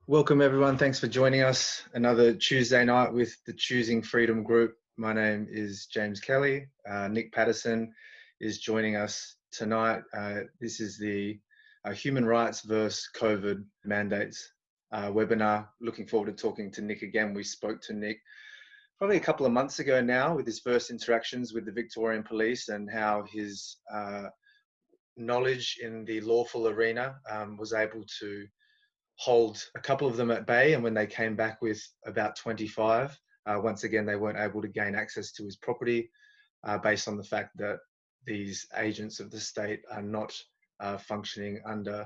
Welcome everyone, thanks for joining us. Another Tuesday night with the Choosing Freedom group. My name is James Kelly. Nick Patterson is joining us tonight. This is the Human Rights versus COVID Mandates webinar. Looking forward to talking to Nick again. We spoke to Nick probably a couple of months ago now with his first interactions with the Victorian Police and how his knowledge in the lawful arena was able to hold a couple of them at bay, and when they came back with about 25, once again they weren't able to gain access to his property based on the fact that these agents of the state are not functioning under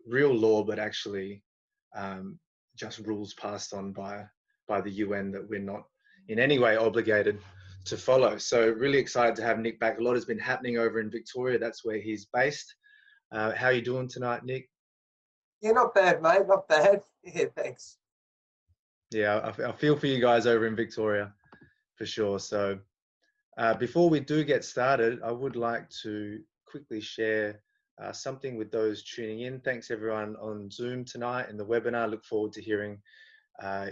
real law, but actually just rules passed on by the UN that we're not in any way obligated to follow. So really excited to have Nick back. A lot has been happening over in Victoria. That's where he's based. How are you doing tonight, Nick? Yeah, not bad, mate. Not bad. Yeah, thanks. Yeah, I feel for you guys over in Victoria, for sure. So before we do get started, I would like to quickly share something with those tuning in. Thanks everyone on Zoom tonight in the webinar. Look forward to hearing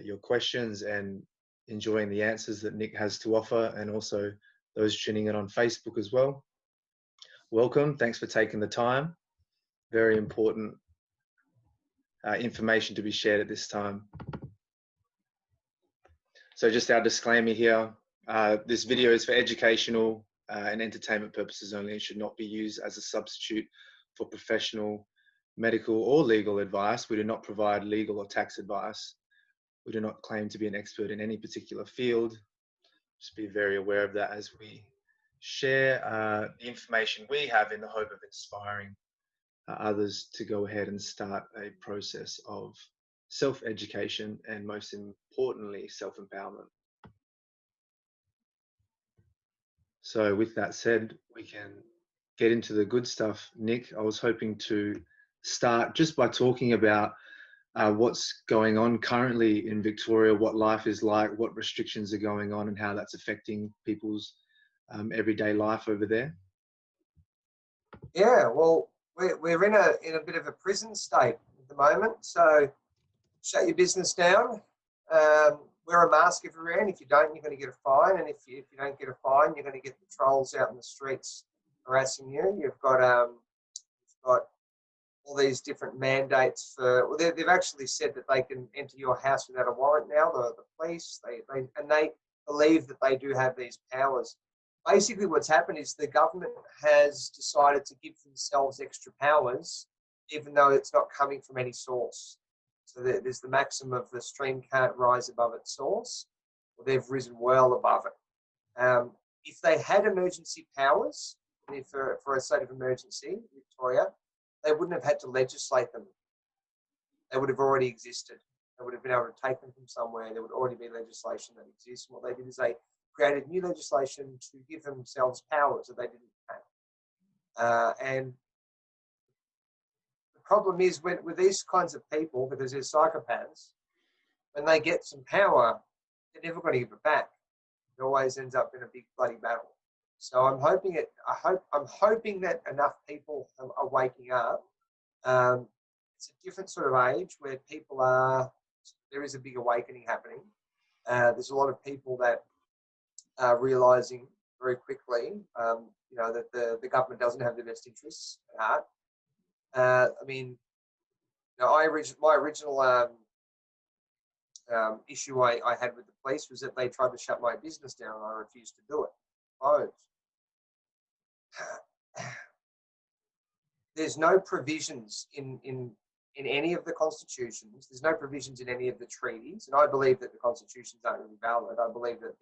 your questions and enjoying the answers that Nick has to offer, and also those tuning in on Facebook as well. Welcome. Thanks for taking the time. Very important information to be shared at this time. So just our disclaimer here, this video is for educational and entertainment purposes only and should not be used as a substitute for professional, medical or legal advice. We do not provide legal or tax advice. We do not claim to be an expert in any particular field. Just be very aware of that as we share the information we have in the hope of inspiring others to go ahead and start a process of self-education and, most importantly, self-empowerment. So with that said, we can get into the good stuff. Nick, I was hoping to start just by talking about what's going on currently in Victoria, what life is like, what restrictions are going on, and how that's affecting people's everyday life over there. Yeah, well, we're in a bit of a prison state at the moment. So shut your business down. Wear a mask everywhere, and if you don't, you're going to get a fine. And if you don't get a fine, you're going to get the trolls out in the streets harassing you. You've got all these different mandates for. Well, they've actually said that they can enter your house without a warrant now. The police, they believe that they do have these powers. Basically, what's happened is the government has decided to give themselves extra powers, even though it's not coming from any source. So there's the maxim of the stream can't rise above its source. Well, they've risen well above it. If they had emergency powers for a state of emergency, Victoria, they wouldn't have had to legislate them. They would have already existed. They would have been able to take them from somewhere. There would already be legislation that exists. And what they did is they created new legislation to give themselves powers that they didn't have. And the problem is with these kinds of people, because they're psychopaths, when they get some power, they're never going to give it back. It always ends up in a big bloody battle. So I'm hoping that enough people are waking up. It's a different sort of age where there is a big awakening happening. There's a lot of people that are realising very quickly, that the government doesn't have their best interests at heart. I mean, my original issue I had with the police was that they tried to shut my business down and I refused to do it. Closed. There's no provisions in any of the constitutions. There's no provisions in any of the treaties, and I believe that the constitutions aren't really valid. I believe that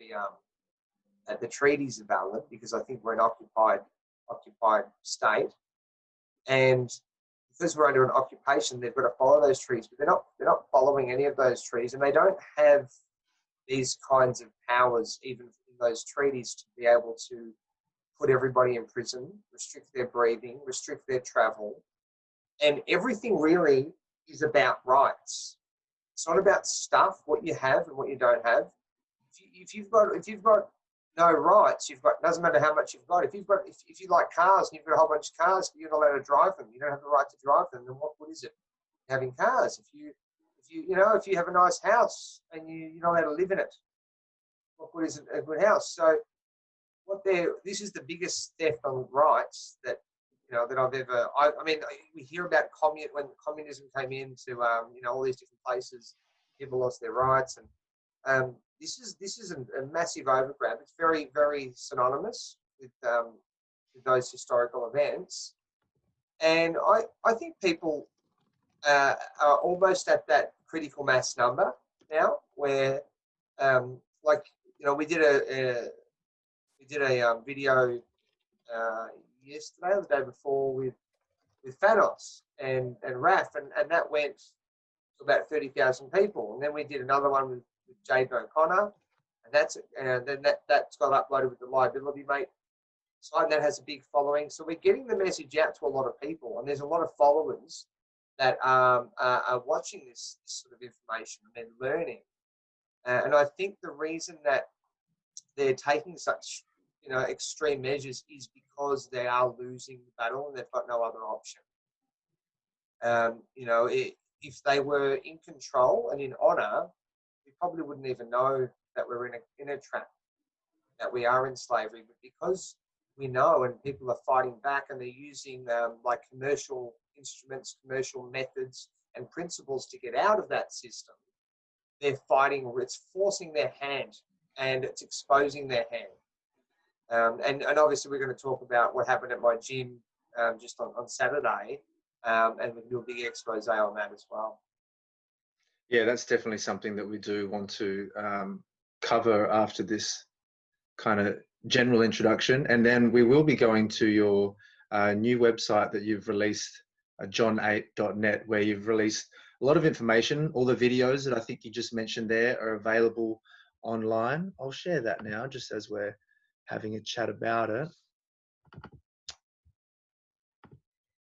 the treaties are valid because I think we're an occupied state, and because we're under an occupation, they've got to follow those treaties. But they're not following any of those treaties, and they don't have these kinds of powers even in those treaties to be able to put everybody in prison, restrict their breathing, restrict their travel. And everything really is about rights. It's not about stuff, what you have and what you don't have. If you've got no rights, doesn't matter how much you've got. If you like cars and you've got a whole bunch of cars, but you're not allowed to drive them, you don't have the right to drive them, then what good is it having cars? if you have a nice house and you're not allowed to live in it, what good is a good house? So this is the biggest theft on rights that that I've ever. I mean, we hear about when communism came into all these different places, people lost their rights, and this is a massive overgrab. It's very, very synonymous with those historical events, and I think people are almost at that critical mass number now, where we did a video yesterday or the day before with Thanos and Raf, and that went to about 30,000 people, and then we did another one with Jade O'Connor, and then that's got uploaded with the Liability Mate site, and that has a big following. So we're getting the message out to a lot of people, and there's a lot of followers that are watching this sort of information and they're learning. And I think the reason that they're taking such extreme measures is because they are losing the battle and they've got no other option. If they were in control and in honour, we probably wouldn't even know that we're in a trap, that we are in slavery. But because we know and people are fighting back and they're using commercial instruments, commercial methods and principles to get out of that system, they're fighting. It's forcing their hand and it's exposing their hand. And obviously we're going to talk about what happened at my gym just on Saturday, and we can do a big expose on that as well. Yeah, that's definitely something that we do want to cover after this kind of general introduction. And then we will be going to your new website that you've released, john8.net, where you've released a lot of information. All the videos that I think you just mentioned there are available online. I'll share that now just as we're having a chat about it.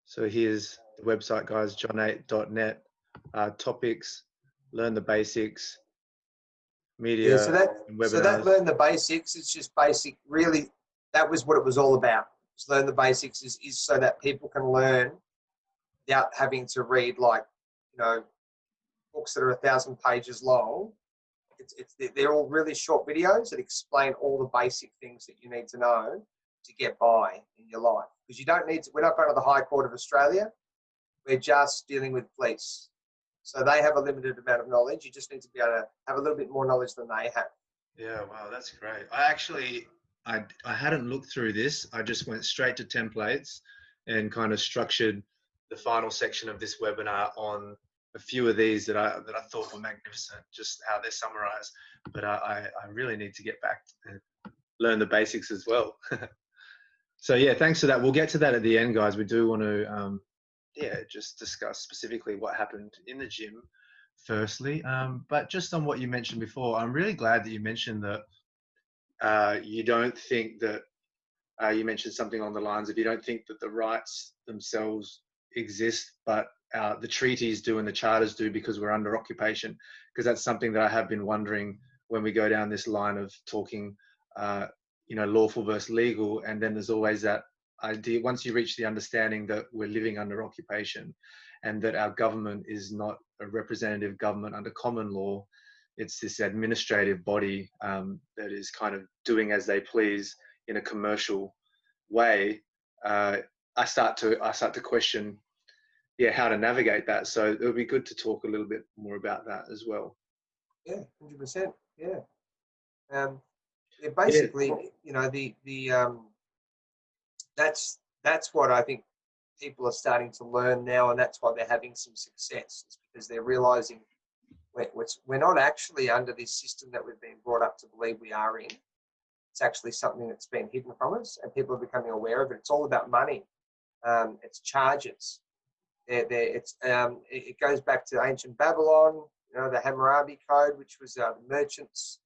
So here's the website, guys, john8.net. Topics, learn the basics, media, and webinars. So that learn the basics, it's just basic. Really, that was what it was all about. Just learn the basics is so that people can learn without having to read books that are 1,000 pages long. They're all really short videos that explain all the basic things that you need to know to get by in your life. Because you don't need to, we're not going to the High Court of Australia. We're just dealing with police. So they have a limited amount of knowledge. You just need to be able to have a little bit more knowledge than they have. Yeah, wow, that's great. I hadn't looked through this. I just went straight to templates and kind of structured the final section of this webinar on a few of these that I thought were magnificent, just how they're summarized. But I really need to get back and learn the basics as well. So yeah, thanks for that. We'll get to that at the end, guys. We do want to just discuss specifically what happened in the gym firstly. But just on what you mentioned before, I'm really glad that you mentioned that you don't think that, you mentioned something on the lines of you don't think that the rights themselves exist, but the treaties do and the charters do because we're under occupation. Because that's something that I have been wondering when we go down this line of talking, lawful versus legal, and then there's always that idea, once you reach the understanding that we're living under occupation and that our government is not a representative government under common law, it's this administrative body that is kind of doing as they please in a commercial way. I start to question how to navigate that. So it would be good to talk a little bit more about that as well. Yeah, 100%. Yeah. Basically, that's what I think people are starting to learn now, and that's why they're having some success. It's because they're realizing we're not actually under this system that we've been brought up to believe we are in. It's actually something that's been hidden from us, and people are becoming aware of it. It's all about money. It's charges. It goes back to ancient Babylon, the Hammurabi Code, which was the merchant's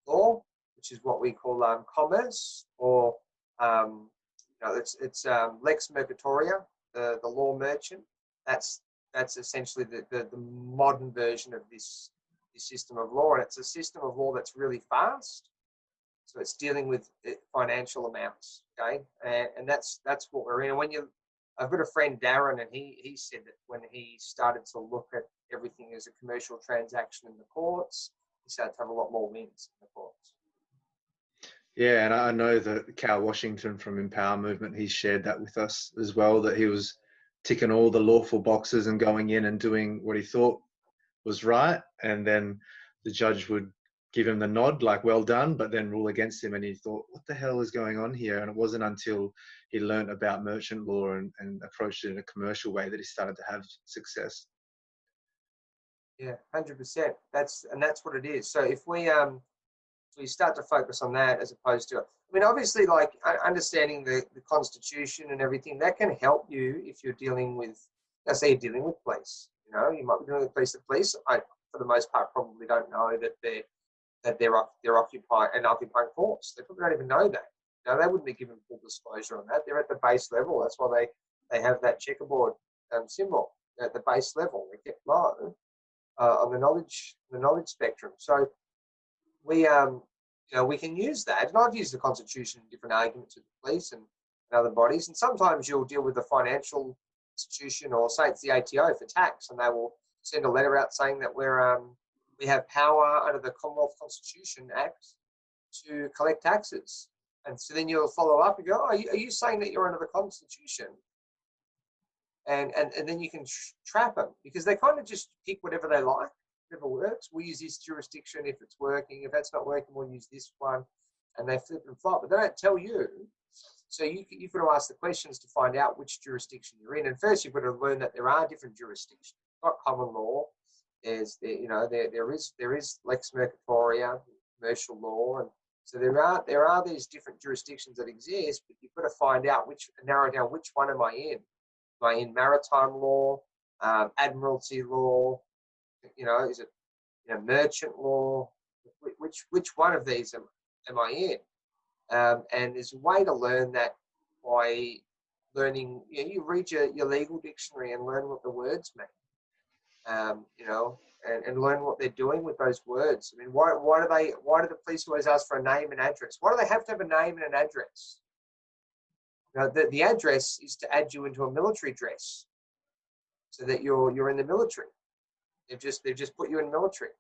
law, which is what we call commerce, or it's lex mercatoria, the law merchant. That's essentially the modern version of this system of law, and it's a system of law that's really fast. So it's dealing with financial amounts, okay, and that's what we're in. And I've got a friend, Darren, and he said that when he started to look at everything is a commercial transaction in the courts. You start to have a lot more wins in the courts. Yeah, and I know that Cal Washington from Empower Movement, he shared that with us as well, that he was ticking all the lawful boxes and going in and doing what he thought was right. And then the judge would give him the nod, like, well done, but then rule against him. And he thought, what the hell is going on here? And it wasn't until he learned about merchant law and approached it in a commercial way that he started to have success. Yeah, 100%. That's what it is. So if we start to focus on that as opposed to, I mean, obviously, like understanding the Constitution and everything, that can help you if you're dealing with, let's say you're dealing with police. You know, you might be dealing with police. The police, for the most part, probably don't know that they're occupying force. They probably don't even know that. You know, they wouldn't be given full disclosure on that. They're at the base level. That's why they have that checkerboard symbol at the base level. They get low on the knowledge spectrum. So we we can use that, and I've used the Constitution in different arguments with the police and other bodies. And sometimes you'll deal with a financial institution, or say it's the ATO for tax, and they will send a letter out saying that we have power under the Commonwealth Constitution Act to collect taxes. And so then you'll follow up and go, oh, are you saying that you're under the Constitution? And then you can trap them, because they kind of just pick whatever they like, whatever works. We'll use this jurisdiction if it's working. If that's not working, we'll use this one. And they flip and flop, but they don't tell you. So you've got to ask the questions to find out which jurisdiction you're in. And first, you've got to learn that there are different jurisdictions. Not common law. There is lex mercatoria, commercial law, and so there are these different jurisdictions that exist. But you've got to find out narrow down which one am I in. Am I in maritime law, admiralty law? You know, is it merchant law? Which one of these am I in? And there's a way to learn that by learning. You read your legal dictionary and learn what the words mean. And learn what they're doing with those words. I mean, why do the police always ask for a name and address? Why do they have to have a name and an address? Now, the address is to add you into a military dress, so that you're in the military. They've just put you in military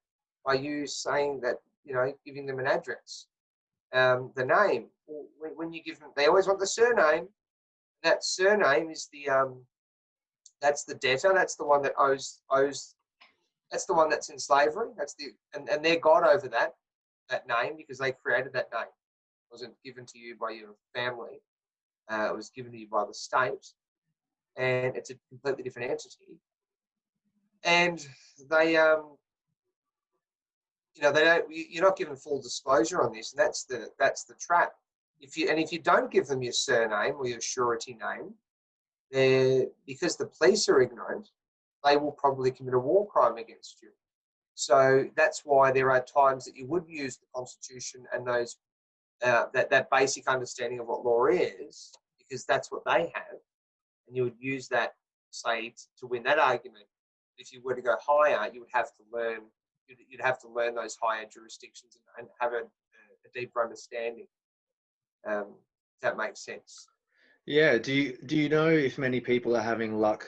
by you saying that, giving them an address. The name, when you give them, they always want the surname. That surname is that's the debtor. That's the one that owes. That's the one that's in slavery. And they're God over that name, because they created that name. It wasn't given to you by your family. It was given to you by the state, and it's a completely different entity. And they you're not given full disclosure on this, and that's the trap. If you don't give them your surname or your surety name, because the police are ignorant, they will probably commit a war crime against you. So that's why there are times that you would use the Constitution and those that basic understanding of what law is, because that's what they have, and you would use that, say, to win that argument. If you were to go higher, you would have to learn. You'd have to learn those higher jurisdictions and have a deeper understanding. If that makes sense. Yeah. Do you know if many people are having luck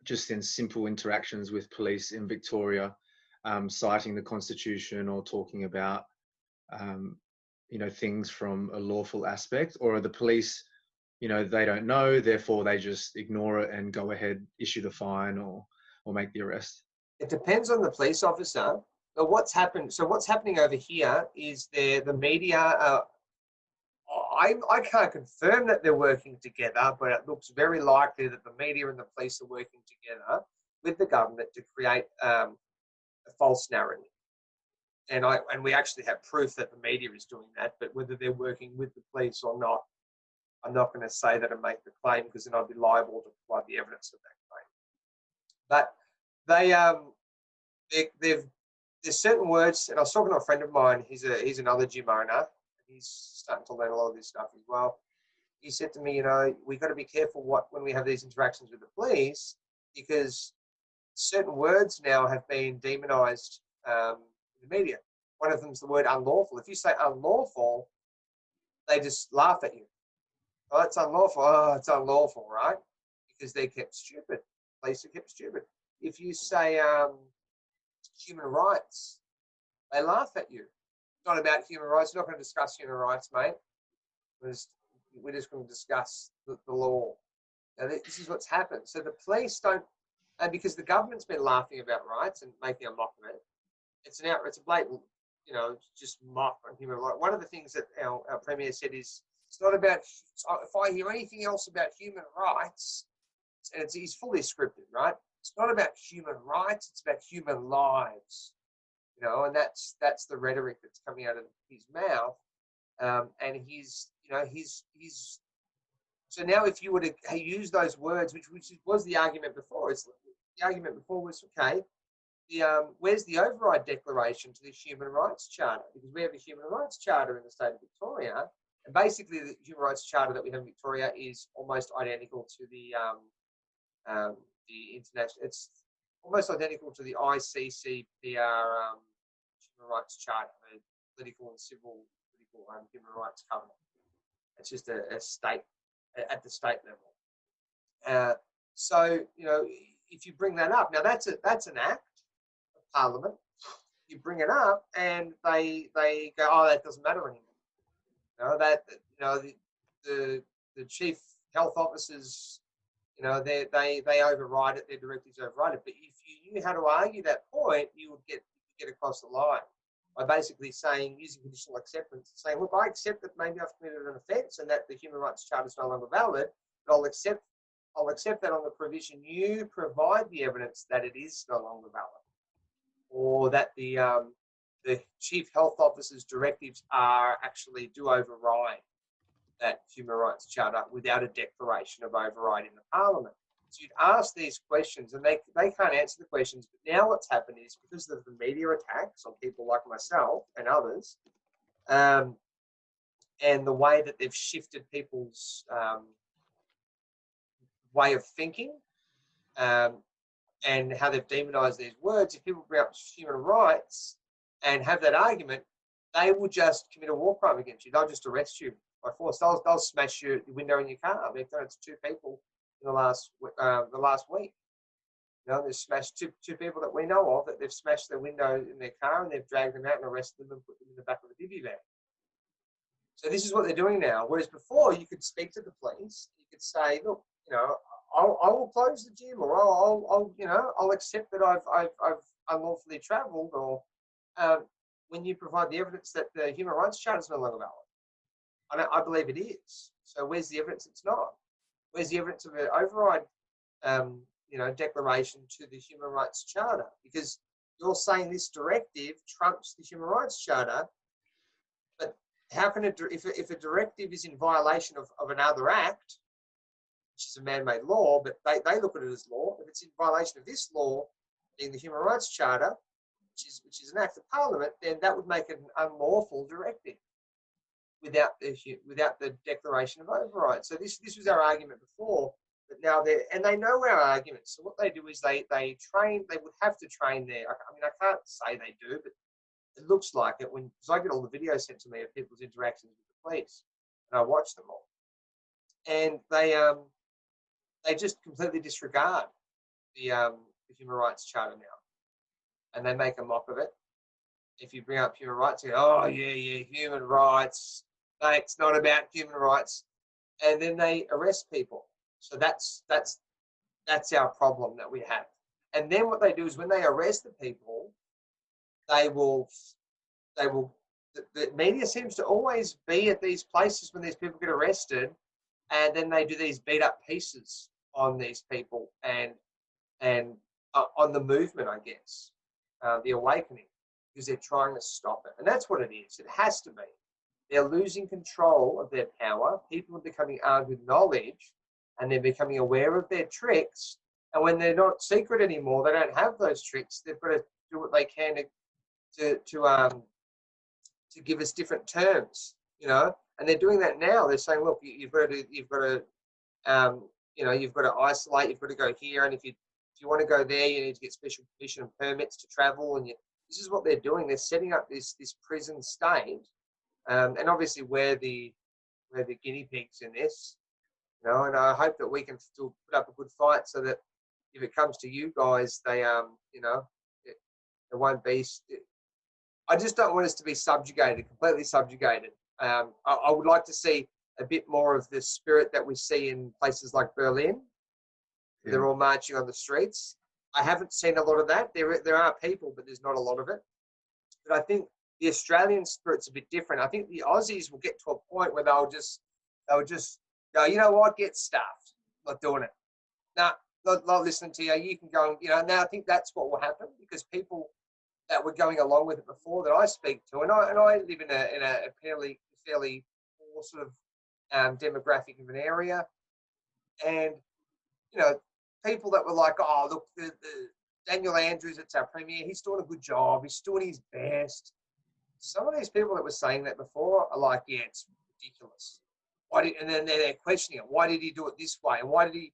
just in simple interactions with police in Victoria, citing the Constitution or talking about things from a lawful aspect, or are the police, they don't know, therefore they just ignore it and go ahead, issue the fine or make the arrest? It depends on the police officer. But what's happening over here is the media. I can't confirm that they're working together, but it looks very likely that the media and the police are working together with the government to create a false narrative. And we actually have proof that the media is doing that, but whether they're working with the police or not, I'm not going to say that and make the claim, because then I'd be liable to provide the evidence of that claim. But there's certain words, and I was talking to a friend of mine. He's another gym owner. He's starting to learn a lot of this stuff as well. He said to me, we've got to be careful when we have these interactions with the police, because certain words now have been demonized in the media. One of them is the word unlawful. If you say unlawful, they just laugh at you. Oh, it's unlawful. Oh, it's unlawful, right? Because they're kept stupid. Police are kept stupid. if you say human rights, they laugh at you. It's not about human rights. We're not going to discuss human rights, mate. We're just going to discuss the law. Now, this is what's happened. So the police don't, and because the government's been laughing about rights and making a mock of it, it's a blatant, just mock on human rights. One of the things that our Premier said is, it's not about, if I hear anything else about human rights, and he's fully scripted, right? It's not about human rights, it's about human lives. And that's the rhetoric that's coming out of his mouth. And he's so now if you were to use those words, which was the argument before, the argument before was, okay, where's the override declaration to the Human Rights Charter? Because we have a Human Rights Charter in the state of Victoria, and basically the Human Rights Charter that we have in Victoria is almost identical to the international. It's almost identical to the ICCPR Human Rights Charter, the political and civil human rights covenant. It's just a state at the state level. So if you bring that up, now that's an act of Parliament. You bring it up, and they go, oh, that doesn't matter anymore. The chief health officers, they override it. Their directives override it. But if you knew how to argue that point, you would get across the line by basically using conditional acceptance, saying, look, I accept that maybe I've committed an offence and that the Human Rights Charter is no longer valid, but I'll accept that on the provision you provide the evidence that it is no longer valid, or that the chief health officer's directives do override that Human Rights Charter without a declaration of override in the Parliament. So you'd ask these questions, and they can't answer the questions. But now what's happened is, because of the media attacks on people like myself and others, and the way that they've shifted people's way of thinking, and how they've demonised these words, if people bring up human rights and have that argument, they will just commit a war crime against you. They'll just arrest you by force. They'll smash your window in your car. They've done it to 2 people in the last week. They've smashed two people that we know of, that they've smashed their window in their car, and they've dragged them out and arrested them and put them in the back of a divvy van. So this is what they're doing now. Whereas before, you could speak to the police. You could say, look, I will close the gym, or I'll accept that I've unlawfully travelled, or when you provide the evidence that the Human Rights Charter is no longer valid. I believe it is. So where's the evidence it's not? Where's the evidence of an override, declaration to the Human Rights Charter? Because you're saying this directive trumps the Human Rights Charter, but how can if a directive is in violation of another act, which is a man-made law, but they look at it as law, if it's in violation of this law, being the Human Rights Charter, which is an act of Parliament, then that would make it an unlawful directive without the declaration of override. So this was our argument before, but now they know our arguments. So what they do is they would have to train there. I can't say they do, but it looks like it because I get all the videos sent to me of people's interactions with the police, and I watch them all, and they just completely disregard the Human Rights Charter now, and they make a mock of it. If you bring up human rights, you go, oh yeah, human rights. No, it's not about human rights, and then they arrest people. So that's our problem that we have. And then what they do is, when they arrest the people, the media seems to always be at these places when these people get arrested, and then they do these beat up pieces on these people and on the movement, I guess, the awakening, because they're trying to stop it. And that's what it is. It has to be. They're losing control of their power. People are becoming armed with knowledge, and they're becoming aware of their tricks. And when they're not secret anymore, they don't have those tricks. They've got to do what they can to give us different terms, And they're doing that now. They're saying, look, you've got to isolate. You've got to go here, and if you want to go there, you need to get special permission and permits to travel. And this is what they're doing. They're setting up this prison state, and obviously we're the guinea pigs in this, And I hope that we can still put up a good fight so that if it comes to you guys, they you know, it won't be. I just don't want us to be subjugated, completely subjugated. I would like to see a bit more of the spirit that we see in places like Berlin. Yeah. They're all marching on the streets. I haven't seen a lot of that. There are people, but there's not a lot of it. But I think the Australian spirit's a bit different. I think the Aussies will get to a point where they'll just go, you know what, get stuffed. Not doing it. Nah, not listening to you. You can go, you know. Now I think that's what will happen, because people that were going along with it before that I speak to, and I live in a fairly poor sort of demographic of an area, and you know, people that were like, oh, look, the Daniel Andrews, it's our premier, he's doing a good job, he's doing his best. Some of these people that were saying that before are like, yeah, it's ridiculous. And then they're questioning it. Why did he do it this way? And why did he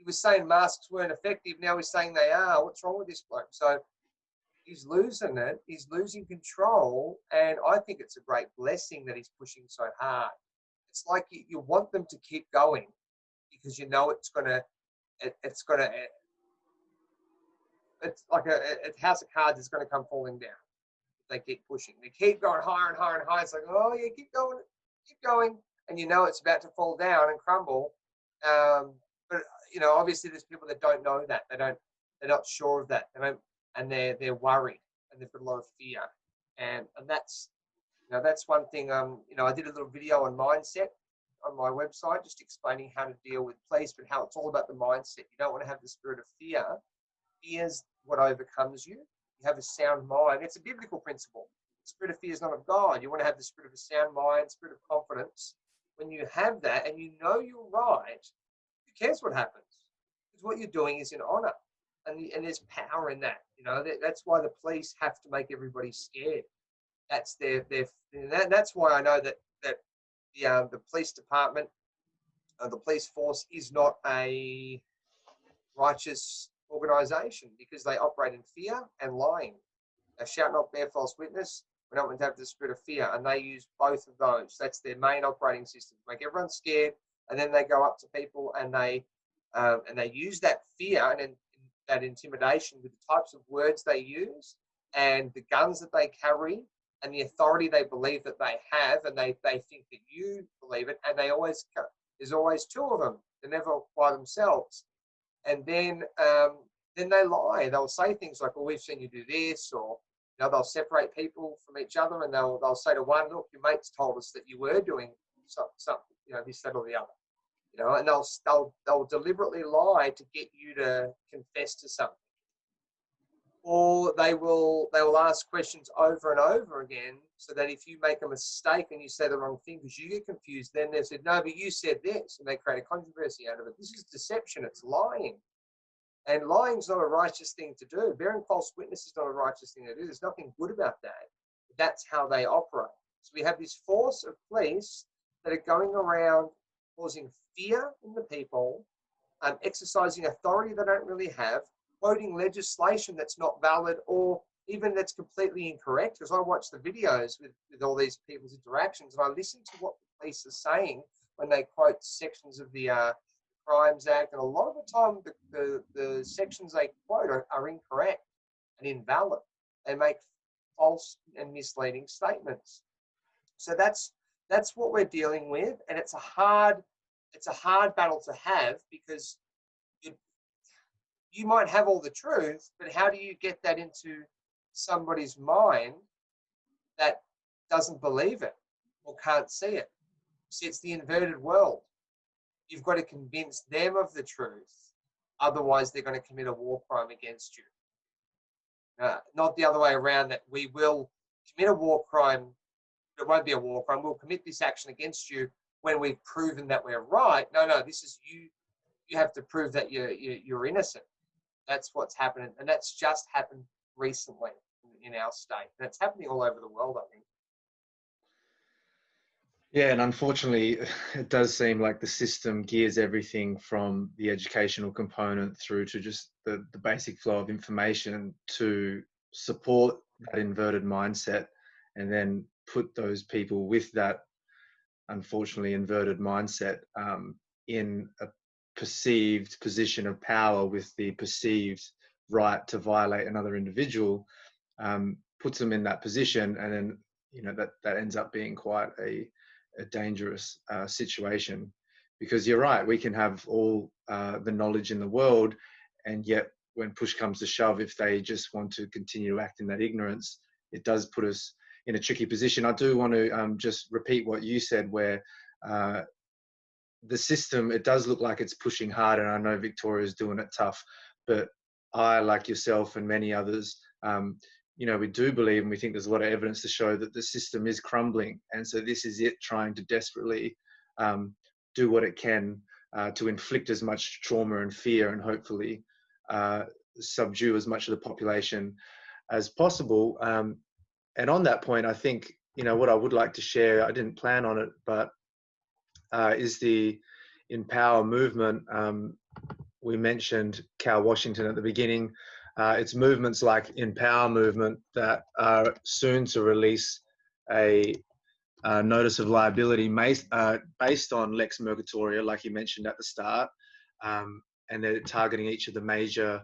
was saying masks weren't effective, now he's saying they are. What's wrong with this bloke? So he's losing it. He's losing control. And I think it's a great blessing that he's pushing so hard. It's like you want them to keep going, because you know it's like a house of cards is going to come falling down if they keep pushing. They keep going higher and higher and higher. It's like, oh yeah, keep going, and you know it's about to fall down and crumble. But you know, obviously, there's people that don't know that. They're not sure of that. And they're worried, and they've got a lot of fear, and that's, you know, that's one thing. You know, I did a little video on mindset on my website, just explaining how to deal with police, but how it's all about the mindset. You don't want to have the spirit of fear. Fear's what overcomes you. You have a sound mind. It's a biblical principle. The spirit of fear is not of God. You want to have the spirit of a sound mind, spirit of confidence. When you have that and you know you're right, who cares what happens? Because what you're doing is in honor, and there's power in that. You know, that's why the police have to make everybody scared. That's that's why I know that the police department, the police force, is not a righteous organisation, because they operate in fear and lying. They shall not bear false witness. We're not meant to have the spirit of fear, and they use both of those. That's their main operating system. Make everyone scared, and then they go up to people and they use that fear and that intimidation with the types of words they use and the guns that they carry and the authority they believe that they have, and they think that you believe it, and there's always two of them. They're never by themselves. And then they lie. They'll say things like, well, we've seen you do this, or you know, they'll separate people from each other, and they'll say to one, look, your mates told us that you were doing something, you know, this, that, or the other. You know, and they'll deliberately lie to get you to confess to something. Or they will ask questions over and over again, so that if you make a mistake and you say the wrong thing because you get confused, then they said, no, but you said this, and they create a controversy out of it. This is deception. It's lying. And lying's not a righteous thing to do. Bearing false witness is not a righteous thing to do. There's nothing good about that. That's how they operate. So we have this force of police that are going around causing fear in the people, exercising authority they don't really have, quoting legislation that's not valid or even that's completely incorrect. Because I watch the videos with all these people's interactions, and I listen to what the police are saying when they quote sections of the Crimes Act, and a lot of the time the sections they quote are incorrect and invalid. They make false and misleading statements. So that's what we're dealing with, and it's a hard battle to have, because you might have all the truth, but how do you get that into somebody's mind that doesn't believe it or can't see it? See, it's the inverted world. You've got to convince them of the truth. Otherwise, they're going to commit a war crime against you. Not the other way around, that we will commit a war crime. It won't be a war crime. We'll commit this action against you when we've proven that we're right. No, this is you. You have to prove that you're innocent. That's what's happening, and that's just happened recently in our state. And it's happening all over the world, I think. Yeah, and unfortunately, it does seem like the system gears everything from the educational component through to just the basic flow of information to support that inverted mindset, and then put those people with that, unfortunately, inverted mindset in a perceived position of power with the perceived right to violate another individual, puts them in that position, and then that ends up being quite a dangerous situation. Because you're right, we can have all the knowledge in the world, and yet when push comes to shove, if they just want to continue to act in that ignorance, it does put us in a tricky position. I do want to just repeat what you said, where the system, it does look like it's pushing hard, and I know Victoria is doing it tough, but I, like yourself and many others, we do believe, and we think there's a lot of evidence to show that the system is crumbling. And so this is it trying to desperately do what it can to inflict as much trauma and fear, and hopefully subdue as much of the population as possible. And on that point, I think, what I would like to share, I didn't plan on it, but is the Empower movement. We mentioned Cal Washington at the beginning. It's movements like Empower movement that are soon to release a notice of liability based on Lex Mercatoria, like you mentioned at the start, and they're targeting each of the major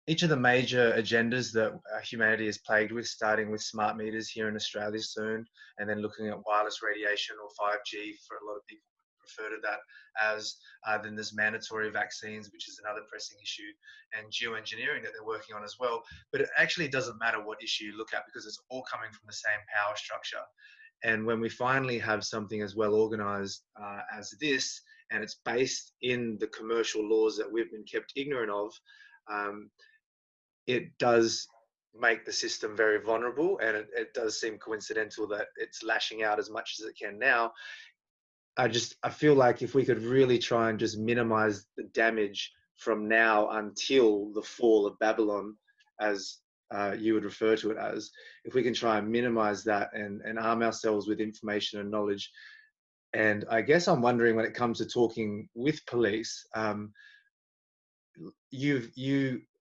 agendas that humanity is plagued with, starting with smart meters here in Australia soon, and then looking at wireless radiation, or 5G for a lot of people refer to that as. Then there's mandatory vaccines, which is another pressing issue, and geoengineering that they're working on as well. But it actually doesn't matter what issue you look at, because it's all coming from the same power structure. And when we finally have something as well organized as this, and it's based in the commercial laws that we've been kept ignorant of, it does make the system very vulnerable, and it does seem coincidental that it's lashing out as much as it can now. I feel like if we could really try and just minimize the damage from now until the fall of Babylon, as you would refer to it as, if we can try and minimize that and arm ourselves with information and knowledge. And I guess I'm wondering, when it comes to talking with police,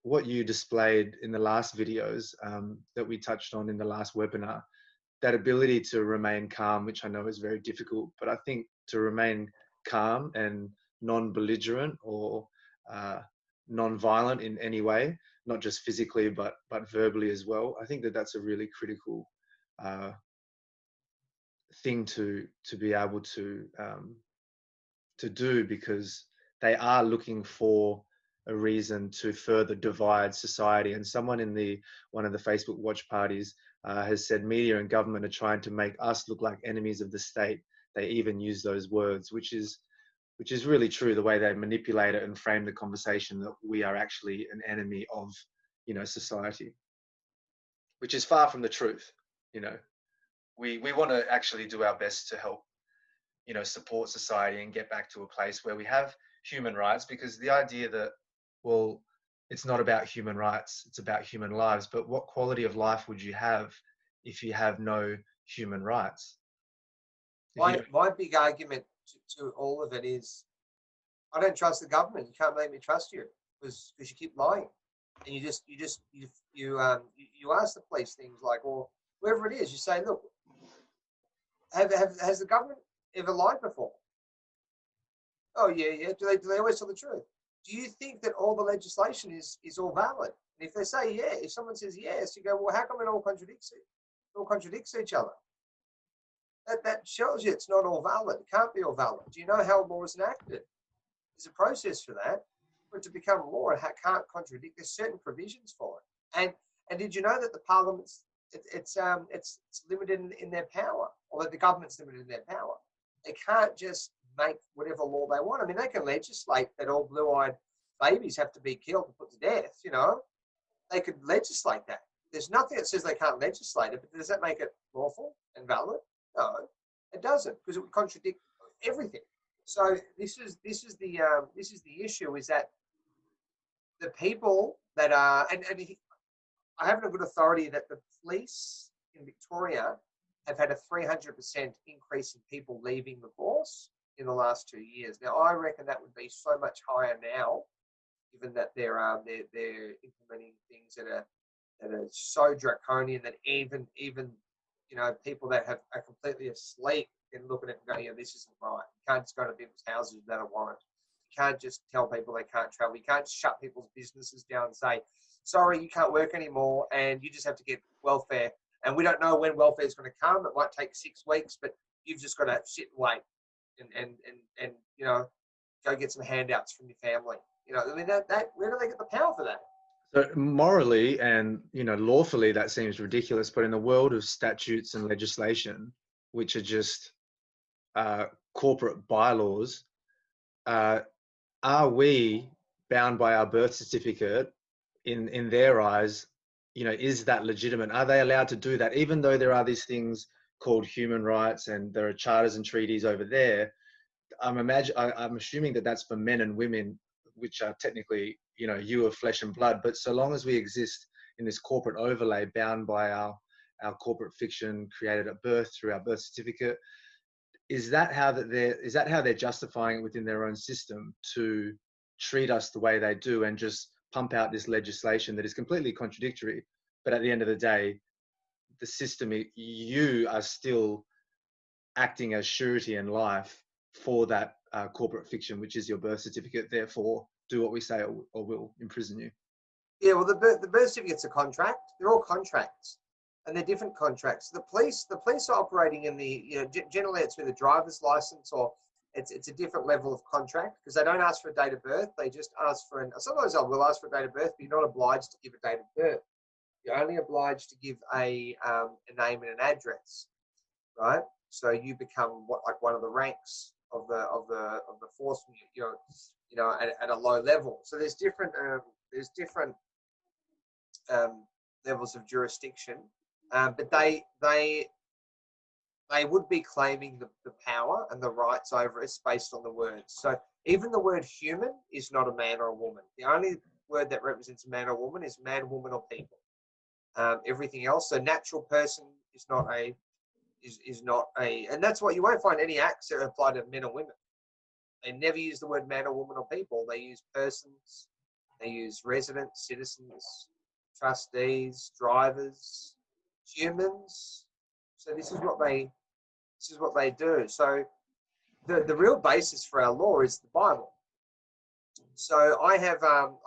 what you displayed in the last videos that we touched on in the last webinar, that ability to remain calm, which I know is very difficult, but I think to remain calm and non-belligerent or non-violent in any way, not just physically, but verbally as well. I think that's a really critical thing to be able to do, because they are looking for a reason to further divide society. And someone in one of the Facebook watch parties has said media and government are trying to make us look like enemies of the state. They even use those words, which is really true, the way they manipulate it and frame the conversation, that we are actually an enemy of, society, which is far from the truth. We want to actually do our best to help, support society and get back to a place where we have human rights, because the idea that, well, it's not about human rights, it's about human lives. But what quality of life would you have if you have no human rights? My big argument to all of it is, I don't trust the government. You can't make me trust you because you keep lying, and you ask the police things like, or whoever it is, you say, look, has the government ever lied before? Oh yeah. Do they always tell the truth? Do you think that all the legislation is all valid? And if they say yeah, if someone says yes, you go, well, how come it all contradicts each other? That shows you it's not all valid. It can't be all valid. Do you know how law is enacted? There's a process for that. For it to become law, it can't contradict. There's certain provisions for it. And did you know that the parliament's it's limited in their power, or that the government's limited in their power? They can't just make whatever law they want. I mean, they can legislate that all blue-eyed babies have to be killed and put to death. They could legislate that. There's nothing that says they can't legislate it, but does that make it lawful and valid? No, it doesn't, because it would contradict everything. So this is the issue, is that the people that are, and I have a good authority that the police in Victoria have had a 300% increase in people leaving the force in the last 2 years. Now, I reckon that would be so much higher now, given that they're implementing things that are so draconian that even people that are completely asleep can look at it and go, yeah, this isn't right. You can't just go to people's houses without a warrant to can't just tell people they can't travel. You can't shut people's businesses down and say, sorry, you can't work anymore, and you just have to get welfare. And we don't know when welfare is going to come. It might take 6 weeks, but you've just got to sit and wait, and you know, go get some handouts from your family. You know, I mean, that where do they get the power for that? So morally and, you know, lawfully, that seems ridiculous. But in the world of statutes and legislation, which are just corporate bylaws, are we bound by our birth certificate in their eyes? You know, is that legitimate? Are they allowed to do that? Even though there are these things called human rights and there are charters and treaties over there, I'm assuming that that's for men and women, which are technically, you know, you of flesh and blood. But so long as we exist in this corporate overlay, bound by our corporate fiction created at birth through our birth certificate, is that how they're justifying it within their own system to treat us the way they do and just pump out this legislation that is completely contradictory? But at the end of the day, the system, you are still acting as surety in life for that corporate fiction, which is your birth certificate. Therefore, do what we say or we'll imprison you. Yeah, well, the birth certificate's a contract. They're all contracts, and they're different contracts. The police are operating in the, you know, generally it's with a driver's license, or it's a different level of contract, because they don't ask for a date of birth. They just ask for sometimes I will ask for a date of birth, but you're not obliged to give a date of birth. You're only obliged to give a name and an address, right? So you become like one of the ranks of the force, you know, at a low level. So there's different levels of jurisdiction, but they would be claiming the power and the rights over us based on the words. So even the word human is not a man or a woman. The only word that represents a man or woman is man, woman, or people. Everything else, so natural person is not a, and that's what you won't find any acts that apply to men or women. They never use the word man or woman or people. They use persons, they use residents, citizens, trustees, drivers, humans. So this is what they do. So the real basis for our law is the Bible. So I have,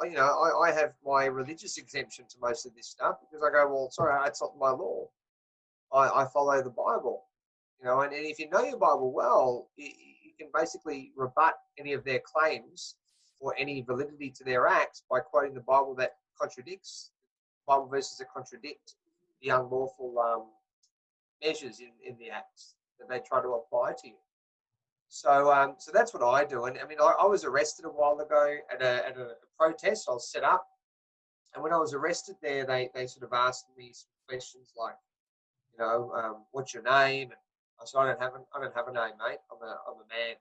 you know, I have my religious exemption to most of this stuff, because I go, well, sorry, that's not my law. I follow the Bible, you know, and if you know your Bible well, you can basically rebut any of their claims or any validity to their acts by quoting the Bible that contradicts, Bible verses that contradict the unlawful measures in the acts that they try to apply to you. So so that's what I do. And I mean, I was arrested a while ago at a protest. I was set up, and when I was arrested there, they sort of asked me some questions like, you know, what's your name? And I said, I don't have a name, mate. I'm a man.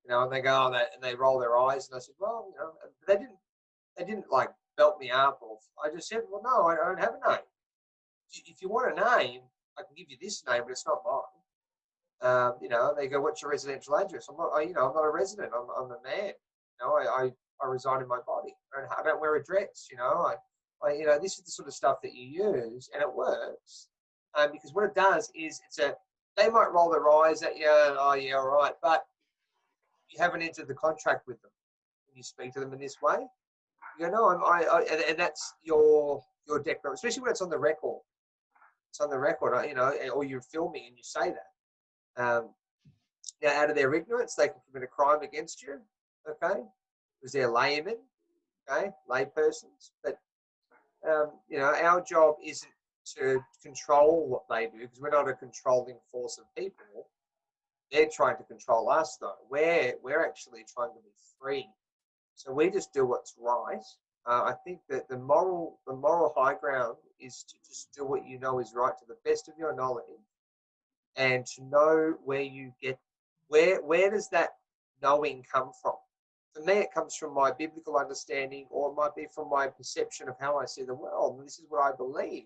You know, and they go, and they roll their eyes, and I said, well, you know, they didn't like belt me up, or I just said, well, no, I don't have a name. If you want a name, I can give you this name, but it's not mine. You know, they go, what's your residential address? I'm not a resident. I'm a man. You know, I reside in my body. I don't wear a dress. You know, you know, this is the sort of stuff that you use, and it works. Because what it does is they might roll their eyes at you, oh yeah, all right, but you haven't entered the contract with them. When you speak to them in this way, you go, no, and that's your declaration, especially when it's on the record. It's on the record, you know, or you're filming and you say that. Now, out of their ignorance, they can commit a crime against you, okay? Because they're laymen, okay, lay persons. But you know, our job isn't to control what they do, because we're not a controlling force of people. They're trying to control us, though. We're actually trying to be free. So we just do what's right. I think that the moral high ground is to just do what you know is right to the best of your knowledge, and to know where does that knowing come from. For me, it comes from my biblical understanding, or it might be from my perception of how I see the world. And this is what I believe.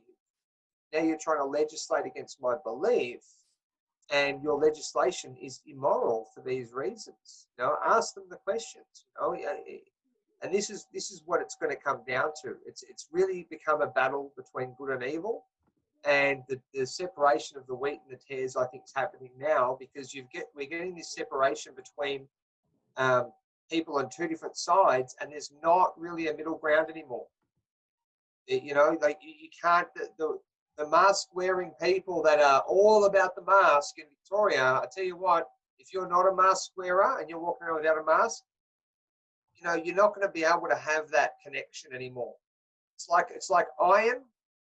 Now you're trying to legislate against my belief, and your legislation is immoral for these reasons. You know, ask them the questions. You know, and this is what it's going to come down to. It's really become a battle between good and evil, and the separation of the wheat and the tares, I think, is happening now, because we're getting this separation between people on two different sides, and there's not really a middle ground anymore. You know, like you can't, the mask wearing people that are all about the mask in Victoria, I tell you what, if you're not a mask wearer and you're walking around without a mask, you know, you're not going to be able to have that connection anymore. It's like iron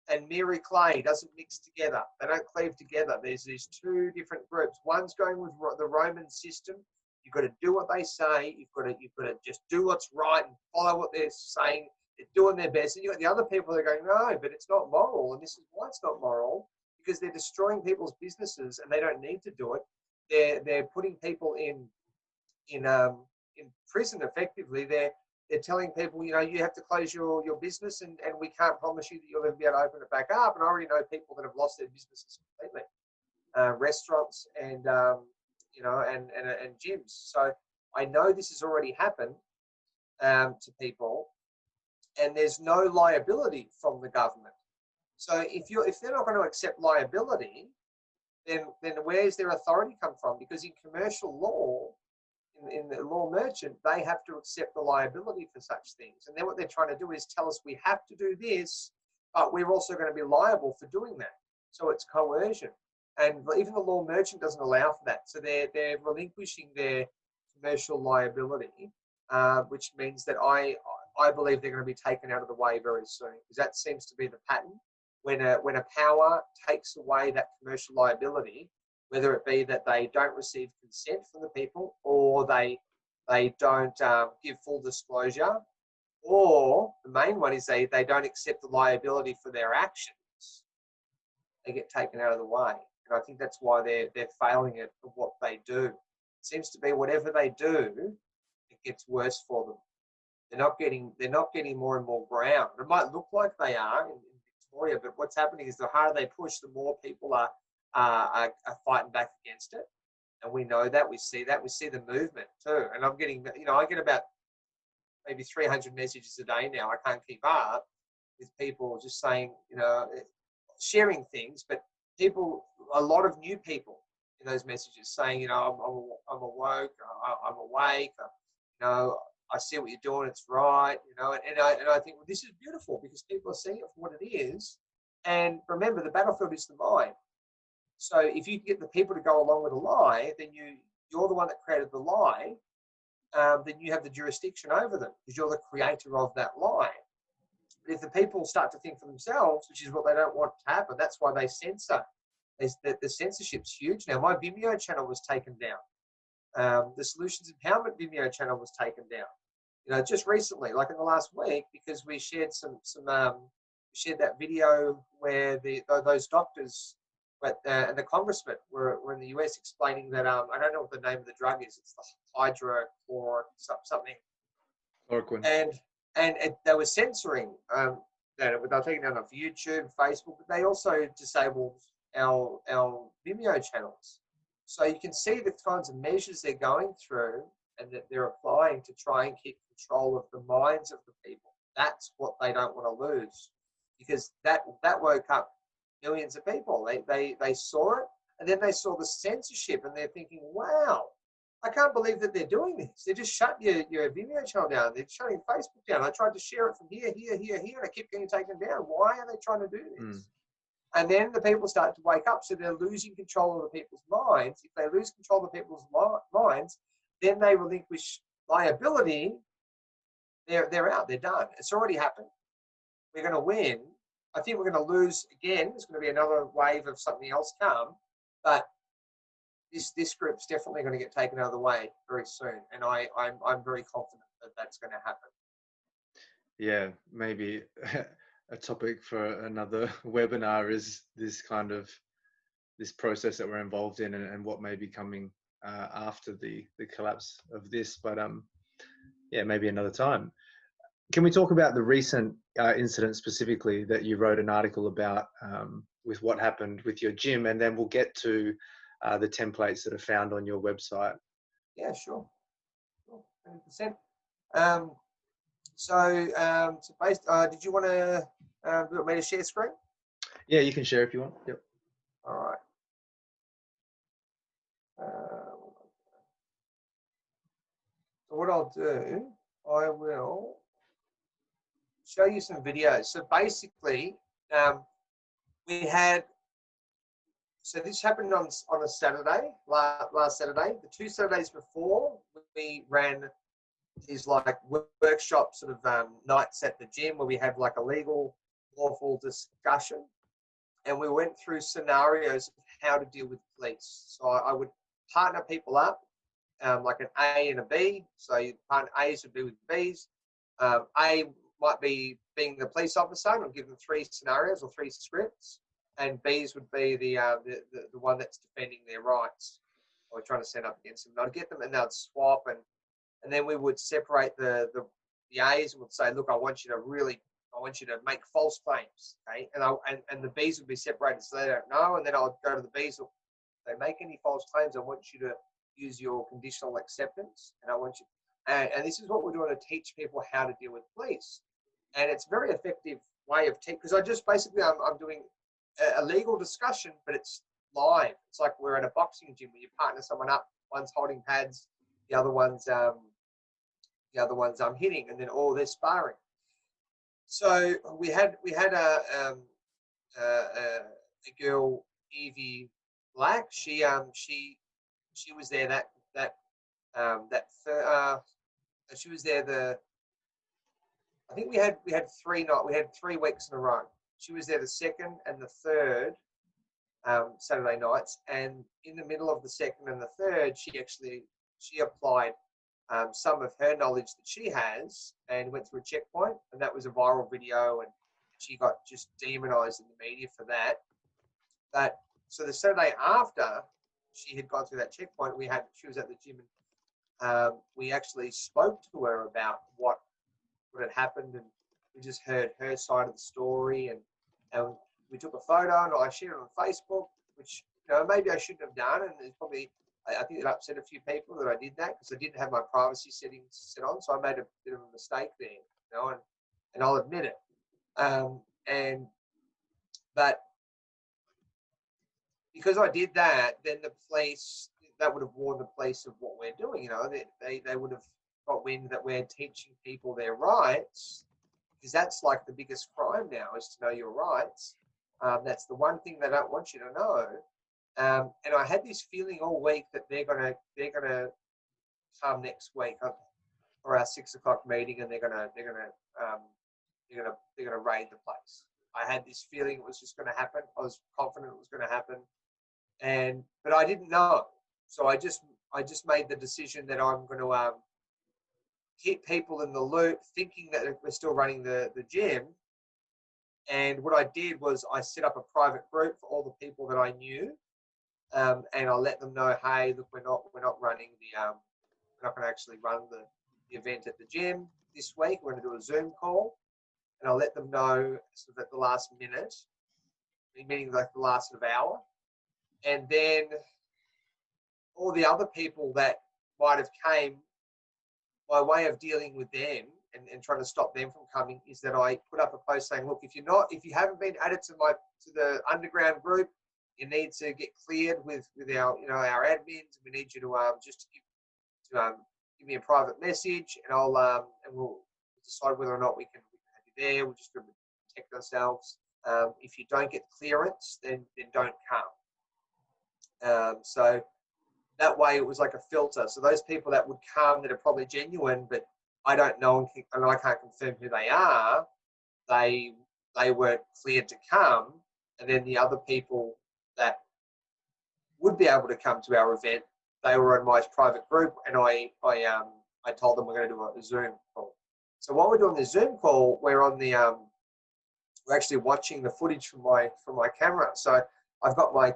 and Mary clay doesn't mix together. They don't cleave together. There's these two different groups. One's going with the Roman system. You've got to do what they say. You've got to just do what's right and follow what they're saying. They're doing their best. And you've got the other people that are going, no, but it's not moral. And this is why it's not moral, because they're destroying people's businesses and they don't need to do it. They're putting people in prison effectively. They're telling people, you know, you have to close your business and we can't promise you that you'll ever be able to open it back up. And I already know people that have lost their businesses completely, restaurants and, you know, and gyms. So I know this has already happened to people, and there's no liability from the government. So if they're not going to accept liability, then where's their authority come from? Because in commercial law, in the law merchant, they have to accept the liability for such things. And then what they're trying to do is tell us we have to do this, but we're also going to be liable for doing that. So it's coercion. And even the law merchant doesn't allow for that. So they're relinquishing their commercial liability, which means that I believe they're going to be taken out of the way very soon, because that seems to be the pattern. When a power takes away that commercial liability, whether it be that they don't receive consent from the people, or they don't give full disclosure, or the main one is they don't accept the liability for their actions, they get taken out of the way. And I think that's why they're failing at what they do. It seems to be whatever they do, it gets worse for them. They're not getting more and more ground. It might look like they are in Victoria, but what's happening is the harder they push, the more people are fighting back against it. And we know that, we see the movement too. And I'm getting, you know, I get about maybe 300 messages a day now. I can't keep up with people just saying, you know, sharing things, but people, a lot of new people in those messages saying, you know, I'm awoke, I'm awake, you know, I see what you're doing, it's right, you know, and I think, well, this is beautiful because people are seeing it for what it is. And remember, the battlefield is the mind. So if you get the people to go along with a lie, then you're the one that created the lie, then you have the jurisdiction over them because you're the creator of that lie. But if the people start to think for themselves, which is what they don't want to happen, that's why they censor. The censorship's huge now. My Vimeo channel was taken down. The Solutions Empowerment Vimeo channel was taken down. You know, just recently, like in the last week, because we shared shared that video where those doctors, and the congressman were in the US explaining that I don't know what the name of the drug is. It's the hydrochlor something. Chloroquine. And they were censoring that. They were taking down off YouTube, Facebook, but they also disabled our Vimeo channels. So you can see the kinds of measures they're going through and that they're applying to try and keep control of the minds of the people. That's what they don't want to lose, because that woke up millions of people. They saw it, and then they saw the censorship, and they're thinking, wow, I can't believe that they're doing this. They just shut your Vimeo channel down. They're shutting Facebook down. I tried to share it from here, and I keep getting taken down. Why are they trying to do this? And then the people start to wake up, so they're losing control of the people's minds. If they lose control of the people's minds, then they relinquish liability. They're out. They're done. It's already happened. We're going to win. I think we're going to lose again. There's going to be another wave of something else come, but this group's definitely going to get taken out of the way very soon, and I'm very confident that that's going to happen. Yeah, maybe a topic for another webinar is this process that we're involved in, and what may be coming after the collapse of this. But yeah, maybe another time. Can we talk about the recent incident specifically that you wrote an article about with what happened with your gym, and then we'll get to the templates that are found on your website? Yeah, sure. 100%. So based, did you want me to share screen? Yeah, you can share if you want. Yep. All right. So what I'll do, I will show you some videos. So basically, we had, so this happened on a Saturday, last Saturday. The 2 Saturdays before, we ran these like workshop sort of nights at the gym where we had like a legal, lawful discussion. And we went through scenarios of how to deal with police. So I would partner people up, like an A and a B. So partner A's would be with B's. A might be being the police officer, and I'll give them 3 scenarios or 3 scripts, and B's would be the one that's defending their rights or trying to stand up against them. And I'd get them, and they'd swap, and then we would separate the A's and would say, look, I want you to make false claims, okay? And the B's would be separated so they don't know, and then I'll go to the B's. If they make any false claims, I want you to use your conditional acceptance, and I want you. And this is what we're doing to teach people how to deal with police, and it's a very effective way of teaching, because I just basically I'm doing a legal discussion, but it's live. It's like we're at a boxing gym where you partner someone up. One's holding pads, the other one's hitting, and then all they're sparring. So we had a girl, Evie Black. She was there she was there I think we had 3 weeks in a row. She was there the 2nd and the 3rd Saturday nights, and in the middle of the 2nd and the 3rd, she applied some of her knowledge that she has and went through a checkpoint, and that was a viral video, and she got just demonized in the media for that. So the Saturday after she had gone through that checkpoint, she was at the gym, and we actually spoke to her about what had happened, and we just heard her side of the story, and we took a photo and I shared it on Facebook, which maybe I shouldn't have done, and it's probably, I think it upset a few people that I did that because I didn't have my privacy settings set on, so I made a bit of a mistake there, and I'll admit it. But because I did that, then the police, that would have warned the police of what we're doing. They would have got wind that we're teaching people their rights, because that's like the biggest crime now, is to know your rights. That's the one thing they don't want you to know. And I had this feeling all week that they're gonna come next week for our 6 o'clock meeting, and they're gonna raid the place. I had this feeling it was just going to happen. I was confident it was going to happen, but I didn't know. So I just made the decision that I'm going to keep people in the loop, thinking that we're still running the gym. And what I did was I set up a private group for all the people that I knew, and I let them know, hey, look, we're not running we're not going to actually run the event at the gym this week. We're going to do a Zoom call, and I'll let them know sort of at the last minute, meaning like the last sort of hour. And then all the other people that might have came, my way of dealing with them and trying to stop them from coming is that I put up a post saying, look, if you haven't been added to the underground group, you need to get cleared with our our admins. We need you to just give me a private message, and and we'll decide whether or not we can have you there. We'll just protect ourselves. If you don't get clearance, then don't come. So that way it was like a filter. So those people that would come that are probably genuine, but I don't know and I can't confirm who they are, they weren't cleared to come. And then the other people that would be able to come to our event, they were in my private group, and I told them we're going to do a Zoom call. So while we're doing the Zoom call, we're on the we're actually watching the footage from my camera. So I've got my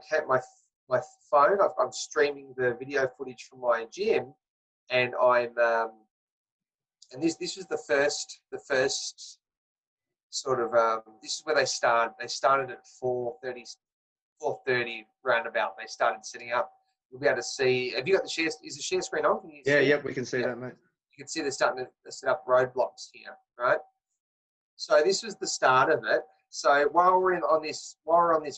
phone. I'm streaming the video footage from my gym, and and this was the first sort of this is where they start. They started at 4:30 roundabout. They started setting up. You'll be able to see. Have you got the share? Is the share screen on? Can you see yep, we can see that, mate. You can see they're starting to set up roadblocks here, right? So this was the start of it. So while we're on this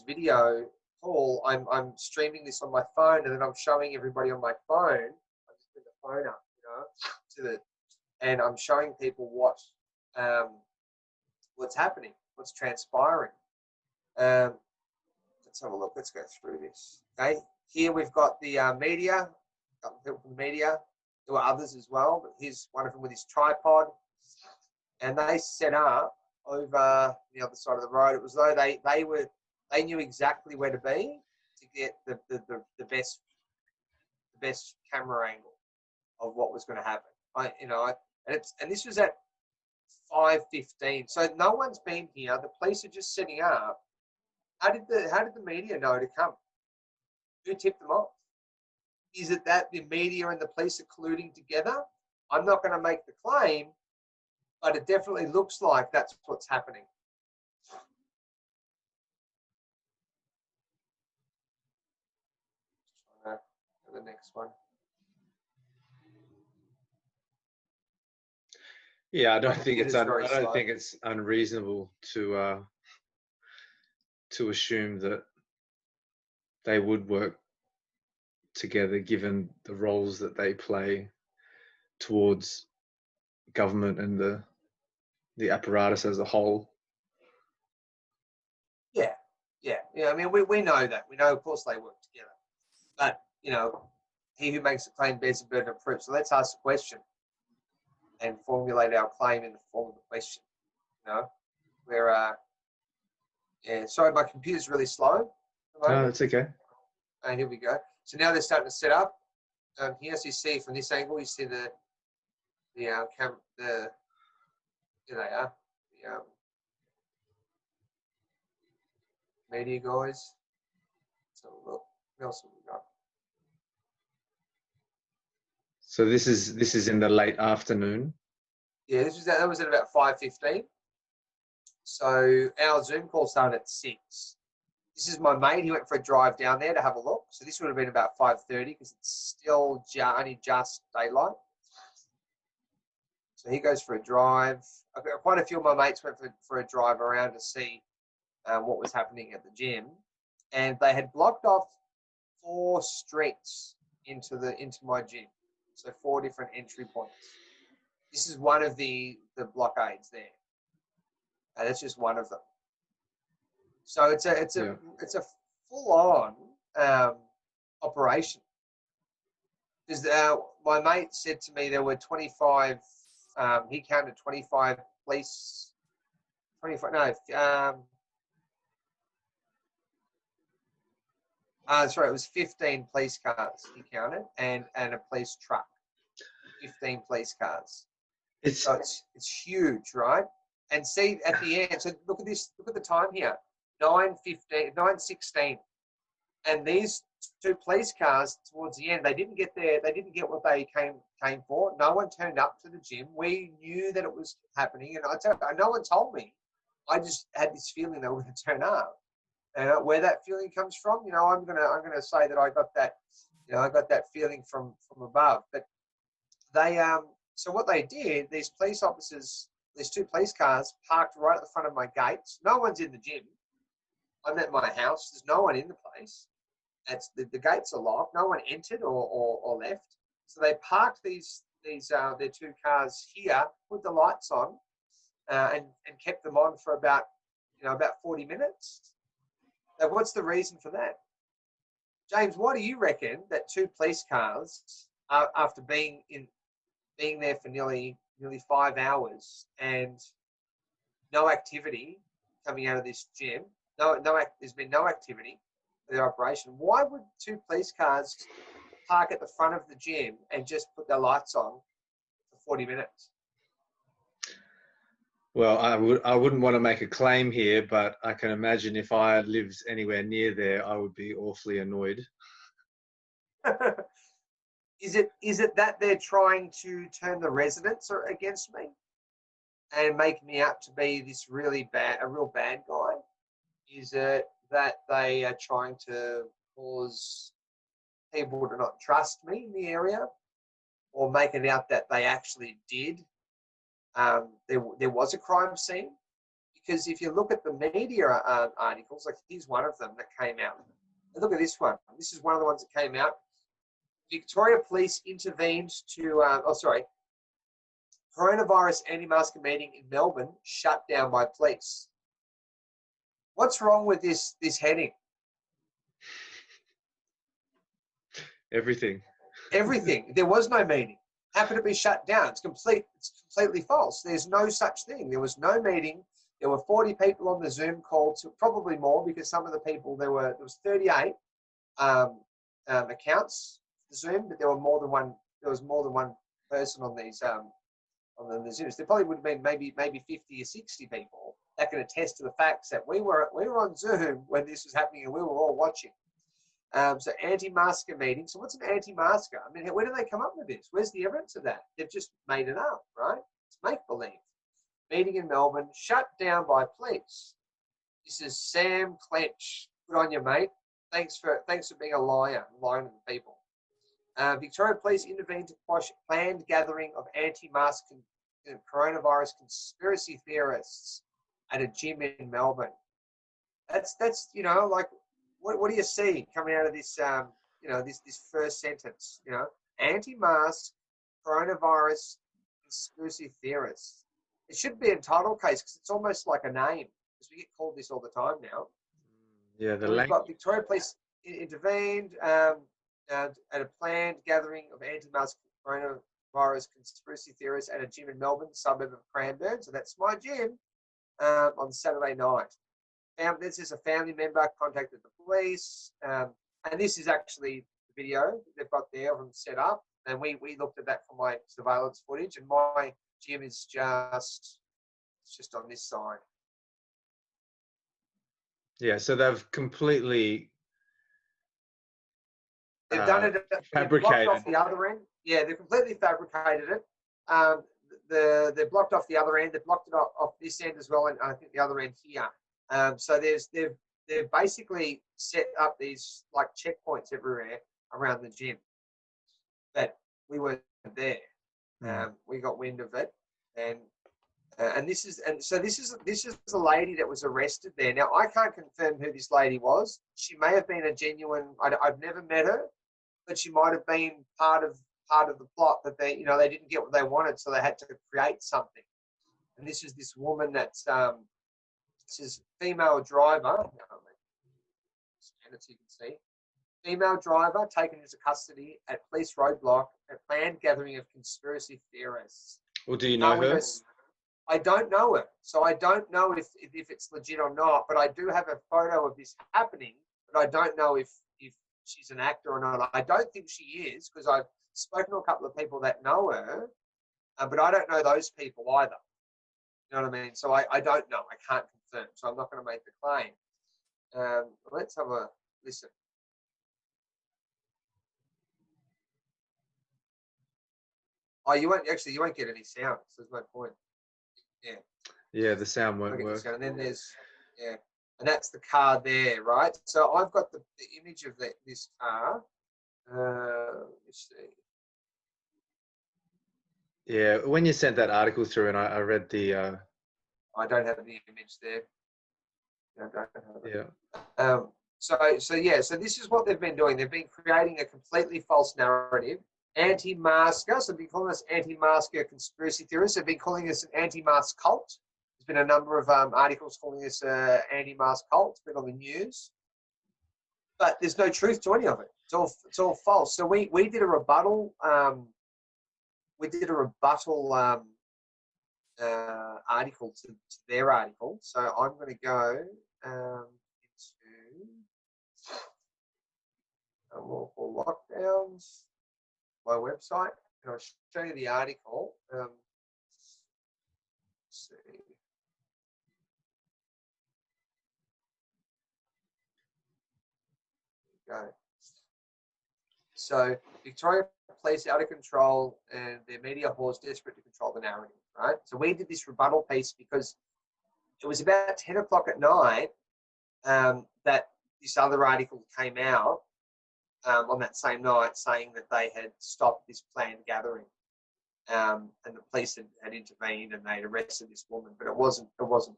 video call, I'm streaming this on my phone, and then I'm showing everybody on my phone. I'm just putting the phone up, and I'm showing people what's happening, what's transpiring. Let's have a look. Let's go through this. Okay, here we've got the media. Got people from the media. There were others as well, but here's one of them with his tripod, and they set up over the other side of the road. It was though they knew exactly where to be to get the best camera angle of what was going to happen. And this was at 5:15, so no one's been here. The police are just setting up. How did the media know to come? Who tipped them off? Is it that the media and the police are colluding together? I'm not going to make the claim, but it definitely looks like that's what's happening. The next one. Yeah, I don't think it's unreasonable to assume that they would work together, given the roles that they play towards government and the apparatus as a whole. Yeah. I mean, we know that. We know, of course, they work together. But he who makes a claim bears the burden of proof. So let's ask the question and formulate our claim in the form of the question. Sorry, my computer's really slow. No, it's okay. And here we go. So now they're starting to set up. Here, as you see from this angle, you see here they are. Media guys. So look, what else have we got? So this is in the late afternoon. Yeah, that was at about 5:15. So our Zoom call started at 6. This is my mate. He went for a drive down there to have a look. So this would have been about 5:30 because it's still only just daylight. So he goes for a drive. Quite a few of my mates went for a drive around to see what was happening at the gym, and they had blocked off 4 streets into my gym. So 4 different entry points. This is one of the blockades there. That's just one of them. So it's a full-on operation. Because my mate said to me there were 25. He counted 25 police. 25. No. Sorry, it was 15 police cars he counted, and a police truck. 15 police cars. It's huge, right? And see at the end. So look at this. Look at the time here. 9:16, and these 2 police cars towards the end. They didn't get there. They didn't get what they came for. No one turned up to the gym. We knew that it was happening, and no one told me. I just had this feeling they were going to turn up. Where that feeling comes from, I'm gonna say that I got that, I got that feeling from above. But they, so what they did, these police officers, these 2 police cars parked right at the front of my gates. No one's in the gym. I'm at my house. There's no one in the place. The gates are locked. No one entered or left. So they parked their 2 cars here, put the lights on, and kept them on for about 40 minutes. Now, what's the reason for that? James, why do you reckon that 2 police cars, after being there for nearly 5 hours and no activity coming out of this gym, there's been no activity for the operation, why would 2 police cars park at the front of the gym and just put their lights on for 40 minutes? Well, I wouldn't want to make a claim here, but I can imagine if I lived anywhere near there, I would be awfully annoyed. Is it that they're trying to turn the residents against me and make me out to be this a real bad guy? Is it that they are trying to cause people to not trust me in the area, or make it out that they actually did? There was a crime scene, because if you look at the media articles, like here's one of them that came out. And look at this one. This is one of the ones that came out. Victoria Police intervened to. coronavirus anti-masker meeting in Melbourne shut down by police. What's wrong with this heading? Everything. Everything. There was no meeting. Happened to be shut down. It's completely false. There's no such thing. There was no meeting. There were 40 people on the Zoom call, probably more, because some of the people there was 38 accounts for Zoom, but there were more than one. There was more than one person on these on the Zooms. There probably would have been maybe 50 or 60 people that can attest to the facts that we were on Zoom when this was happening and we were all watching. So anti-masker meeting. So what's an anti-masker? I mean, where do they come up with this? Where's the evidence of that? They've just made it up, right? It's make-believe. Meeting in Melbourne, shut down by police. This is Sam Clench. Good on you, mate. Thanks for being a liar, lying to the people. Victoria Police intervened to quash planned gathering of anti-mask coronavirus conspiracy theorists at a gym in Melbourne. That's like, what do you see coming out of this this first sentence? Anti-mask coronavirus conspiracy theorists. It should be a title case because it's almost like a name, because we get called this all the time now. Yeah, we've got Victoria Police intervened at a planned gathering of anti-mask coronavirus conspiracy theorists at a gym in Melbourne, suburb of Cranbourne. So that's my gym on Saturday night. This is a family member contacted the police, and this is actually the video they've got there of them set up. And we looked at that from my surveillance footage, and my gym is just on this side. Yeah, so they've completely done it. Fabricated. Blocked off the other end. Yeah, they've completely fabricated it. They've blocked off the other end. They've blocked it off this end as well, and I think the other end here. So they've basically set up these like checkpoints everywhere around the gym, but we weren't there. We got wind of it, and this is the lady that was arrested there. Now I can't confirm who this lady was. She may have been a genuine. I've never met her, but she might have been part of the plot that they didn't get what they wanted, so they had to create something. And this is this woman that's this is female driver. As you can see, female driver taken into custody at police roadblock at planned gathering of conspiracy theorists. Well, do you know her? I don't know her, so I don't know if it's legit or not. But I do have a photo of this happening, but I don't know if she's an actor or not. I don't think she is, because I've spoken to a couple of people that know her, but I don't know those people either. You know what I mean? So I don't know. I can't confirm. So I'm not going to make the claim. Let's have a listen. Oh, you won't get any sound. So there's no point. Yeah. Yeah, the sound won't work. And then there's and that's the car there, right? So I've got the image of this car. Let's see. Yeah, when you sent that article through, and I read the. I don't have the image there. I don't have it. Yeah. So this is what they've been doing. They've been creating a completely false narrative. Anti-masker, so they've been calling us anti-masker conspiracy theorists. They've been calling us an anti-mask cult. There's been a number of articles calling us an anti-mask cult. It's been on the news. But there's no truth to any of it. It's all false. So we did a rebuttal. Article to their article. So I'm going to go into unlawful lockdowns, my website, and I'll show you the article. Let's see. Go. So Victoria Police out of control, and their media horse desperate to control the narrative, right? So we did this rebuttal piece because it was about 10 o'clock at night that this other article came out on that same night, saying that they had stopped this planned gathering, and the police had intervened and they'd arrested this woman, but it wasn't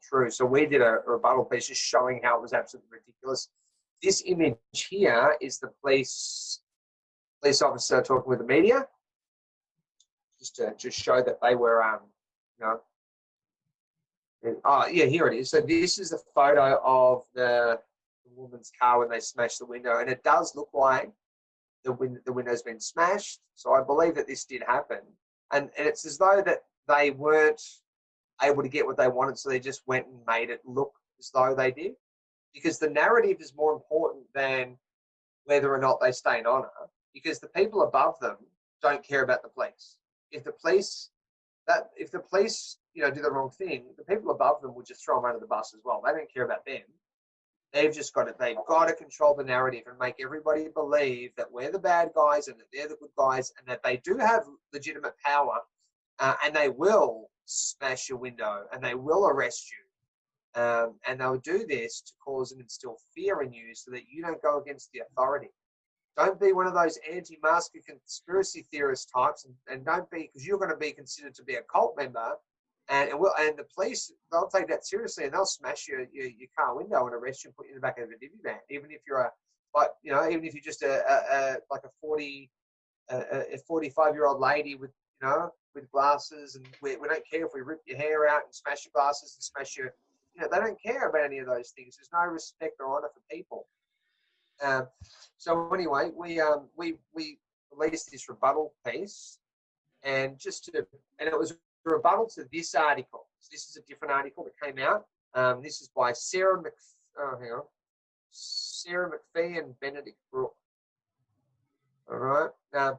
true. So we did a rebuttal piece just showing how it was absolutely ridiculous. This image here is the police officer talking with the media. just to just show that they were, you know. Oh yeah, here it is. So this is a photo of the woman's car when they smashed the window, and it does look like the window's been smashed. So I believe that this did happen, and it's as though that they weren't able to get what they wanted, so they just went and made it look as though they did, because the narrative is more important than whether or not they stay in honour, because the people above them don't care about the police. If the police, you know, do the wrong thing, the people above them will just throw them under the bus as well. They don't care about them. They've got to control the narrative and make everybody believe that we're the bad guys and that they're the good guys, and that they do have legitimate power, and they will smash your window and they will arrest you. And they'll do this to cause and instill fear in you so that you don't go against the authority. Don't be one of those anti-masker conspiracy theorist types, and don't be, because you're going to be considered to be a cult member, and the police, they'll take that seriously, and they'll smash your car window and arrest you and put you in the back of a divvy van, even if you're even if you're just a 45-year-old lady with, you know, with glasses, and we don't care if we rip your hair out and smash your glasses and smash your, you know, they don't care about any of those things. There's no respect or honor for people. So anyway, we released this rebuttal piece, and it was a rebuttal to this article. So this is a different article that came out. This is by Sarah McPhee and Benedict Brooke. All right.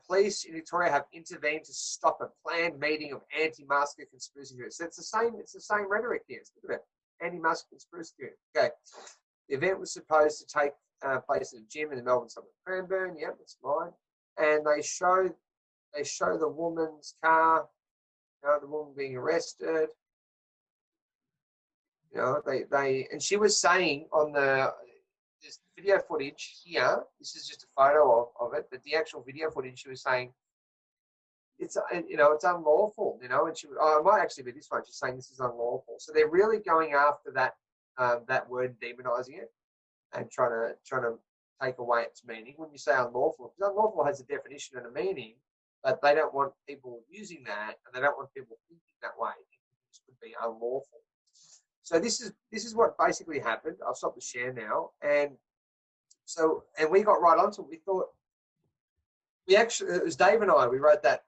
Police in Victoria have intervened to stop a planned meeting of anti-masker conspiracy theorists. So it's the same rhetoric here. Look at it. Anti-masker conspiracy theory. Okay. The event was supposed to take place at a gym in the Melbourne suburb of Cranbourne. Yep, that's mine. And they show the woman's car, you know, the woman being arrested. You know, and she was saying on this video footage here, this is just a photo of it, but the actual video footage, she was saying it's unlawful, you know, and it might actually be this one. She's saying this is unlawful. So they're really going after that word, demonizing it, and trying to take away its meaning. When you say unlawful, because unlawful has a definition and a meaning, but they don't want people using that, and they don't want people thinking that way. This could be unlawful. So this is what basically happened. I'll stop the share now, and we got right onto it. We thought it was Dave and I. We wrote that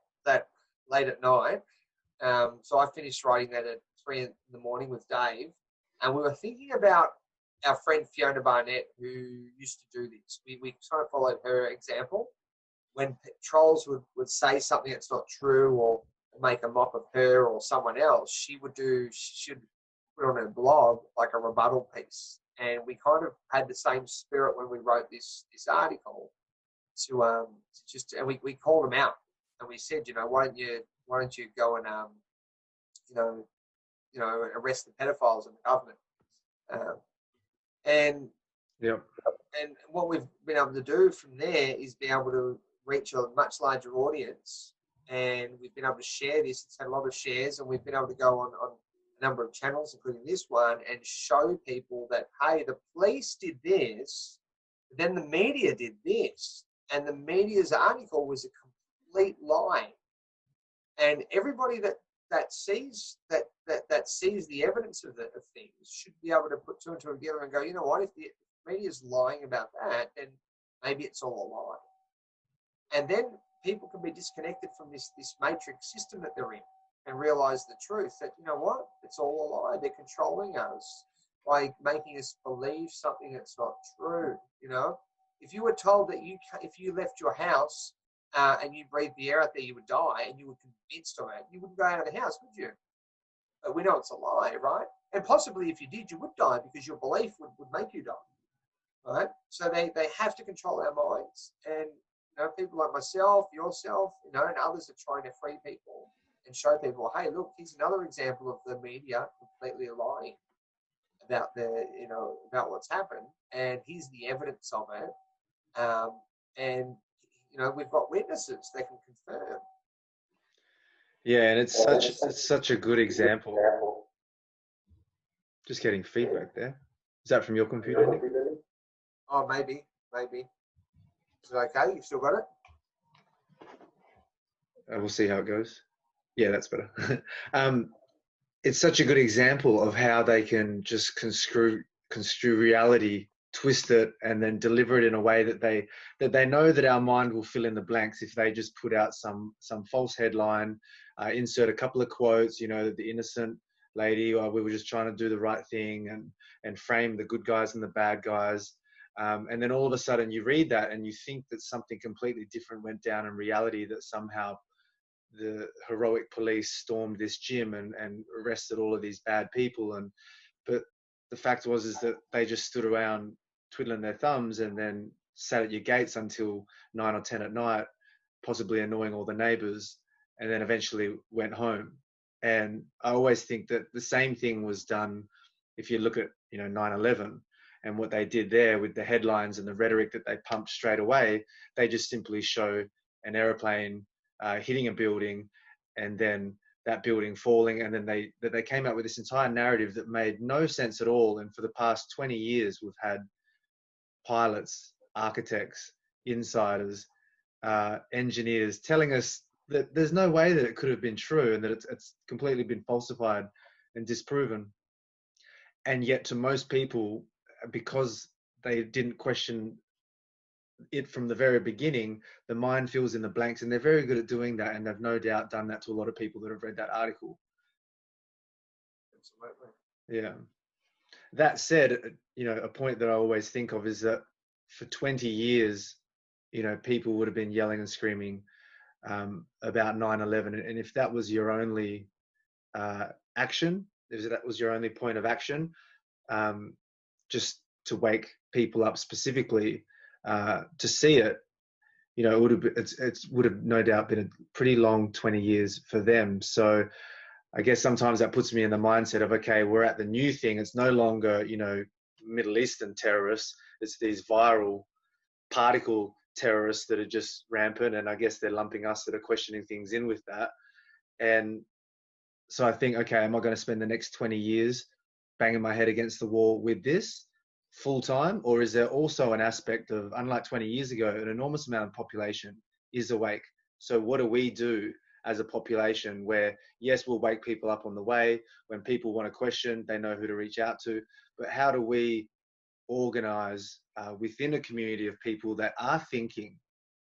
late at night. So I finished writing that at 3 in the morning with Dave, and we were thinking about our friend Fiona Barnett, who used to do this. We kind of followed her example. When trolls would say something that's not true, or make a mock of her or someone else, she would put on her blog like a rebuttal piece. And we kind of had the same spirit when we wrote this article and we called them out, and we said, you know, why don't you go and arrest the pedophiles in the government. And what we've been able to do from there is be able to reach a much larger audience, and we've been able to share this. It's had a lot of shares, and we've been able to go on a number of channels, including this one, and show people that, hey, the police did this, but then the media did this, and the media's article was a complete lie. And everybody that sees the evidence of things should be able to put two and two together and go, you know what, if the media's lying about that, then maybe it's all a lie. And then people can be disconnected from this matrix system that they're in, and realize the truth that, you know what, it's all a lie. They're controlling us by making us believe something that's not true. You know, if you were told that if you left your house and you breathed the air out there, you would die, and you were convinced of it, you wouldn't go out of the house, would you? But we know it's a lie, right? And possibly if you did, you would die, because your belief would make you die, right? So they have to control our minds. And, you know, people like myself, yourself, you know, and others are trying to free people and show people, hey, look, here's another example of the media completely lying about about what's happened, and here's the evidence of it. And you know, we've got witnesses that can confirm. Yeah, and it's such a good example. Just getting feedback there. Is that from your computer, Nick? Oh, maybe. Is it okay? You've still got it? We'll see how it goes. Yeah, that's better. It's such a good example of how they can just construe reality, twist it, and then deliver it in a way that they know that our mind will fill in the blanks if they just put out some false headline, insert a couple of quotes, you know, the innocent lady, or we were just trying to do the right thing, and frame the good guys and the bad guys. And then all of a sudden you read that and you think that something completely different went down in reality, that somehow the heroic police stormed this gym and arrested all of these bad people. But the fact is that they just stood around twiddling their thumbs and then sat at your gates until 9 or 10 at night, possibly annoying all the neighbors, and then eventually went home. And I always think that the same thing was done if you look at, you know, 9/11 and what they did there with the headlines and the rhetoric that they pumped straight away. They just simply show an airplane hitting a building, and then that building falling, and then they came out with this entire narrative that made no sense at all. And for the past 20 years, we've had pilots, architects, insiders, engineers telling us that there's no way that it could have been true, and that it's completely been falsified and disproven. And yet, to most people, because they didn't question it from the very beginning, the mind fills in the blanks, and they're very good at doing that, and they've no doubt done that to a lot of people that have read that article. Absolutely. Yeah. That said, you know, a point that I always think of is that for 20 years, you know, people would have been yelling and screaming about 9/11, and if that was your only action, if that was your only point of action, just to wake people up specifically to see it, you know, it would have no doubt been a pretty long 20 years for them. So I guess sometimes that puts me in the mindset of, okay, we're at the new thing. It's no longer, you know, Middle Eastern terrorists. It's these viral particle terrorists that are just rampant. And I guess they're lumping us that are questioning things in with that. And so I think, okay, am I going to spend the next 20 years banging my head against the wall with this full time? Or is there also an aspect of, unlike 20 years ago, an enormous amount of population is awake? So what do we do as a population where, yes, we'll wake people up on the way. When people want to question, they know who to reach out to. But how do we organize within a community of people that are thinking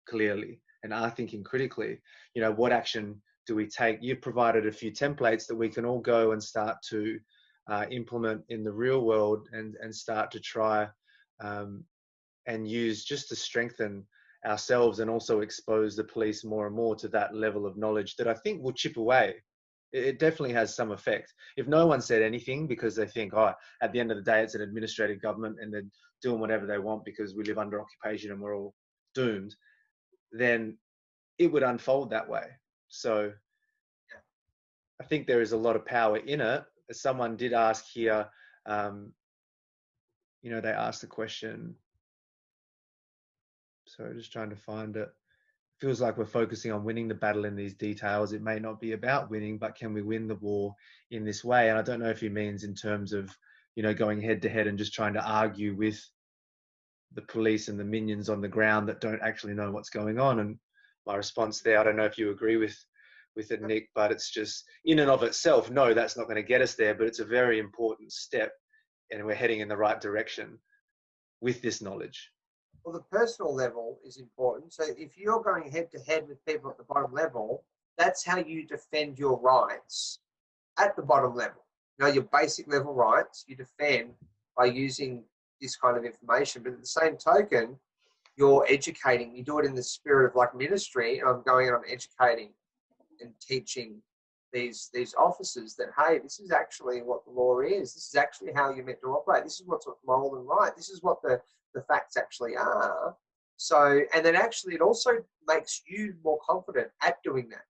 clearly and are thinking critically? You know, what action do we take? You've provided a few templates that we can all go and start to implement in the real world, and start to try and use just to strengthen ourselves, and also expose the police more and more to that level of knowledge that I think will chip away. It definitely has some effect. If no one said anything because they think, oh, at the end of the day, it's an administrative government and they're doing whatever they want because we live under occupation and we're all doomed, then it would unfold that way. So I think there is a lot of power in it. As someone did ask here, you know, they asked the question, so just trying to find it. Feels like we're focusing on winning the battle in these details. It may not be about winning, but can we win the war in this way? And I don't know if he means in terms of, you know, going head to head and just trying to argue with the police and the minions on the ground that don't actually know what's going on. And my response there, I don't know if you agree with it, Nick, but it's just in and of itself, no, that's not going to get us there, but it's a very important step, and we're heading in the right direction with this knowledge. Well, the personal level is important. So if you're going head to head with people at the bottom level, that's how you defend your rights at the bottom level. You know, your basic level rights you defend by using this kind of information. But at the same token, you're educating. You do it in the spirit of like ministry. And I'm going and I'm educating and teaching these officers that, hey, this is actually what the law is. This is actually how you're meant to operate. This is what's moral and right. This is what the facts actually are. So, and then actually it also makes you more confident at doing that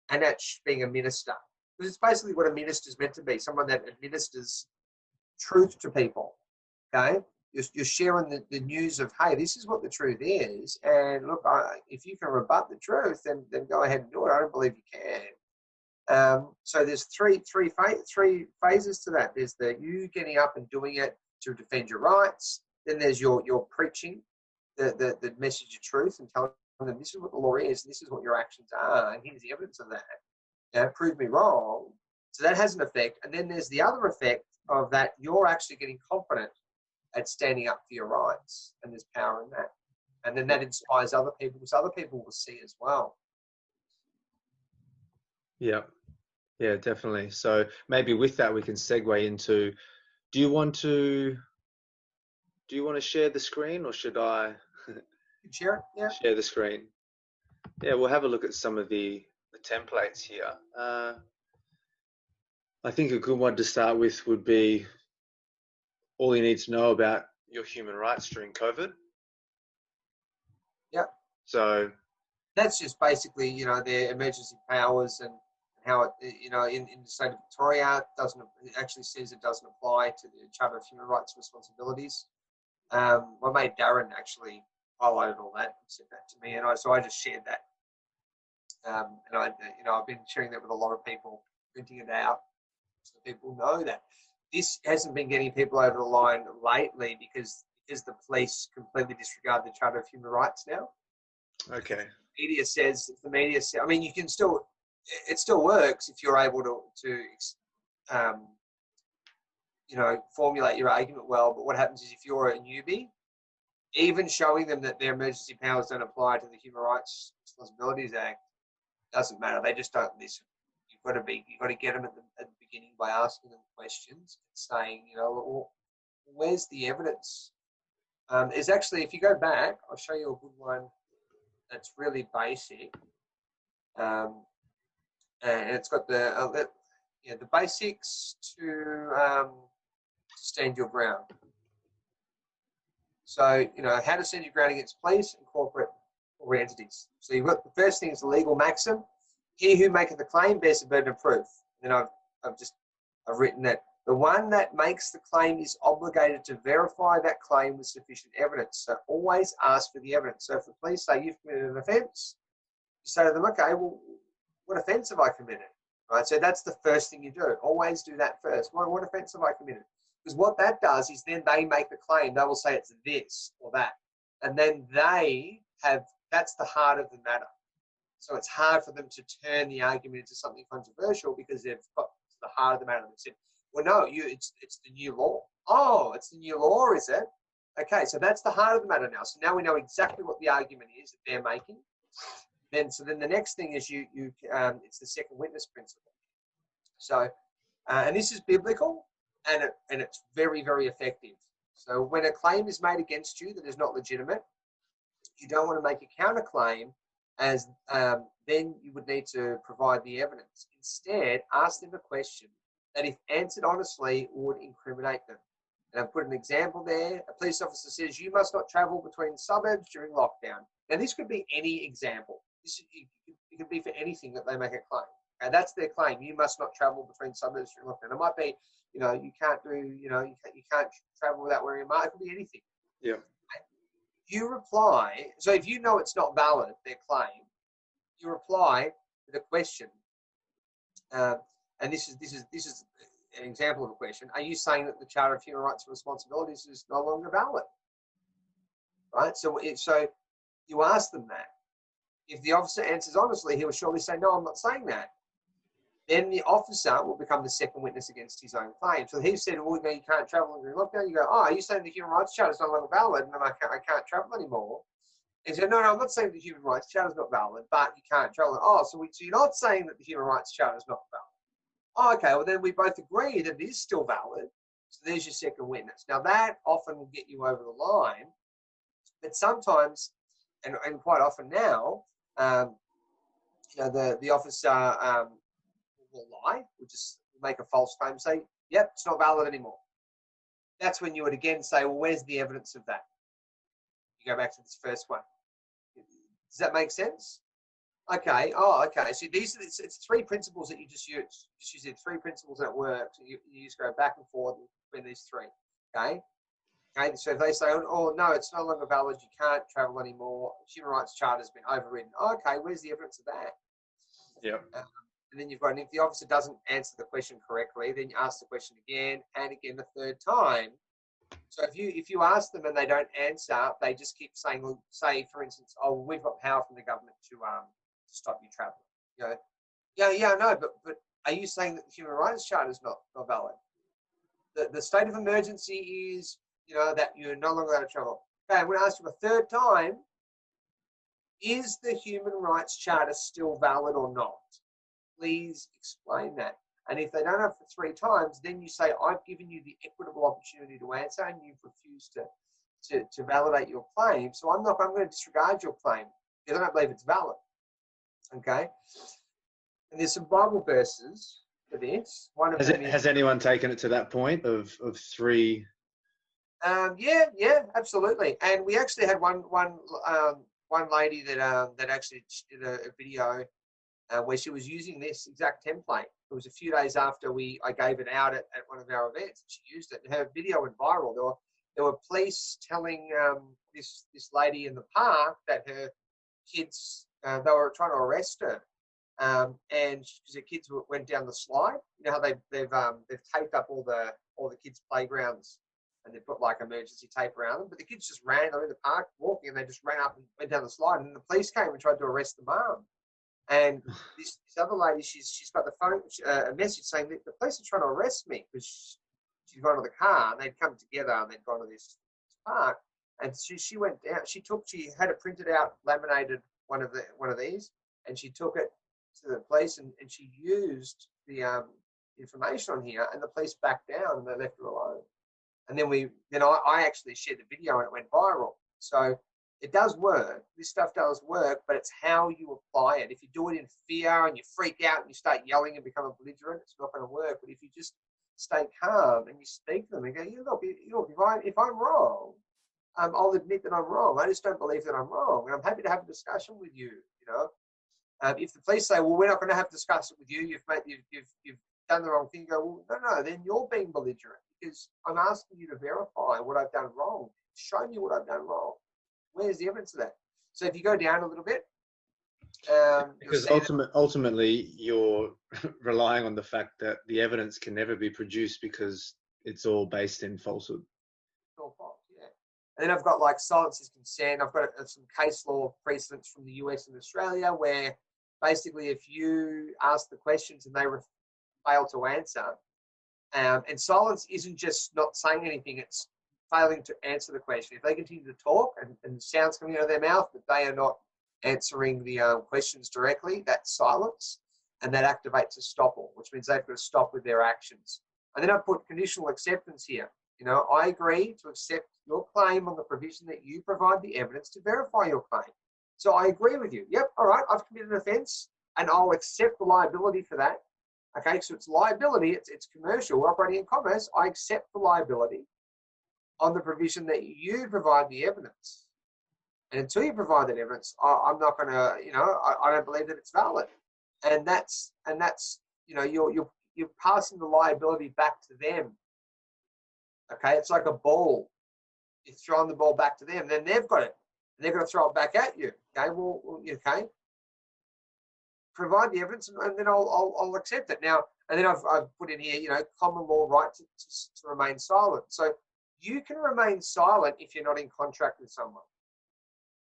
and at being a minister. Because it's basically what a minister is meant to be, someone that administers truth to people, okay? You're sharing the news of, hey, this is what the truth is, and look, if you can rebut the truth, then go ahead and do it. I don't believe you can. So there's three phases to that. There's the you getting up and doing it to defend your rights. Then there's your preaching the message of truth and telling them this is what the law is, this is what your actions are, and here's the evidence of that. prove me wrong. So that has an effect. And then there's the other effect of that you're actually getting confident at standing up for your rights, and there's power in that. And then that inspires other people, because other people will see as well. Yeah, yeah, definitely. So maybe with that, we can segue into, do you want to share the screen, or should I Share it? Yeah. share the screen? Yeah, we'll have a look at some of the templates here. I think a good one to start with would be all you need to know about your human rights during COVID. Yeah. So that's just basically, their emergency powers and how it, in the state of Victoria, it actually says it doesn't apply to the Charter of Human Rights and Responsibilities. My mate Darren actually highlighted all that and sent that to me, and so I just shared that. And I've been sharing that with a lot of people, printing it out so people know that. This hasn't been getting people over the line lately because the police completely disregard the Charter of Human Rights now. okay. Media says, if the media says, I mean, it still works if you're able to formulate your argument well. But what happens is if you're a newbie, even showing them that their emergency powers don't apply to the Human Rights Responsibilities Act doesn't matter. They just don't listen. You've got to get them at the beginning by asking them questions and saying, well, where's the evidence? There's actually, if you go back, I'll show you a good one that's really basic, and it's got the basics to stand your ground. So, how to stand your ground against police and corporate entities. So you've got the first thing is the legal maxim: he who maketh the claim bears the burden of proof. And I've written that the one that makes the claim is obligated to verify that claim with sufficient evidence. So always ask for the evidence. So if the police say you've committed an offence, you say to them, okay, well, what offence have I committed? Right. So that's the first thing you do. Always do that first. What offence have I committed? Because what that does is then they make the claim. They will say it's this or that, and then that's the heart of the matter. So it's hard for them to turn the argument into something controversial because they've got to the heart of the matter. They said, well, no, it's the new law. Oh, it's the new law, is it? Okay, so that's the heart of the matter now. So now we know exactly what the argument is that they're making. Then the next thing is it's the second witness principle. So, and this is biblical, and it's very, very effective. So when a claim is made against you that is not legitimate, you don't want to make a counterclaim, as then you would need to provide the evidence. Instead, ask them a question that, if answered honestly, would incriminate them. And I've put an example there. A police officer says, you must not travel between suburbs during lockdown. Now, this could be any example. It could be for anything that they make a claim. And that's their claim. You must not travel between suburbs during lockdown. It might be, you can't travel without wearing a mask. It could be anything. Yeah. You reply. So if you know it's not valid, their claim, you reply with a question. And this is an example of a question. Are you saying that the Charter of Human Rights and Responsibilities is no longer valid? Right. So you ask them that. If the officer answers honestly, he will surely say, no, I'm not saying that. Then the officer will become the second witness against his own claim. So he said, well, you can't travel during lockdown. You go, oh, are you saying the Human Rights Charter is no longer valid and I can't travel anymore? And he said, no, I'm not saying the Human Rights Charter is not valid, but you can't travel. Oh, so you're not saying that the Human Rights Charter is not valid. Oh, okay, well, then we both agree that it is still valid. So there's your second witness. Now, that often will get you over the line, but sometimes, and quite often now, the officer will lie, will just make a false claim, say, yep, it's not valid anymore. That's when you would again say, well, where's the evidence of that? You go back to this first one. Does that make sense? Okay. Oh, okay. So it's three principles that you just use. Just use the three principles that work. So you just go back and forth between these three. Okay. Okay. So if they say, oh no, it's no longer valid, you can't travel anymore, Human Rights Charter has been overridden. Okay, where's the evidence of that? Yeah. And then you've got, and if the officer doesn't answer the question correctly, then you ask the question again and again the third time. So if you ask them and they don't answer, they just keep saying, well, say for instance, oh, we've got power from the government to stop you traveling. Yeah, I know, but are you saying that the Human Rights Charter is not valid? The state of emergency is, that you're no longer out of trouble. Okay, I'm going to ask you a third time, is the Human Rights Charter still valid or not? Please explain that. And if they don't have for 3 times, then you say, I've given you the equitable opportunity to answer and you've refused to validate your claim. So I'm going to disregard your claim because I don't believe it's valid. Okay? And there's some Bible verses for this. One of them has anyone taken it to that point of 3? Yeah, absolutely. And we actually had one lady that actually did a video where she was using this exact template. It was a few days after I gave it out at one of our events. She used it. Her video went viral. There were police telling this lady in the park that her kids, they were trying to arrest her. And because the kids went down the slide, you know how they've taped up all the kids' playgrounds and they put like emergency tape around them. But the kids just ran. They were in the park walking, and they just ran up and went down the slide. And the police came and tried to arrest the mum. And this other lady, she's got the phone, a message saying that the police are trying to arrest me because she's gone to the car and they'd come together and they'd gone to this park. And she went down. She had it printed out, laminated one of these, and she took it to the police and she used the information on here, and the police backed down and they left her alone. And then I actually shared the video and it went viral. So it does work. This stuff does work, but it's how you apply it. If you do it in fear and you freak out and you start yelling and become a belligerent, it's not going to work. But if you just stay calm and you speak to them and go, if I'm wrong, I'll admit that I'm wrong. I just don't believe that I'm wrong, and I'm happy to have a discussion with you. If the police say, well, we're not going to have a discussion with you, you've done the wrong thing, you go, well, no, then you're being belligerent because I'm asking you to verify what I've done wrong. Show me what I've done wrong. Where's the evidence of that? So if you go down a little bit, because ultimately you're relying on the fact that the evidence can never be produced because it's all based in falsehood. It's all false, yeah. And then I've got like silence is consent. I've got some case law precedents from the US and Australia where basically if you ask the questions and they fail to answer, and silence isn't just not saying anything, it's failing to answer the question. If they continue to talk and sounds coming out of their mouth, but they are not answering the questions directly, that's silence, and that activates a stopple, which means they've got to stop with their actions. And then I put conditional acceptance here. I agree to accept your claim on the provision that you provide the evidence to verify your claim. So I agree with you. Yep, all right, I've committed an offence, and I'll accept the liability for that. Okay, so it's liability, it's commercial, we're operating in commerce. I accept the liability on the provision that you provide the evidence. And until you provide that evidence, I'm not going to, I don't believe that it's valid. And that's you're passing the liability back to them. Okay, it's like a ball. You're throwing the ball back to them, then they've got it. And they're going to throw it back at you. Okay, okay. Provide the evidence, and then I'll accept it. Now, and then I've put in here, common law right to remain silent. So you can remain silent if you're not in contract with someone,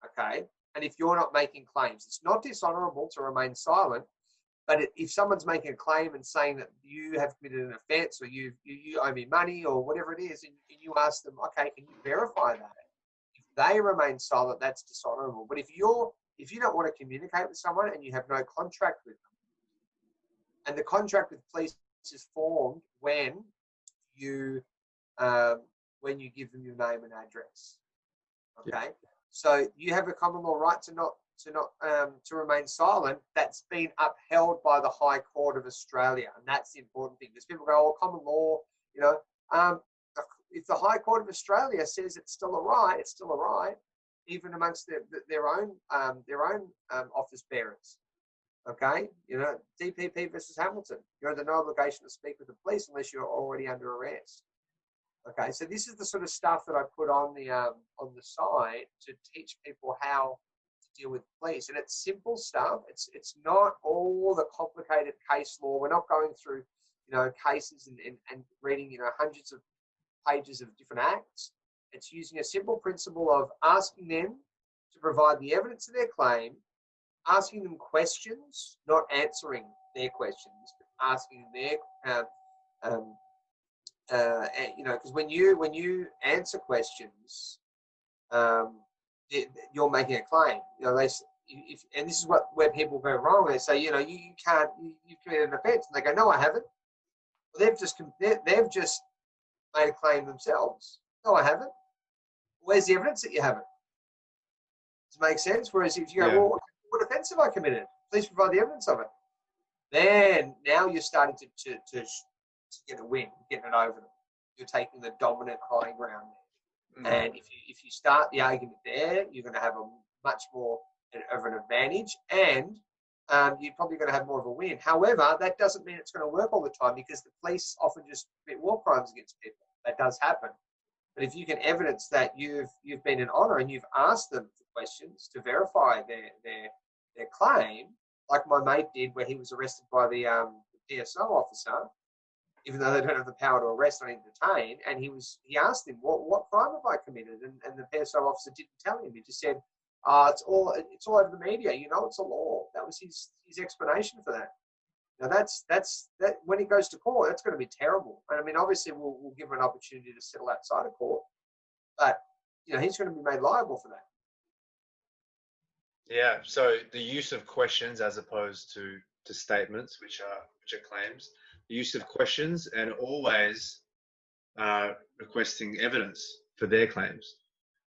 okay? And if you're not making claims. It's not dishonourable to remain silent, but if someone's making a claim and saying that you have committed an offence or you owe me money or whatever it is, and you ask them, okay, can you verify that? If they remain silent, that's dishonourable. But if you don't want to communicate with someone and you have no contract with them, and the contract with police is formed when you give them your name and address, okay? Yeah. So you have a common law right to remain silent. That's been upheld by the High Court of Australia, and that's the important thing. Because people go, "Oh, common law," if the High Court of Australia says it's still a right, it's still a right, even amongst their own office bearers. Okay, DPP versus Hamilton. You're under no obligation to speak with the police unless you're already under arrest. Okay, so this is the sort of stuff that I put on the site to teach people how to deal with police, and it's simple stuff. It's not all the complicated case law. We're not going through cases and reading hundreds of pages of different acts. It's using a simple principle of asking them to provide the evidence of their claim, asking them questions, not answering their questions, but asking their, because when you answer questions, you're making a claim. And this is where people go wrong. They say, you've committed an offence, and they go, no, I haven't. Well, they've just made a claim themselves. No, I haven't. Where's the evidence that you haven't? Does it make sense? Whereas if you go, well, what offence have I committed? Please provide the evidence of it. Then now you're starting to get a win, getting it over them. You're taking the dominant high ground there. And if you start the argument there, you're going to have a much more of an advantage, and you're probably going to have more of a win. However, that doesn't mean it's going to work all the time, because the police often just commit war crimes against people. That does happen. But if you can evidence that you've been in honour and you've asked them for questions to verify their claim, like my mate did, where he was arrested by the PSO officer, even though they don't have the power to arrest or detain, and he asked him, what crime have I committed? And the PSO officer didn't tell him. He just said, it's all over the media. It's a law. That was his explanation for that. Now that's when it goes to court, that's going to be terrible. And I mean, obviously we'll give him an opportunity to settle outside of court, but he's going to be made liable for that. Yeah. So the use of questions as opposed to statements, which are claims. The use of questions, and always requesting evidence for their claims.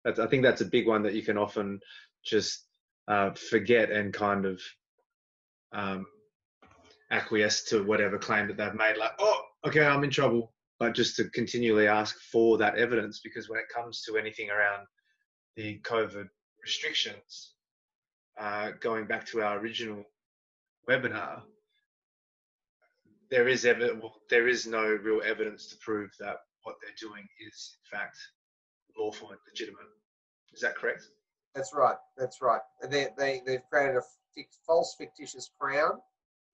I think that's a big one that you can often just forget and kind of acquiesce to whatever claim that they've made, like, oh, okay, I'm in trouble, but just to continually ask for that evidence, because when it comes to anything around the COVID restrictions, going back to our original webinar, there is no real evidence to prove that what they're doing is in fact lawful and legitimate. Is that correct? That's right. That's right. They've created a false fictitious crown,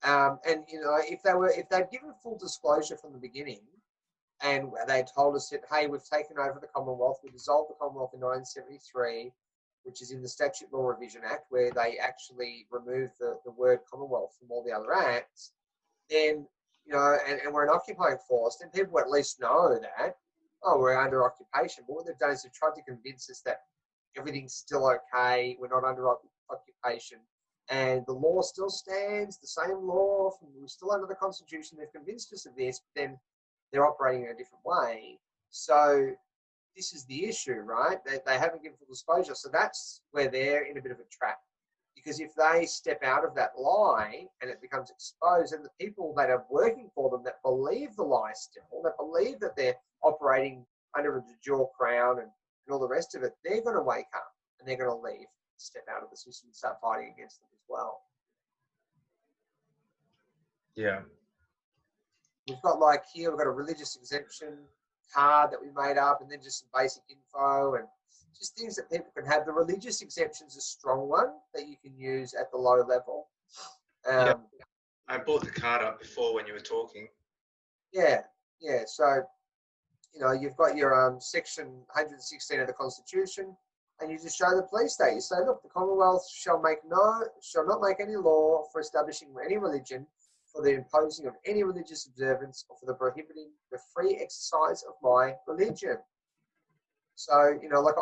and if they'd given full disclosure from the beginning, and they told us that, hey, we've taken over the Commonwealth, we dissolved the Commonwealth in 1973, which is in the Statute Law Revision Act, where they actually removed the word Commonwealth from all the other acts, then and we're an occupying force, then people at least know that, oh, we're under occupation. But what they've done is they've tried to convince us that everything's still okay, we're not under occupation, and the law still stands, the same law, we're still under the Constitution. They've convinced us of this, but then they're operating in a different way. So this is the issue, right? They haven't given full disclosure. So that's where they're in a bit of a trap. Because if they step out of that lie and it becomes exposed, and the people that are working for them that believe the lie still, that believe that they're operating under a de jure crown and all the rest of it, they're going to wake up and they're going to leave, step out of the system and start fighting against them as well. Yeah. We've got we've got a religious exemption card that we made up, and then just some basic info and just things that people can have. The religious exemption is a strong one that you can use at the low level. Yeah. I brought the card up before when you were talking. Yeah. So, you've got your section 116 of the Constitution, and you just show the police that. You say, look, the Commonwealth shall not make any law for establishing any religion, for the imposing of any religious observance, or for the prohibiting the free exercise of my religion. So, I look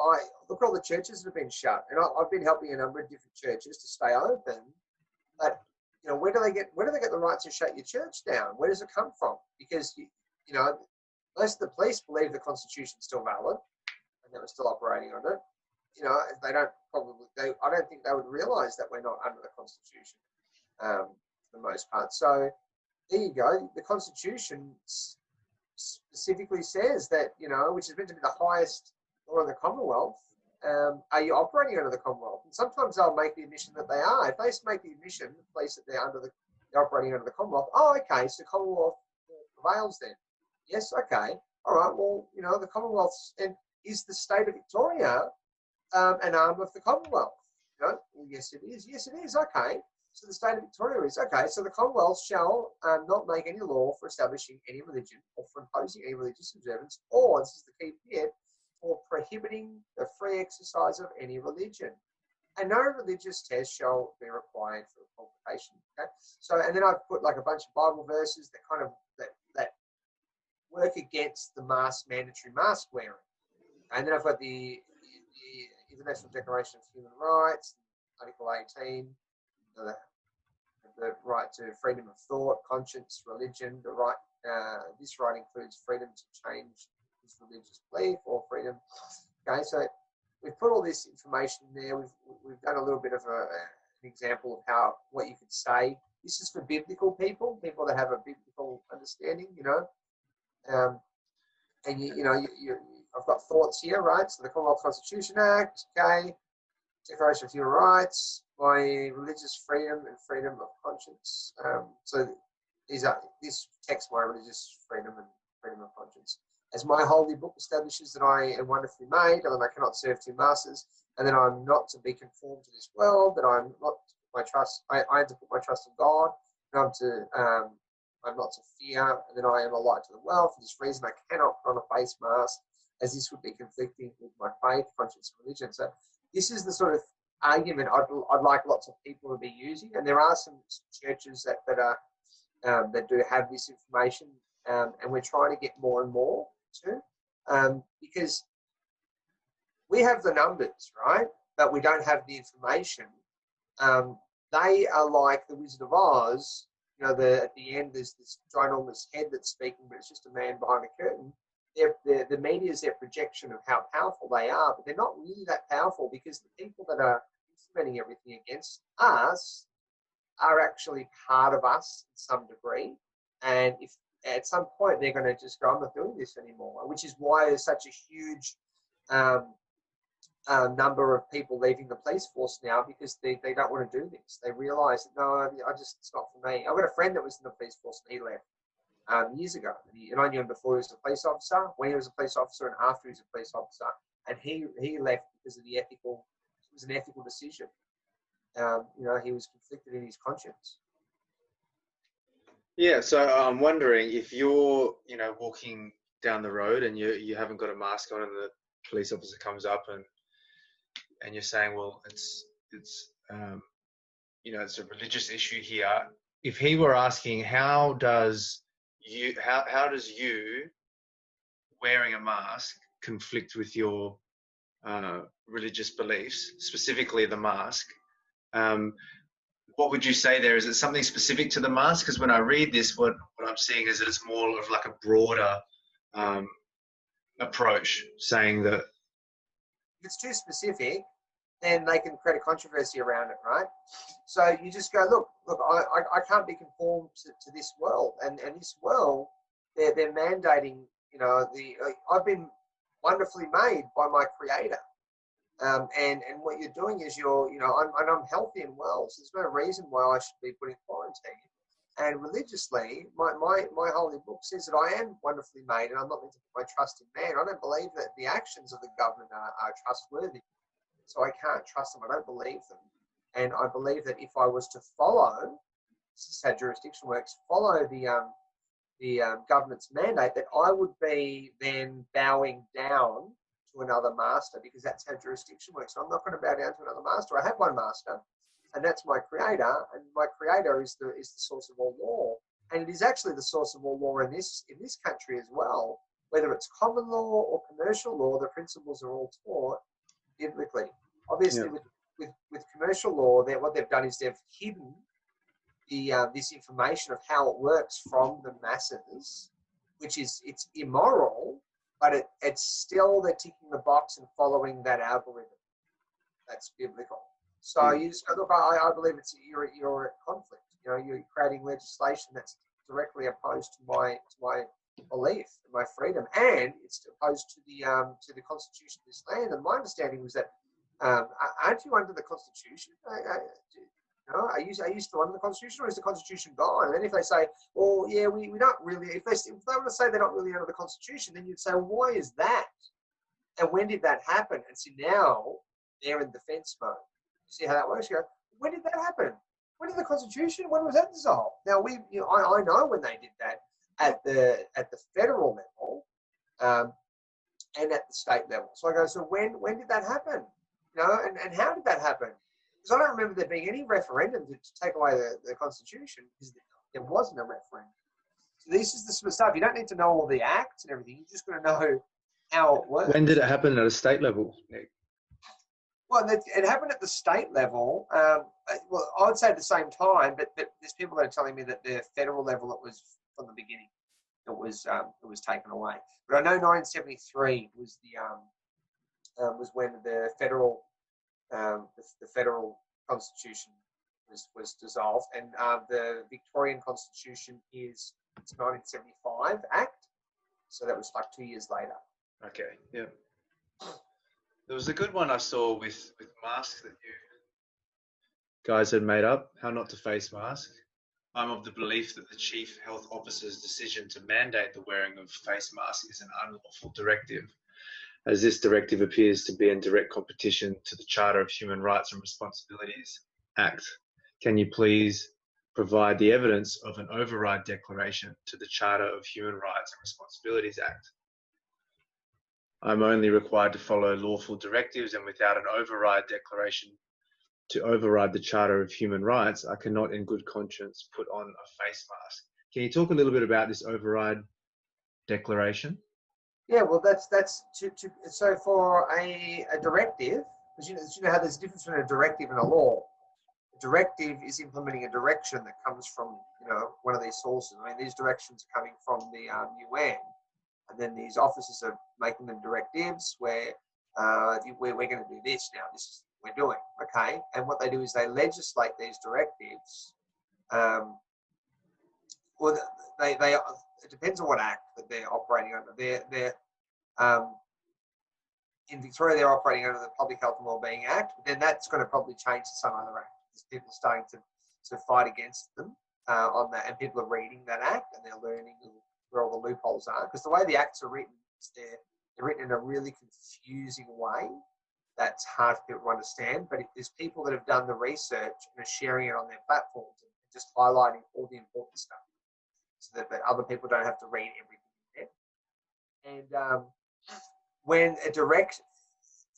at all the churches that have been shut, and I've been helping a number of different churches to stay open. But, where do they get the right to shut your church down? Where does it come from? Because, most of the police believe the Constitution's still valid and that we're still operating on it. I don't think they would realise that we're not under the Constitution for the most part. So there you go. The Constitution specifically says that, which is meant to be the highest law in the Commonwealth, are you operating under the Commonwealth? And sometimes they'll make the admission that they are. If they make the admission, the police, that they're operating under the Commonwealth, oh, okay, so Commonwealth prevails then. Yes, okay, all right, well, the Commonwealth, and is the state of Victoria an arm of the Commonwealth? Well, yes, it is. Yes, it is, okay. So the state of Victoria is, okay, so the Commonwealth shall not make any law for establishing any religion or for imposing any religious observance, or, this is the key bit, for prohibiting the free exercise of any religion. and no religious test shall be required for qualification. Okay? So, and then I've put like a bunch of Bible verses that kind of that work against the mandatory mask wearing. And then I've got the International Declaration of Human Rights, Article 18, the right to freedom of thought, conscience, religion. The right, this right includes freedom to change his religious belief or freedom. Okay, so we've put all this information in there. We've done a little bit of an example of what you could say. This is for biblical people that have a biblical understanding, you know. And I've got thoughts here, right? So the Commonwealth Constitution Act, okay, Declaration of Human Rights, my religious freedom and freedom of conscience. So this text my religious freedom and freedom of conscience. As my holy book establishes that I am wonderfully made, and that I cannot serve two masters, and that I'm not to be conformed to this world, that I'm not to put my trust. I am to put my trust in God, and I'm not to fear, and that I am a light to the world. For this reason, I cannot put on a face mask, as this would be conflicting with my faith, conscience, and religion. So this is the sort of argument I'd like lots of people to be using, and there are some churches that do have this information, and we're trying to get more and more to, because we have the numbers, right? But we don't have the information. They are like the Wizard of Oz. You know, at the end there's this ginormous head that's speaking, but it's just a man behind a curtain. The media is their projection of how powerful they are, but they're not really that powerful, because the people that are implementing everything against us are actually part of us in some degree. And if at some point they're going to just go, I'm not doing this anymore, which is why there's such a huge number of people leaving the police force now, because they don't want to do this. They realise that, no, it's not for me. I've got a friend that was in the police force and he left years ago. And I knew him before he was a police officer, when he was a police officer, and after he was a police officer. And he left because of it was an ethical decision. He was conflicted in his conscience. Yeah, so I'm wondering if you're, walking down the road and you haven't got a mask on, and the police officer comes up and you're saying, well, it's a religious issue here. If he were asking, how does you wearing a mask conflict with your religious beliefs, specifically the mask? What would you say there? Is it something specific to the mask? Because when I read this, what I'm seeing is that it's more of like a broader approach, saying that if it's too specific, then they can create a controversy around it, right? So you just go, look, I can't be conformed to this world, and this world, they're mandating, I've been wonderfully made by my Creator. And what you're doing is I'm healthy and well, so there's no reason why I should be put in quarantine. And religiously, my holy book says that I am wonderfully made, and I'm not meant to put my trust in man. I don't believe that the actions of the government are trustworthy, so I can't trust them. I don't believe them, and I believe that if I was to follow, this is how jurisdiction works, follow the government's mandate, that I would be then bowing down to another master, because that's how jurisdiction works. I'm not going to bow down to another master. I have one master, and that's my Creator, and my Creator is the source of all law, and it is actually the source of all law in this country as well. Whether it's common law or commercial law, the principles are all taught biblically. Obviously, yeah. with commercial law, what they've done is they've hidden this information of how it works from the masses, which is, it's immoral, but it's still, they're ticking the box and following that algorithm. That's biblical. So you just go, look, I believe you're at conflict. You're creating legislation that's directly opposed to my belief and my freedom, and it's opposed to the Constitution of this land. And my understanding was that, aren't you under the Constitution? Are you still under the Constitution, or is the Constitution gone? And then if they say, well, yeah, we don't really, if they want to say they're not really under the Constitution, then you'd say, well, why is that? And when did that happen? And so now they're in defense mode. You see how that works? You go, when did that happen? When did the Constitution, when was that dissolved? Now, I know when they did that at the federal level and at the state level. So I go, so when did that happen? You know, and how did that happen? Because I don't remember there being any referendum to take away the Constitution, because there wasn't a referendum. So this is the sort of stuff. You don't need to know all the acts and everything. You're just going to know how it works. When did it happen at a state level, Nick? Well, it happened at the state level. Well, I would say at the same time, but there's people that are telling me that the federal level, it was from the beginning. It was taken away. But I know 1973 was was when the federal Constitution was dissolved, and the Victorian Constitution is 1975 Act. So that was like 2 years later. Okay, yeah. There was a good one I saw with masks that you guys had made up, how not to face masks. I'm of the belief that the Chief Health Officer's decision to mandate the wearing of face masks is an unlawful directive, as this directive appears to be in direct competition to the Charter of Human Rights and Responsibilities Act. Can you please provide the evidence of an override declaration to the Charter of Human Rights and Responsibilities Act? I'm only required to follow lawful directives, and without an override declaration to override the Charter of Human Rights, I cannot in good conscience put on a face mask. Can you talk a little bit about this override declaration? Yeah, well, that's so for a directive, because you know how there's a difference between a directive and a law. A directive is implementing a direction that comes from one of these sources. I mean, these directions are coming from the UN, and then these officers are making them directives where we're going to do this now. This is what we're doing, okay? And what they do is they legislate these directives. Well, it depends on what act that they're operating under. They're in Victoria, they're operating under the Public Health and Wellbeing Act, but then that's going to probably change to some other act. There's people starting to fight against them on that, and people are reading that act and they're learning where all the loopholes are. Because the way the acts are written, they're written in a really confusing way that's hard for people to understand. But if there's people that have done the research and are sharing it on their platforms and just highlighting all the important stuff, so that other people don't have to read everything in there. And when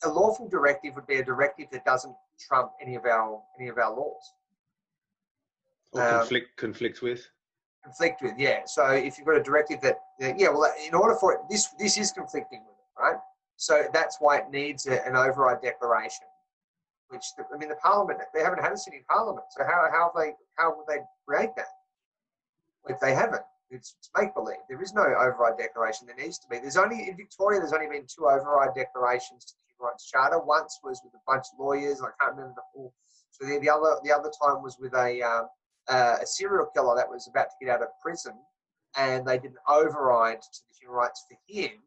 a lawful directive would be a directive that doesn't trump any of our laws. Or conflict with? Conflict with, yeah. So if you've got a directive that, well, in order for it, this is conflicting with it, right? So that's why it needs an override declaration. Which the Parliament, they haven't had a sitting Parliament. So how would they create that if they haven't? It's make believe. There is no override declaration. There needs to be. In Victoria, there's only been 2 override declarations to the Human Rights Charter. Once was with a bunch of lawyers. I can't remember the full. So the other time was with a serial killer that was about to get out of prison, and they did an override to the human rights for him,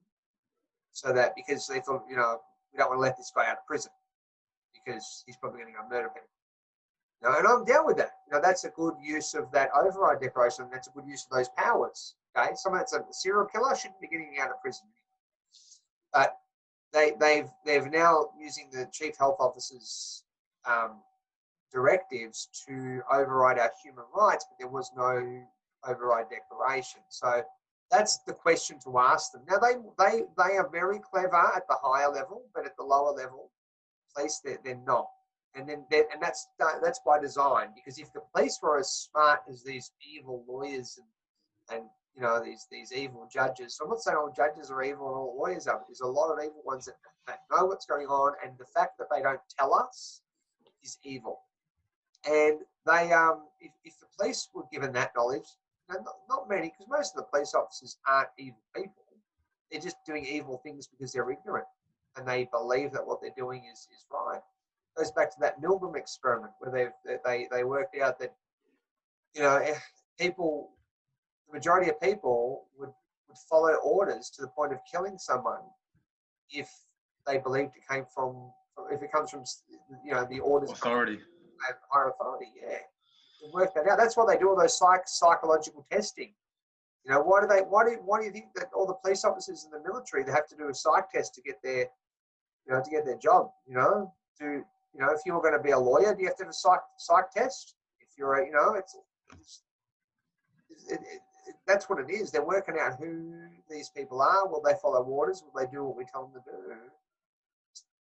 so that because they thought, we don't want to let this guy out of prison because he's probably going to go murder people. And I'm down with that. That's a good use of that override declaration. That's a good use of those powers. Okay, someone that's a serial killer shouldn't be getting out of prison. But they've now using the Chief Health Officer's directives to override our human rights, but there was no override declaration. So that's the question to ask them. Now they are very clever at the higher level, but at the lower level, police they're not. And that's by design, because if the police were as smart as these evil lawyers and these evil judges, so I'm not saying all judges are evil and all lawyers are, but there's a lot of evil ones that know what's going on, and the fact that they don't tell us is evil. And they if the police were given that knowledge, not many, because most of the police officers aren't evil people. They're just doing evil things because they're ignorant and they believe that what they're doing is right. Goes back to that Milgram experiment where they worked out that the majority of people would follow orders to the point of killing someone if they believed it comes from the orders authority, higher authority. Yeah, to work that out. That's why they do all those psychological testing. Why do you think that all the police officers in the military, they have to do a psych test to get their job? If you were going to be a lawyer, do you have to have a psych test? If you're that's what it is. They're working out who these people are. Will they follow orders? Will they do what we tell them to do?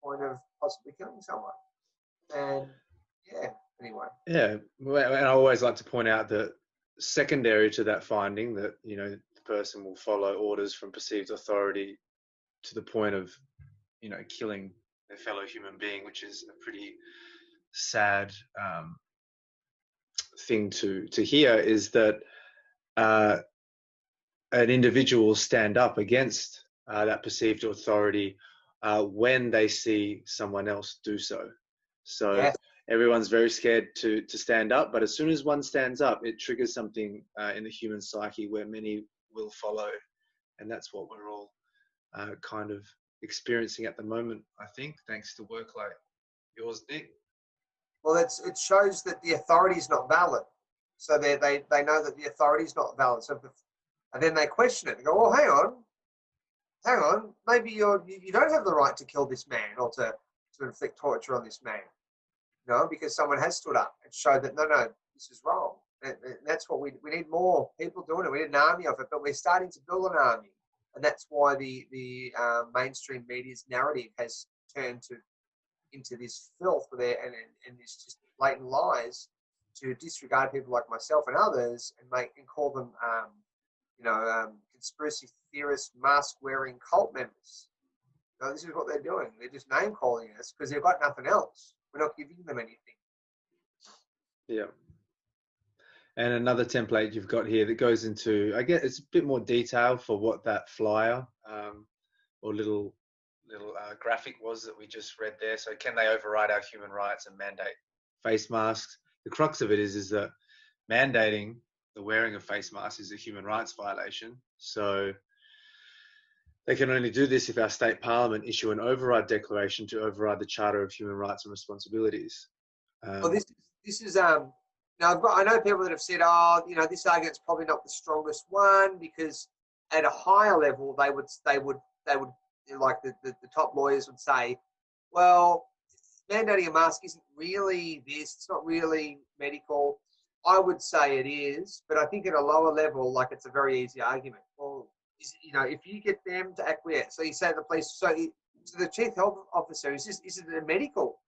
point of possibly killing someone. And yeah, anyway. Yeah, and I always like to point out that secondary to that finding that, you know, the person will follow orders from perceived authority to the point of, you know, killing their fellow human being, which is a pretty sad thing to hear, is that an individual will stand up against that perceived authority when they see someone else do so. So Yes. everyone's very scared to stand up, but as soon as one stands up, it triggers something in the human psyche where many will follow, and that's what we're all kind of experiencing at the moment, I think, thanks to work like yours, Nick. Well, it shows that the authority is not valid. So they know that the authority is not valid. So and then they question it. They go, "Oh, hang on. Maybe you don't have the right to kill this man or to inflict torture on this man, you know, because someone has stood up and showed that no, this is wrong." And that's what we need more people doing it. We need an army of it, but we're starting to build an army, and that's why the mainstream media's narrative has turned into this filth and this just blatant lies to disregard people like myself and others and call them conspiracy theorists, mask wearing cult members. No, this is what they're doing. They're just name calling us because they've got nothing else. We're not giving them anything. Yeah. And another template you've got here that goes into, I guess it's a bit more detail for what that flyer or little graphic was that we just read there. So can they override our human rights and mandate face masks? The crux of it is that mandating the wearing of face masks is a human rights violation. So they can only do this if our state parliament issue an override declaration to override the Charter of Human Rights and Responsibilities. Well, this is now I know people that have said, oh, you know, this argument's probably not the strongest one because at a higher level they would like the top lawyers would say, well, mandating a mask isn't really this, it's not really medical. I would say it is, but I think at a lower level, like it's a very easy argument. Well, if you get them to acquiesce, so you say to the police, so the chief health officer, is it a medical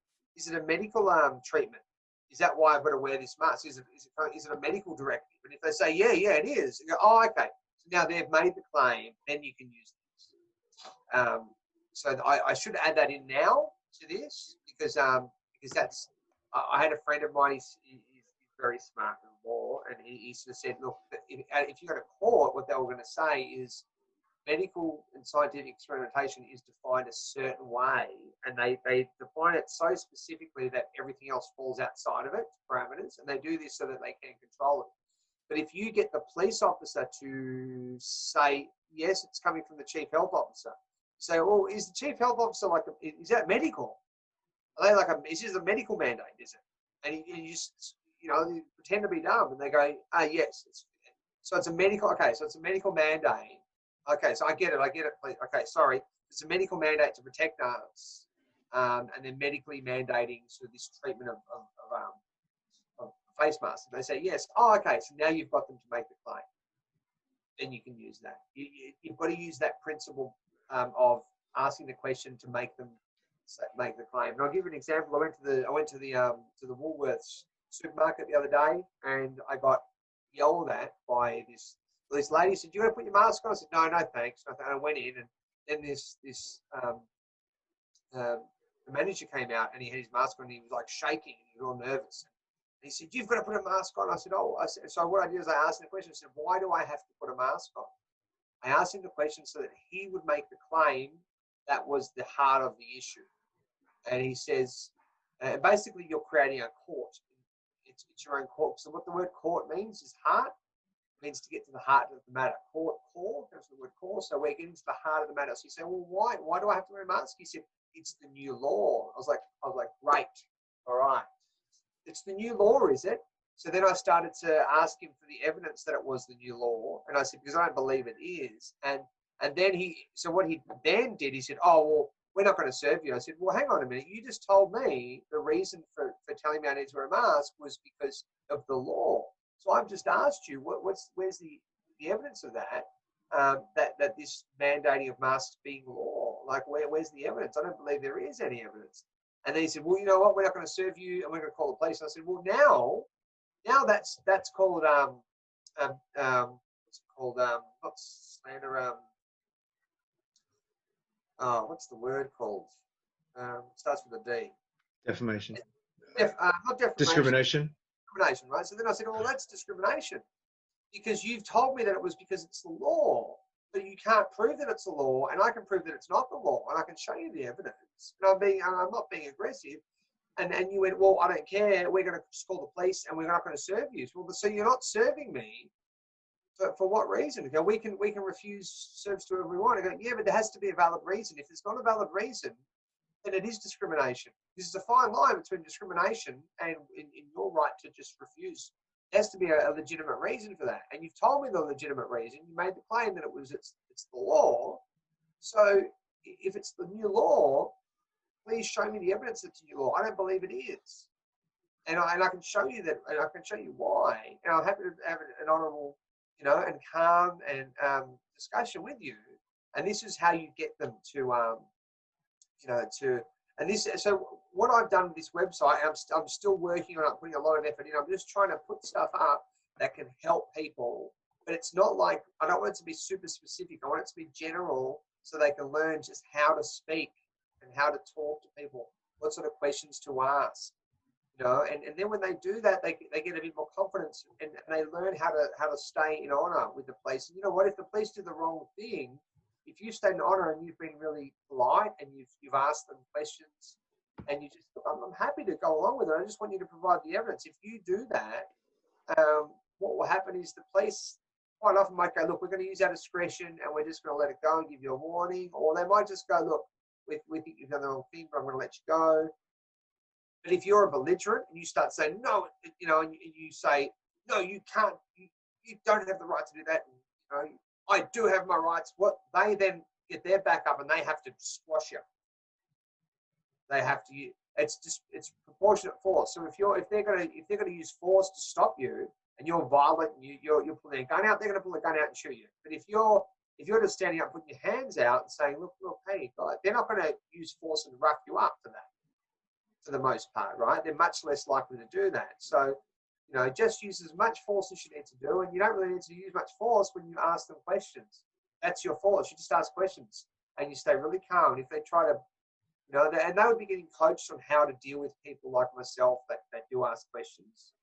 treatment? Is that why I've got to wear this mask? Is it a medical directive? And if they say, yeah, it is, you go, oh, okay. So now they've made the claim, then you can use this. So I should add that in now to this because that's, I had a friend of mine, he's very smart in law, and he sort of said, look, if you go to court, what they were going to say is medical and scientific experimentation is defined a certain way, and they define it so specifically that everything else falls outside of it, parameters, and they do this so that they can control it. But if you get the police officer to say, yes, it's coming from the chief health officer, say, well, is the chief health officer is that medical? Are they is this a medical mandate, is it? And you just, you pretend to be dumb, and they go, yes. So it's a medical, okay, so it's a medical mandate. Okay, so I get it. Okay, sorry. It's a medical mandate to protect us, and then medically mandating sort of this treatment of face masks. And they say, yes. Oh, okay, so now you've got them to make the claim. Then you can use that. You've got to use that principle of asking the question to make the claim. And I'll give you an example. I went to the Woolworths supermarket the other day, and I got yelled at by this lady. Said, "You got to put your mask on." I said, "No, thanks." And I went in, and then the manager came out, and he had his mask on, and he was like shaking, and he was all nervous. And he said, "You've got to put a mask on." I said, "Oh," so what I did is I asked him the question. I said, "Why do I have to put a mask on?" I asked him the question so that he would make the claim that was the heart of the issue. And he says, basically, you're creating a court. It's your own court. So what the word court means is heart. It means to get to the heart of the matter. Core comes from the word core. So we're getting to the heart of the matter. So you say, well, why? Why do I have to wear a mask? He said, it's the new law. I was like, great. All right. It's the new law, is it? So then I started to ask him for the evidence that it was the new law. And I said, because I don't believe it is. And then what he then did, he said, oh, well, we're not going to serve you. I said, well, hang on a minute. You just told me the reason for telling me I need to wear a mask was because of the law. So I've just asked you, where's the evidence of that this mandating of masks being law? Like, where's the evidence? I don't believe there is any evidence. And then he said, well, you know what? We're not going to serve you, and we're going to call the police. And I said, well, now that's called what's it called? Not slander. What's the word called? Starts with a D. Defamation. Not defamation. Discrimination. Discrimination, right? So then I said, well, that's discrimination, because you've told me that it was because it's the law, but you can't prove that it's the law, and I can prove that it's not the law, and I can show you the evidence. And I'm not being aggressive. And you went, well, I don't care. We're going to call the police, and we're not going to serve you. Well, so you're not serving me. For what reason? We can refuse service to everyone. I go, yeah, but there has to be a valid reason. If there's not a valid reason, then it is discrimination. This is a fine line between discrimination and in your right to just refuse. There has to be a legitimate reason for that. And you've told me the legitimate reason. You made the claim that it's the law. So if it's the new law, please show me the evidence that it's a new law. I don't believe it is. And I can show you that, and I can show you why. And I'm happy to have an honourable, and calm and discussion with you. And this is how you get them to, and this. So what I've done with this website, I'm still working on it, putting a lot of effort in. I'm just trying to put stuff up that can help people. But it's not like, I don't want it to be super specific. I want it to be general, so they can learn just how to speak and how to talk to people, what sort of questions to ask. And then when they do that, they get a bit more confidence, and they learn how to stay in honour with the police. And you know what? If the police do the wrong thing, if you stay in honour and you've been really polite and you've asked them questions, and you just, I'm happy to go along with it. I just want you to provide the evidence. If you do that, what will happen is the police quite often might go, look, we're going to use our discretion and we're just going to let it go and give you a warning, or they might just go, look, we think you've done the wrong thing, but I'm going to let you go. But if you're a belligerent and you start saying, no, and you say, no, you can't, you don't have the right to do that. And, I do have my rights. What they then get their back up, and they have to squash you. They have to, it's proportionate force. So if they're going to use force to stop you, and you're violent, and you're pulling a gun out, they're going to pull a gun out and shoot you. But if you're just standing up, putting your hands out and saying, look, hey, guys, they're not going to use force and rough you up for that. For the most part, right? They're much less likely to do that. So, just use as much force as you need to do, and you don't really need to use much force when you ask them questions. That's your force. You just ask questions, and you stay really calm. And if they try to, and they would be getting coached on how to deal with people like myself that do ask questions.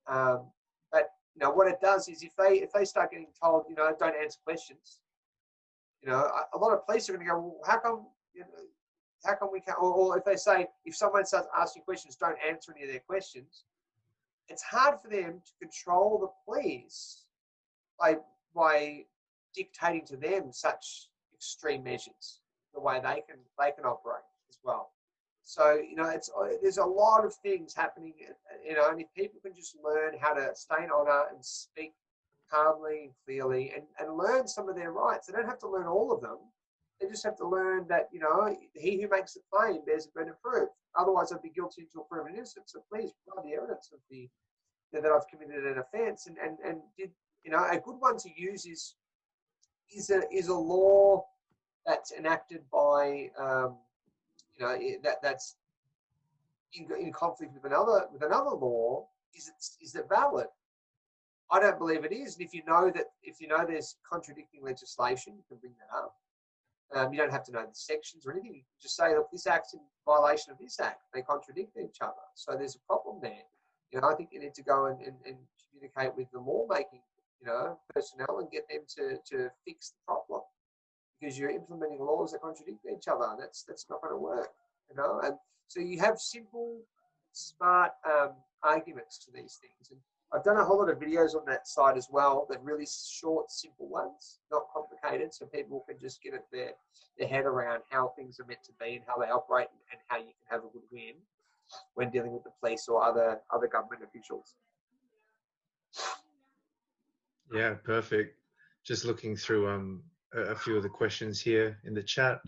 But what it does is if they start getting told, don't answer questions, a lot of police are going to go, well, how come, how come we can't, or if they say, if someone starts asking questions, don't answer any of their questions, it's hard for them to control the police by dictating to them such extreme measures, the way they can operate as well. So, there's a lot of things happening, and if people can just learn how to stay in honour and speak calmly and clearly and learn some of their rights. They don't have to learn all of them. They just have to learn that, he who makes a claim bears a burden of proof. Otherwise, I'd be guilty until proven innocent. So please provide the evidence of that I've committed an offence. And did, a good one to use is a law that's enacted by, that's in conflict with another law. Is it valid? I don't believe it is. And if you know there's contradicting legislation, you can bring that up. You don't have to know the sections or anything. You can just say, look, this act's in violation of this act. They contradict each other. So there's a problem there. I think you need to go and communicate with the lawmaking, personnel and get them to fix the problem, because you're implementing laws that contradict each other. That's not going to work, And so you have simple, smart arguments to these things. And I've done a whole lot of videos on that site as well. They're really short, simple ones, not complicated, so people can just get their head around how things are meant to be and how they operate, and how you can have a good win when dealing with the police or other government officials. Yeah, perfect. Just looking through a few of the questions here in the chat.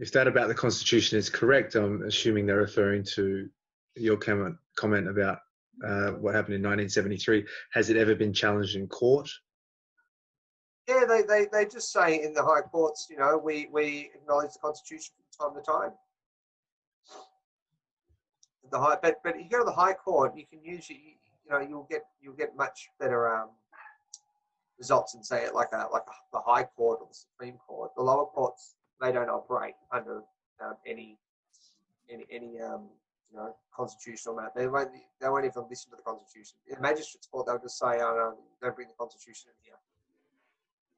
If that about the Constitution is correct, I'm assuming they're referring to your comment about what happened in 1973. Has it ever been challenged in court? Yeah, they just say in the high courts, you know, we acknowledge the Constitution from time to time. But you go to the high court, you can use you know you'll get much better results than say it like the high court or the Supreme Court. The lower courts, they don't operate under any you know, constitutional matter. They won't even listen to the Constitution. In the magistrate's court, they'll just say, "Oh no, don't bring the Constitution in here.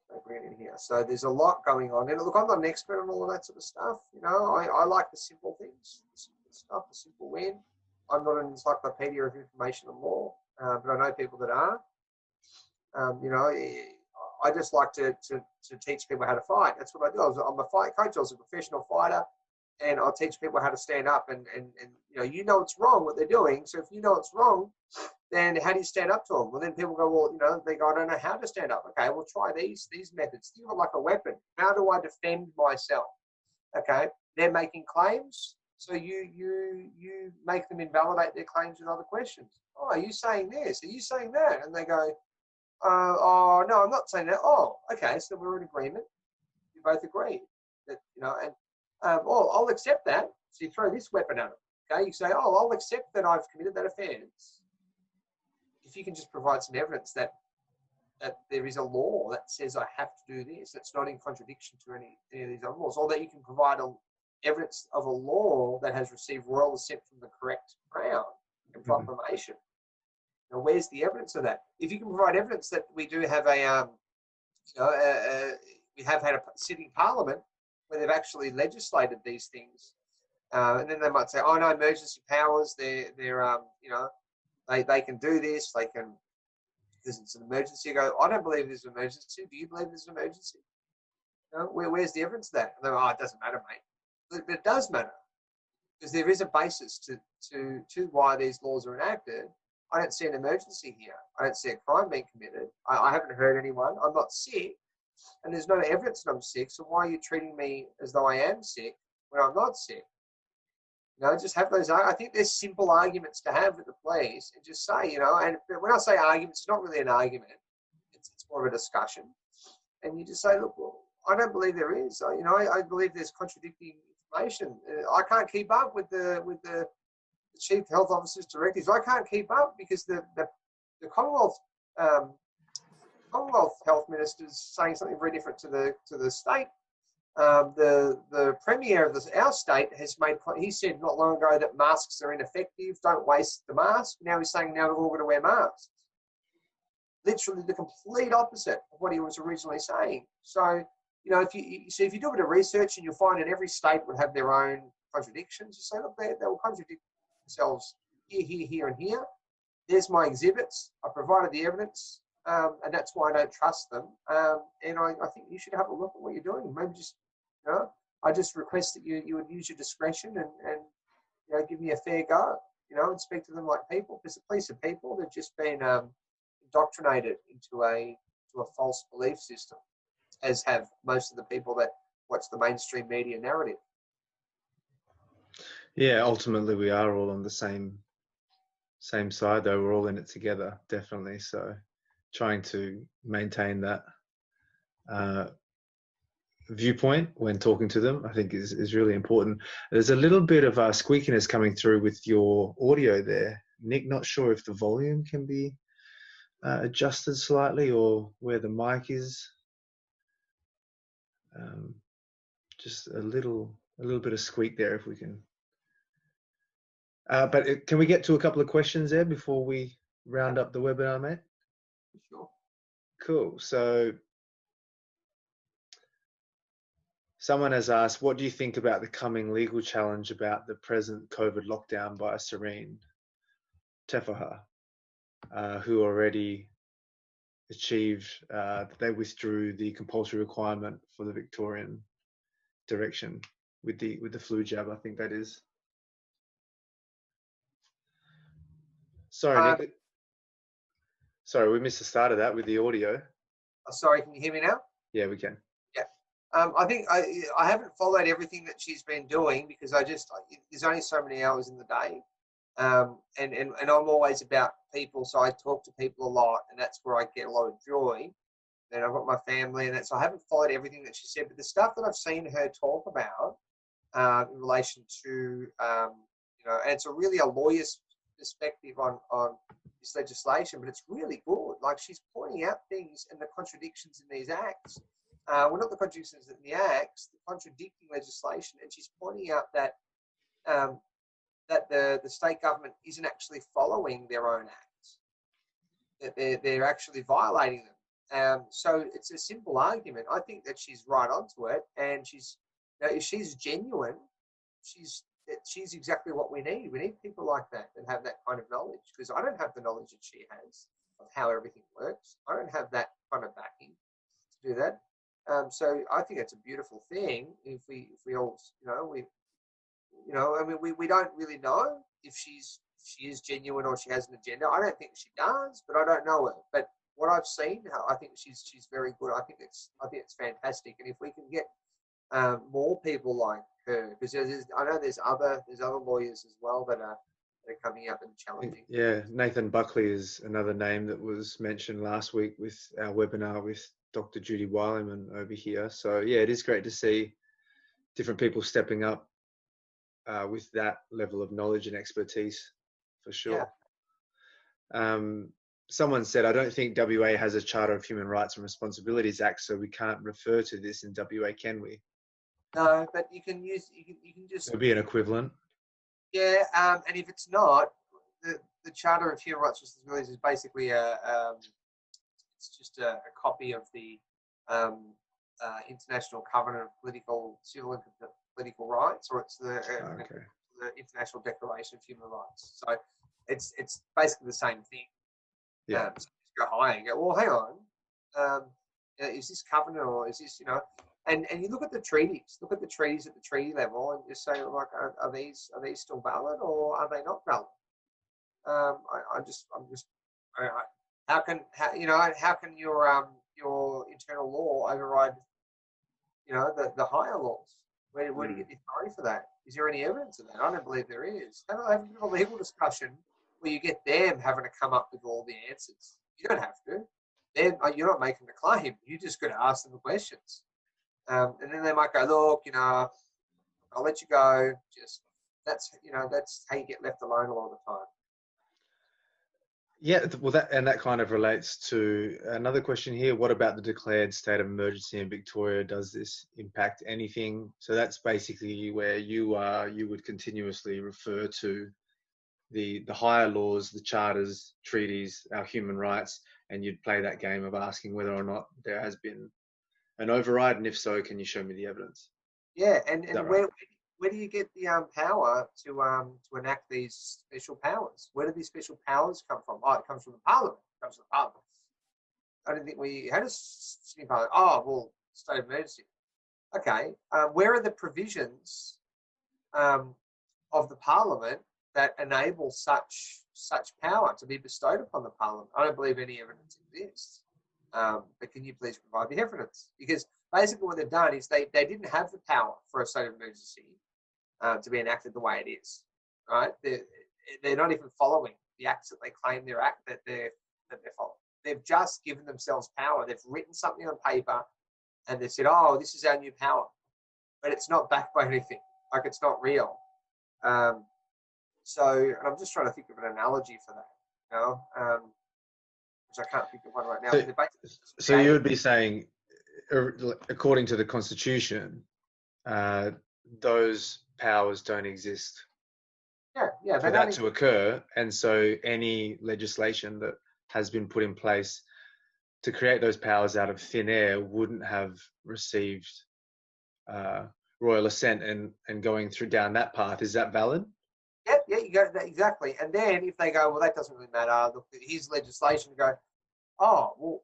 Don't bring it in here." So there's a lot going on. And look, I'm not an expert on all of that sort of stuff. You know, I like the simple things, the simple stuff, the simple win. I'm not an encyclopedia of information and law, but I know people that are. You know, I just like to teach people how to fight. That's what I do. I'm a fight coach. I was a professional fighter, and I'll teach people how to stand up. And you know it's wrong what they're doing. So if you know it's wrong, then how do you stand up to them? Well, then people go, well, you know, they go, I don't know how to stand up. Okay, well, try these methods. Think of it like a weapon. How do I defend myself? Okay, they're making claims, so you make them invalidate their claims with other questions. Oh, are you saying this? Are you saying that? And they go, oh no, I'm not saying that. Oh, okay, so we're in agreement. You both agree that, you know, and oh, I'll accept that. So you throw this weapon at them. Okay, you say, oh, I'll accept that I've committed that offence. If you can just provide some evidence that there is a law that says I have to do this, that's not in contradiction to any of these other laws, or that you can provide evidence of a law that has received royal assent from the correct crown and proclamation. Now, where's the evidence of that? If you can provide evidence that we do have we have had a sitting parliament where they've actually legislated these things, and then they might say, oh no, emergency powers, they're you know, they can do this, they can, because it's an emergency. I go, I don't believe there's an emergency. Do you believe there's an emergency? You know, where's the evidence of that? And they're, oh, it doesn't matter, mate. But it does matter, because there is a basis to why these laws are enacted. I don't see an emergency here. I don't see a crime being committed. I haven't heard anyone. I'm not sick, and there's no evidence that I'm sick. So why are you treating me as though I am sick when I'm not sick? You know, just have those. I think there's simple arguments to have with the police, and just say, you know. And when I say arguments, it's not really an argument. It's more of a discussion. And you just say, look, well, I don't believe there is. You know, I believe there's contradicting information. I can't keep up with the Chief Health Officer's directives. I can't keep up because the Commonwealth Health Minister is saying something very different to the state. The Premier of our state has he said not long ago that masks are ineffective. Don't waste the mask. Now he's saying now we're all going to wear masks. Literally the complete opposite of what he was originally saying. So, you know, if you do a bit of research, and you'll find that every state would have their own contradictions. You say, look, they will contradict themselves here, and here. There's my exhibits. I provided the evidence, and that's why I don't trust them. And I think you should have a look at what you're doing. Maybe just, you know, I just request that you would use your discretion and you know, give me a fair go. You know, and speak to them like people, because the police are people. They've just been indoctrinated into a false belief system, as have most of the people that watch the mainstream media narrative. Yeah, ultimately we are all on the same side, though. We're all in it together, definitely. So trying to maintain that viewpoint when talking to them, I think is really important. There's a little bit of squeakiness coming through with your audio there, Nick. Not sure if the volume can be adjusted slightly, or where the mic is. Just a little bit of squeak there, if we can. But can we get to a couple of questions there before we round up the webinar, mate? Sure. Cool. So someone has asked, what do you think about the coming legal challenge about the present COVID lockdown by Serene Tefaha, who already achieved, they withdrew the compulsory requirement for the Victorian direction with the flu jab, I think that is. Sorry, Nick. Sorry, we missed the start of that with the audio. Sorry, can you hear me now? Yeah, we can. Yeah. I think I haven't followed everything that she's been doing, because there's only so many hours in the day. And I'm always about people, so I talk to people a lot, and that's where I get a lot of joy. then I've got my family, and so I haven't followed everything that she said. But the stuff that I've seen her talk about in relation to, and it's really a lawyer's perspective on this legislation, but it's really good. Like, she's pointing out things and the contradictions in these acts. Well, not the contradictions in the acts, the contradicting legislation, and she's pointing out that that the state government isn't actually following their own acts, that they're actually violating them. So it's a simple argument. I think that she's right onto it, and if she's genuine, she's exactly what we need. We need people like that have that kind of knowledge, because I don't have the knowledge that she has of how everything works. I don't have that kind of backing to do that. So I think it's a beautiful thing if we all, we don't really know if she is genuine or she has an agenda. I don't think she does, but I don't know her. But what I've seen, I think she's very good. I think it's fantastic. And if we can get more people like her, because I know there's other lawyers as well that are coming up and challenging. Yeah, Nathan Buckley is another name that was mentioned last week with our webinar with Dr. Judy Wileman over here. So yeah, it is great to see different people stepping up with that level of knowledge and expertise, for sure. Yeah. Someone said, I don't think WA has a Charter of Human Rights and Responsibilities Act, so we can't refer to this in WA, can we? No, but you can just... It'll be an equivalent. Yeah, and if it's not, the Charter of Human Rights and Responsibilities is basically it's just a copy of the International Covenant of Civil and Political Rights, or it's the International Declaration of Human Rights. So it's basically the same thing. Yeah. So you go higher and go, well, hang on, is this covenant, or is this, And you look at the treaties. Look at the treaties at the treaty level, and just say, like, are these still valid, or are they not valid? How can your internal law override, the higher laws? Where do you get the authority for that? Is there any evidence of that? I don't believe there is. Have a bit of a legal discussion where you get them having to come up with all the answers. You don't have to. You're not making the claim. You just got to ask them the questions. And then they might go, look, I'll let you go. That's how you get left alone a lot of the time. Yeah, well, that kind of relates to another question here. What about the declared state of emergency in Victoria? Does this impact anything? So that's basically where you would continuously refer to the higher laws, the charters, treaties, our human rights, and you'd play that game of asking whether or not there has been an override, and if so, can you show me the evidence? Yeah, and where do you get the power to enact these special powers? Where do these special powers come from? Oh, it comes from the Parliament. It comes from the Parliament. I don't think we had a sitting Parliament. Oh, well, state of emergency. Okay, where are the provisions of the Parliament that enable such power to be bestowed upon the Parliament? I don't believe any evidence exists. But can you please provide the evidence? Because basically what they've done is they didn't have the power for a state of emergency to be enacted the way it is, right? They're not even following the acts that they claim that they're following. They've just given themselves power. They've written something on paper and they said, oh, this is our new power. But it's not backed by anything. Like, it's not real. So, and I'm just trying to think of an analogy for that, which I can't think of one right now. So you would be saying, according to the Constitution, those powers don't exist for that to occur, and so any legislation that has been put in place to create those powers out of thin air wouldn't have received royal assent and going through down that path. Is that valid? Yeah, you go exactly. And then if they go, well, that doesn't really matter, look, here's legislation, go, oh, well,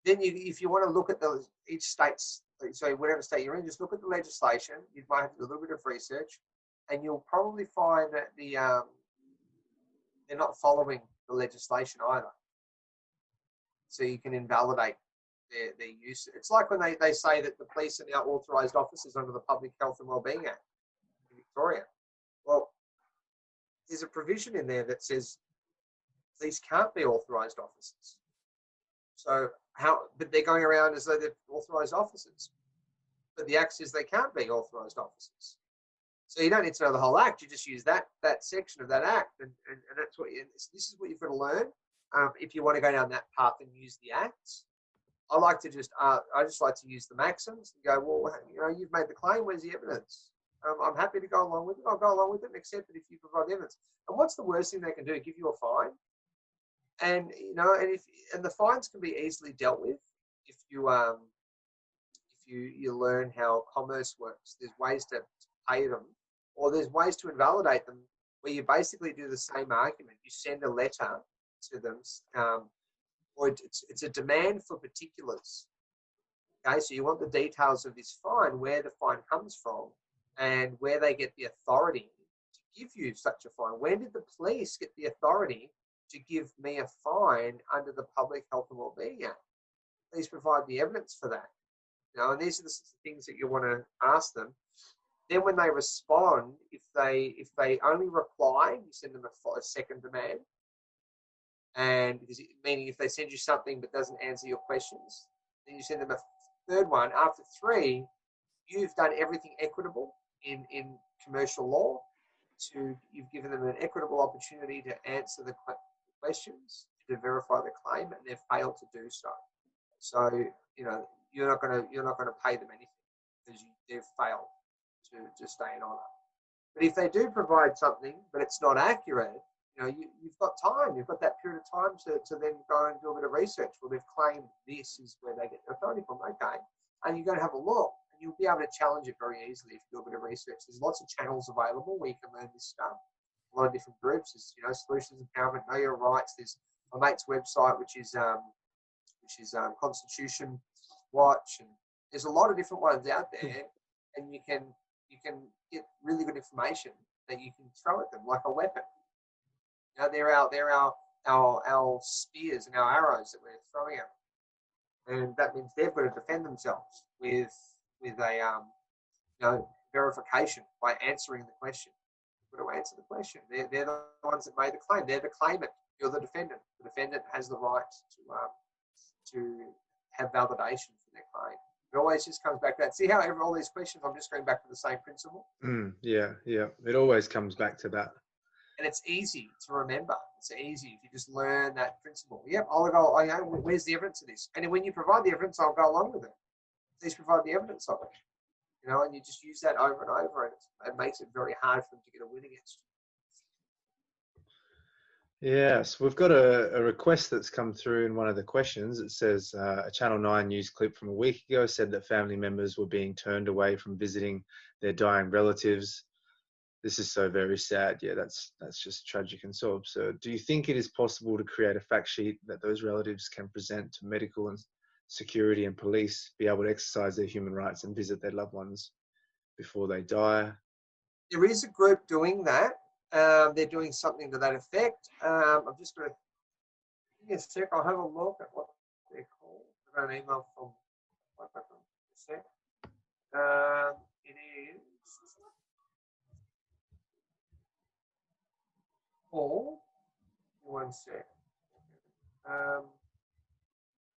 then if you want to look at each state's, so whatever state you're in, just look at the legislation. You might have to do a little bit of research, and you'll probably find that they're not following the legislation either. So you can invalidate their use. It's like when they say that the police are now authorised officers under the Public Health and Wellbeing Act in Victoria. Well, there's a provision in there that says police can't be authorised officers. So but they're going around as though they're authorised officers. But the Act says they can't be authorised officers. So you don't need to know the whole Act. You just use that section of that Act, and that's what this is what you've got to learn if you want to go down that path and use the Acts. I just like to use the maxims and go, well, you've made the claim. Where's the evidence? I'm happy to go along with it. I'll go along with it and accept it if you provide the evidence. And what's the worst thing they can do? Give you a fine. And the fines can be easily dealt with if you learn how commerce works. There's ways to pay them, or there's ways to invalidate them, where you basically do the same argument. You send a letter to them, or it's a demand for particulars. Okay, so you want the details of this fine, where the fine comes from, and where they get the authority to give you such a fine. When did the police get the authority to give me a fine under the Public Health and Wellbeing Act? Please provide the evidence for that. And these are the things that you want to ask them. Then when they respond, if they only reply, you send them a second demand. And meaning if they send you something but doesn't answer your questions, then you send them a third one. After 3, you've done everything equitable in commercial law. You've given them an equitable opportunity to answer the questions, to verify the claim, and they've failed to do so. So you're not going to pay them anything because they've failed to stay in honour. But if they do provide something but it's not accurate, you've got time. You've got that period of time to then go and do a bit of research. Well, they've claimed this is where they get their authority from. Okay, and you're going to have a look, and you'll be able to challenge it very easily if you do a bit of research. There's lots of channels available where you can learn this stuff. A lot of different groups. There's Solutions Empowerment, Know Your Rights. There's my mate's website, which is Constitution Watch, and there's a lot of different ones out there, and you can get really good information that you can throw at them like a weapon. They're our spears and our arrows that we're throwing at them, and that means they've got to defend themselves with a verification by answering the question. You've got to answer the question. They're the ones that made the claim. They're the claimant. You're the defendant. The defendant has the right to have validation for their claim. It always just comes back to that. See how all these questions, I'm just going back to the same principle? Yeah. It always comes back to that. And it's easy to remember. It's easy if you just learn that principle. Yep, I'll go, where's the evidence of this? And when you provide the evidence, I'll go along with it. Please provide the evidence of it. And you just use that over and over, and it makes it very hard for them to get a win against you. Yes, we've got a request that's come through in one of the questions. It says a Channel 9 news clip from a week ago said that family members were being turned away from visiting their dying relatives. This is so very sad. Yeah, that's just tragic and so absurd. Do you think it is possible to create a fact sheet that those relatives can present to medical and security and police, be able to exercise their human rights and visit their loved ones before they die? There is a group doing that. They're doing something to that effect. I'm just going to give me a sec. I'll have a look at what they're called. I got an email from a sec. It is Paul. One sec.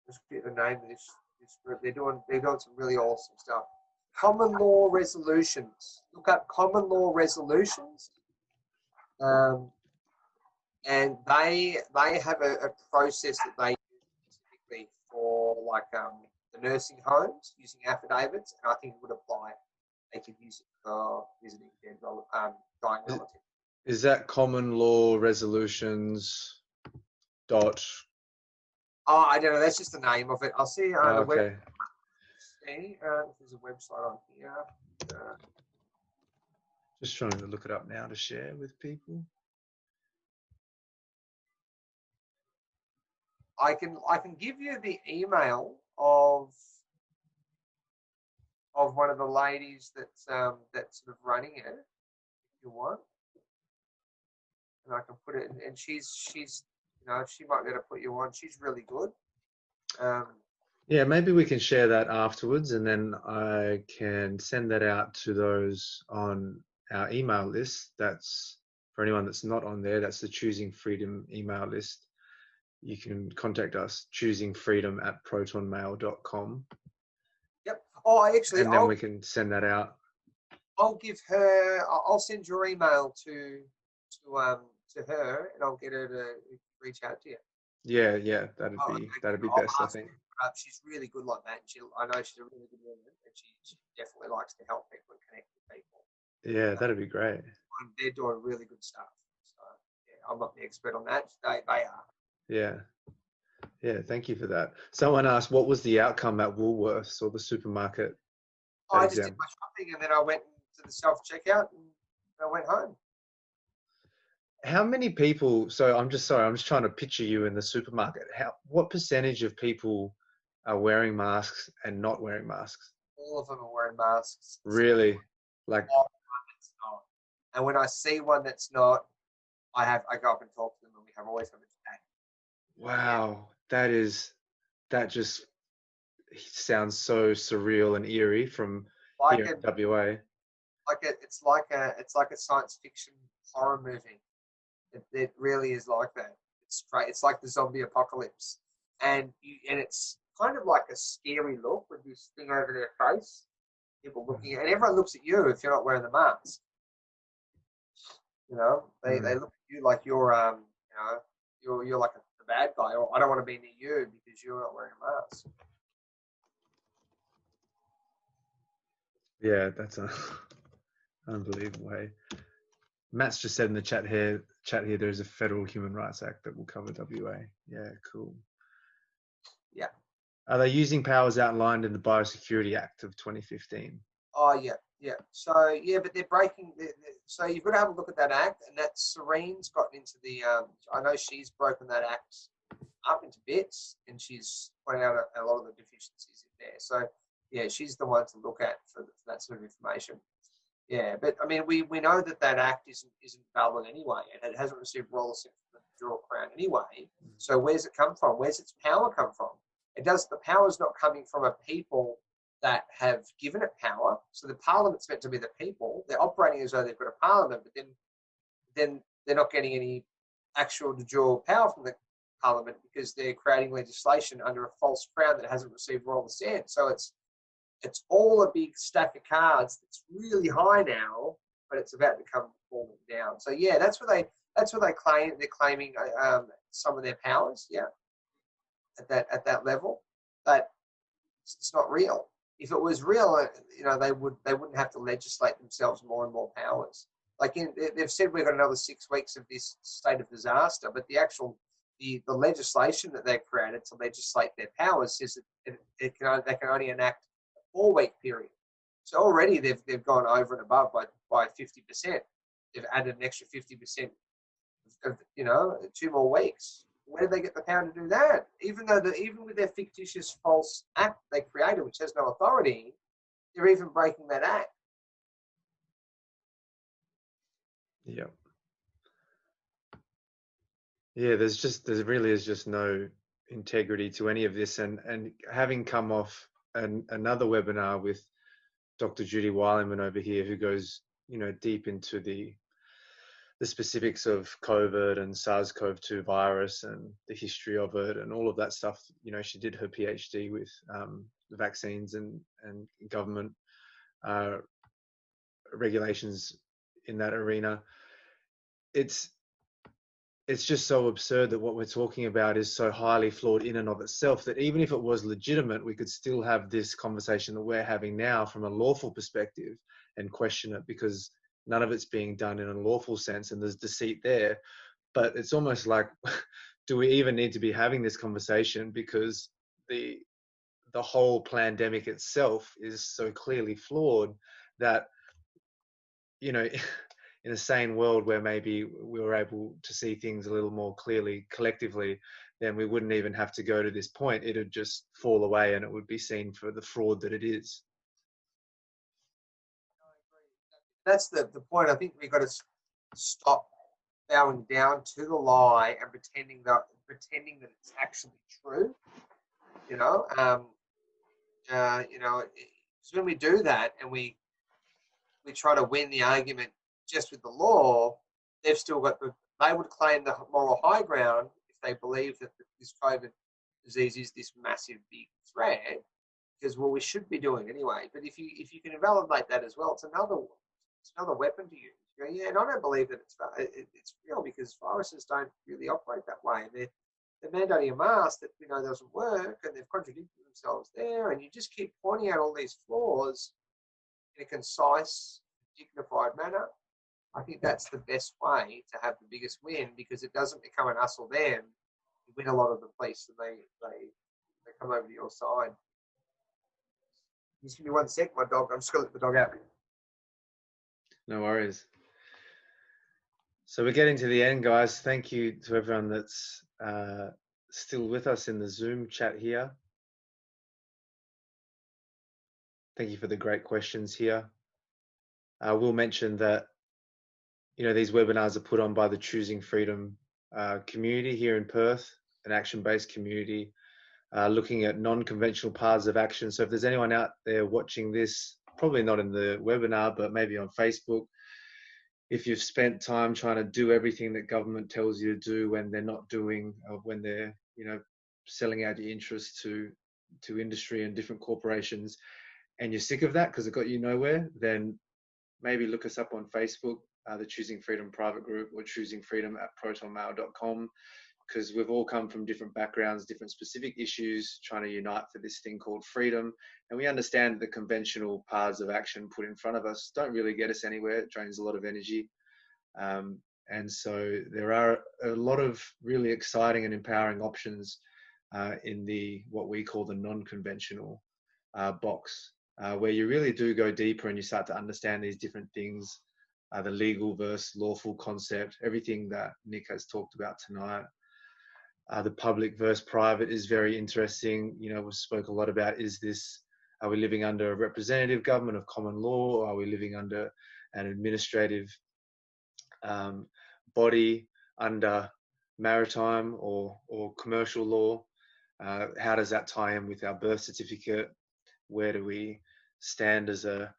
Just get the name of this group. They're doing some really awesome stuff. Common law resolutions. Look up common law resolutions. And they have a process that they use typically for the nursing homes using affidavits, and I think it would apply. They could use it for visiting their dying relative. Is that common law resolutions dot? Oh, I don't know. That's just the name of it. I'll see. Okay. There's a website on here. Just trying to look it up now to share with people. I can give you the email of one of the ladies that's sort of running it, if you want, and I can put it. And she's she might be able to put you on. She's really good. Yeah, maybe we can share that afterwards, and then I can send that out to those on our email list. That's for anyone that's not on there. That's the Choosing Freedom email list. you can contact us, choosingfreedom@protonmail.com. Yep. Oh, And then we can send that out. I'll give her. I'll send your email to her, and I'll get her to reach out to you. Yeah, that'd be best, I think. She's really good like that. And I know she's a really good woman, and she definitely likes to help people and connect with people. Yeah, that'd be great. They're doing really good stuff. So yeah, I'm not the expert on that. They are. Yeah, thank you for that. Someone asked, what was the outcome at Woolworths or the supermarket? I just did my shopping, and then I went to the self-checkout, and I went home. How many people, so I'm just trying to picture you in the supermarket. What percentage of people are wearing masks and not wearing masks? All of them are wearing masks. Really? Like, that's not. And when I see one that's not, I go up and talk to them, and we always have a chat. Wow, that just sounds so surreal and eerie from here in WA. It's like a science fiction horror movie. It really is like that. It's like the zombie apocalypse, and it's kind of like a scary look with this thing over their face. People looking at, and everyone looks at you if you're not wearing the mask. You know, they look at you like you're you're like the bad guy, or I don't want to be near you because you're not wearing a mask. Yeah, that's unbelievable. Hey, Matt's just said in the chat here, there is a federal human rights act that will cover WA. Yeah, cool. Yeah. Are they using powers outlined in the Biosecurity Act of 2015? Oh, yeah. So, yeah, but they're breaking. So you've got to have a look at that act, and that Serene's gotten into the. I know she's broken that act up into bits, and she's pointed out a lot of the deficiencies in there. So, yeah, she's the one to look at for that sort of information. Yeah, but I mean, we know that act isn't valid anyway, and it hasn't received royal assent from the federal crown anyway. So where's it come from? Where's its power come from? The power's not coming from a people that have given it power. So the parliament's meant to be the people. They're operating as though they've got a parliament, but then they're not getting any actual de jure power from the parliament because they're creating legislation under a false crown that hasn't received royal assent. So it's all a big stack of cards that's really high now, but it's about to come falling down. So yeah, that's what they claim. They're claiming some of their powers, yeah, at that level, but it's not real. If it was real, they wouldn't have to legislate themselves more and more powers. Like they've said we've got another 6 weeks of this state of disaster, but the legislation that they've created to legislate their powers says that they can only enact a 4-week period. So already they've gone over and above by 50%. They've added an extra 50% of 2 more weeks. Where did they get the power to do that? Even with their fictitious false act they created, which has no authority, they're even breaking that act. Yeah. Yeah, there really is just no integrity to any of this. And having come off another webinar with Dr. Judy Wileman over here, who goes, deep into the specifics of COVID and SARS-CoV-2 virus and the history of it and all of that stuff. She did her PhD with the vaccines and government regulations in that arena. It's just so absurd that what we're talking about is so highly flawed in and of itself that even if it was legitimate, we could still have this conversation that we're having now from a lawful perspective and question it, because none of it's being done in a lawful sense and there's deceit there. But it's almost like, do we even need to be having this conversation, because the whole pandemic itself is so clearly flawed that, in a sane world where maybe we were able to see things a little more clearly collectively, then we wouldn't even have to go to this point. It would just fall away and it would be seen for the fraud that it is. That's the point. I think we've got to stop bowing down to the lie and pretending that it's actually true. Because when we do that and we try to win the argument just with the law, they've still got they would claim the moral high ground if they believe that this COVID disease is this massive big threat, because well, we should be doing anyway. But if you can invalidate that as well, it's another weapon to use. You go, yeah, and I don't believe that it's real, because viruses don't really operate that way. And they're mandating a mask that we know doesn't work, and they've contradicted themselves there. And you just keep pointing out all these flaws in a concise, dignified manner. I think that's the best way to have the biggest win, because it doesn't become an us or them. You win a lot of the place, and they come over to your side. Just give me 1 sec, my dog. I'm just going to let the dog out. No worries. So we're getting to the end, guys. Thank you to everyone that's still with us in the Zoom chat here. Thank you for the great questions here. I will mention that, you know, these webinars are put on by the Choosing Freedom community here in Perth, an action-based community looking at non-conventional paths of action. So if there's anyone out there watching this, probably not in the webinar, but maybe on Facebook, if you've spent time trying to do everything that government tells you to do when they're not doing, or when they're, you know, selling out your interests to industry and different corporations, and you're sick of that because it got you nowhere, then maybe look us up on Facebook, the Choosing Freedom private group, or choosingfreedom@protonmail.com, because we've all come from different backgrounds, different specific issues, trying to unite for this thing called freedom. And we understand that the conventional paths of action put in front of us don't really get us anywhere. It drains a lot of energy. And so there are a lot of really exciting and empowering options in what we call the non-conventional box, where you really do go deeper and you start to understand these different things, the legal versus lawful concept, everything that Nick has talked about tonight. The public versus private is very interesting. You know, we spoke a lot about, are we living under a representative government of common law, or are we living under an administrative body under maritime or commercial law? How does that tie in with our birth certificate? Where do we stand as a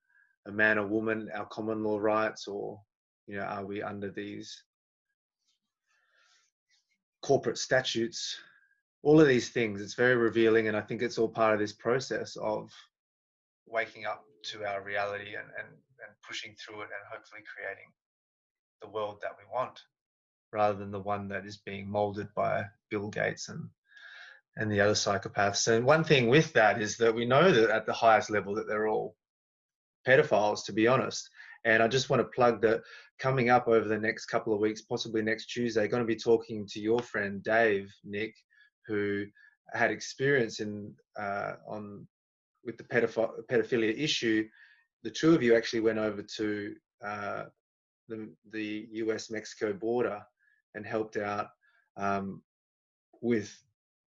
man or woman, our common law rights, or, you know, are we under these corporate statutes? All of these things, it's very revealing, and I think it's all part of this process of waking up to our reality and pushing through it, and hopefully creating the world that we want, rather than the one that is being molded by Bill Gates and the other psychopaths. And one thing with that is that we know that at the highest level that they're all pedophiles, to be honest. And I just want to plug that coming up over the next couple of weeks, possibly next Tuesday, going to be talking to your friend Dave, Nick, who had experience with the pedophilia issue. The two of you actually went over to the US-Mexico border and helped out with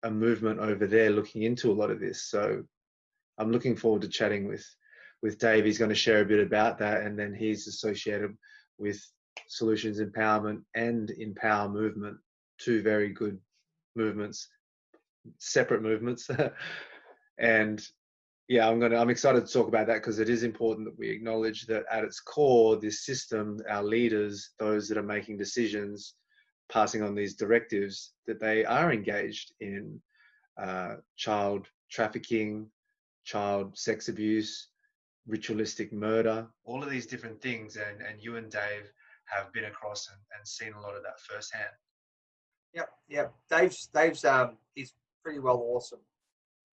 a movement over there looking into a lot of this. So I'm looking forward to chatting with Dave. He's going to share a bit about that, and then he's associated with Solutions Empowerment and Empower Movement, two very good movements, separate movements. And yeah, I'm excited to talk about that, because it is important that we acknowledge that at its core, this system, our leaders, those that are making decisions, passing on these directives, that they are engaged in child trafficking, child sex abuse, ritualistic murder, all of these different things. And you and Dave have been across and seen a lot of that firsthand. Yep. Dave's he's pretty well awesome.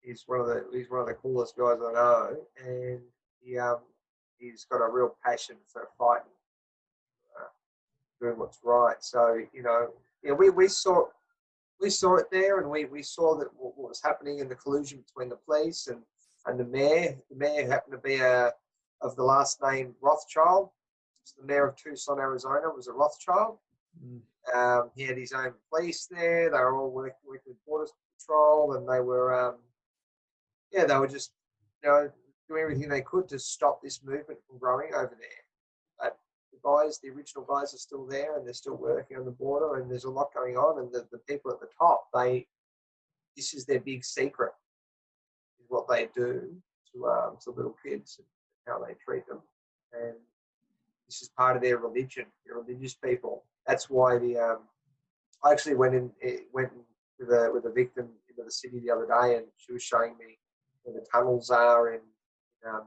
He's one of the coolest guys I know, and he's got a real passion for fighting, doing what's right. So, you know, yeah, we saw it there, and we saw that what was happening in the collusion between the police and the mayor. The mayor happened to be of the last name Rothschild. The mayor of Tucson, Arizona, was a Rothschild. He had his own police there. They were all working with Border Patrol, and they were they were just, you know, doing everything they could to stop this movement from growing over there. But the original guys are still there, and they're still working on the border, and there's a lot going on. And the people at the top, this is their big secret, is what they do to little kids and how they treat them. And this is part of their religion. They're religious people. That's why the I actually went with a victim into the city the other day, and she was showing me where the tunnels are in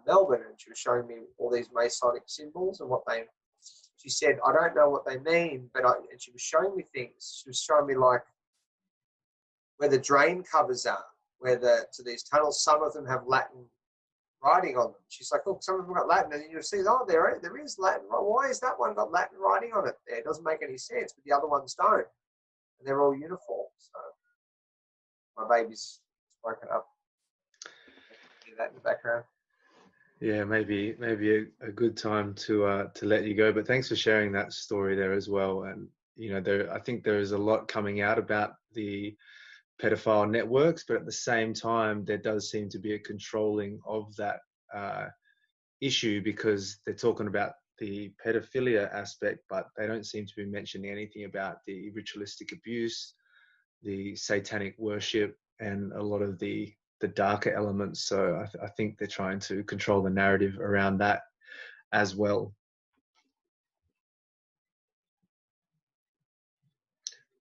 Melbourne, and she was showing me all these Masonic symbols and what they. She said, I don't know what they mean, and she was showing me things. She was showing me like where the drain covers are, to these tunnels. Some of them have Latin writing on them. She's like, look, some of them got Latin, and you'll see, oh, there is Latin. Well, why is that one got Latin writing on it there? It doesn't make any sense, but the other ones don't. And they're all uniform. So my baby's woken up. Hear that in the background. Yeah, maybe a good time to let you go. But thanks for sharing that story there as well. And I think there is a lot coming out about the pedophile networks, but at the same time, there does seem to be a controlling of that issue, because they're talking about the pedophilia aspect, but they don't seem to be mentioning anything about the ritualistic abuse, the satanic worship, and a lot of the darker elements. So I think they're trying to control the narrative around that as well.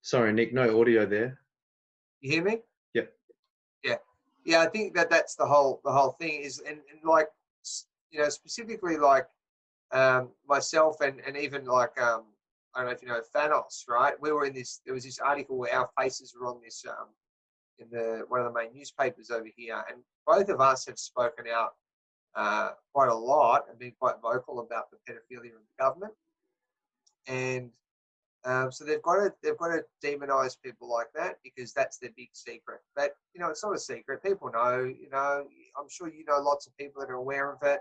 Sorry, Nick, no audio there. You hear me? Yep. Yeah. I think that's the whole thing is, and like, specifically like myself and even like I don't know if you know Thanos, right? We were in this. There was this article where our faces were on this in one of the main newspapers over here, and both of us have spoken out quite a lot and been quite vocal about the pedophilia in the government, and so they've got to demonize people like that, because that's their big secret. But it's not a secret. People know. I'm sure you know lots of people that are aware of it.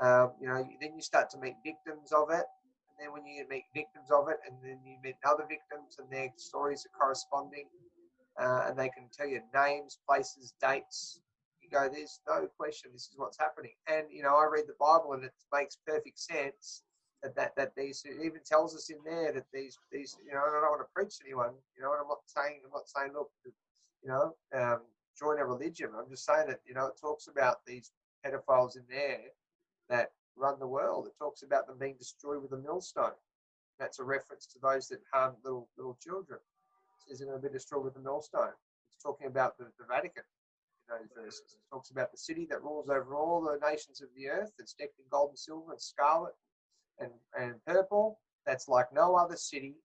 Then you start to meet victims of it, and then when you meet victims of it, and then you meet other victims, and their stories are corresponding. And they can tell you names, places, dates. You go, there's no question, this is what's happening. And I read the Bible, and it makes perfect sense that these, it even tells us in there that these and I don't want to preach to anyone, and I'm not saying look, join a religion. I'm just saying that it talks about these pedophiles in there that run the world. It talks about them being destroyed with a millstone. That's a reference to those that harm little children. Is going to be destroyed with a millstone. It's talking about the Vatican in those verses. It talks about the city that rules over all the nations of the earth, that's decked in gold and silver and scarlet and purple. That's like no other city.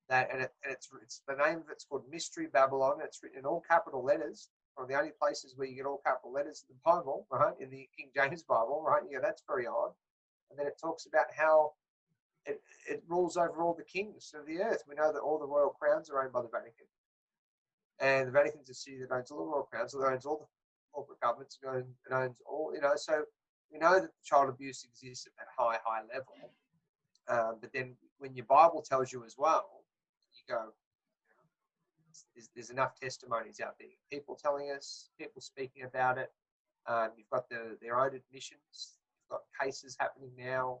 It's the name of it's called Mystery Babylon. It's written in all capital letters. One of the only places where you get all capital letters in the Bible, right? In the King James Bible, right? Yeah, that's very odd. And then it talks about how it rules over all the kings of the earth. We know that all the royal crowns are owned by the Vatican. And the Vatican's a city that owns all the royal crowns, so it owns all the corporate governments, it owns all, so we know that child abuse exists at that high level. But then when your Bible tells you as well, you go, there's enough testimonies out there. People telling us, people speaking about it. You've got their own admissions. You've got cases happening now.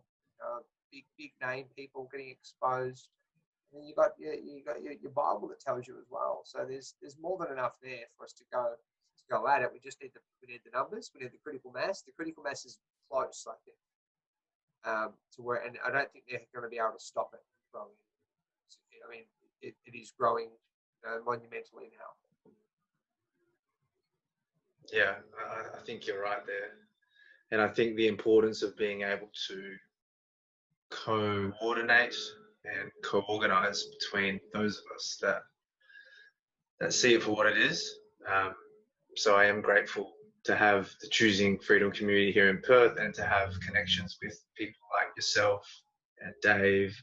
Big name people getting exposed, and then you got your Bible that tells you as well. So there's more than enough there for us to go at it. We just need the numbers. We need the critical mass. The critical mass is close, I think, to where, and I don't think they're going to be able to stop it growing. I mean, it is growing monumentally now. Yeah, I think you're right there, and I think the importance of being able to coordinate and co-organize between those of us that see it for what it is. So I am grateful to have the Choosing Freedom community here in Perth, and to have connections with people like yourself and Dave,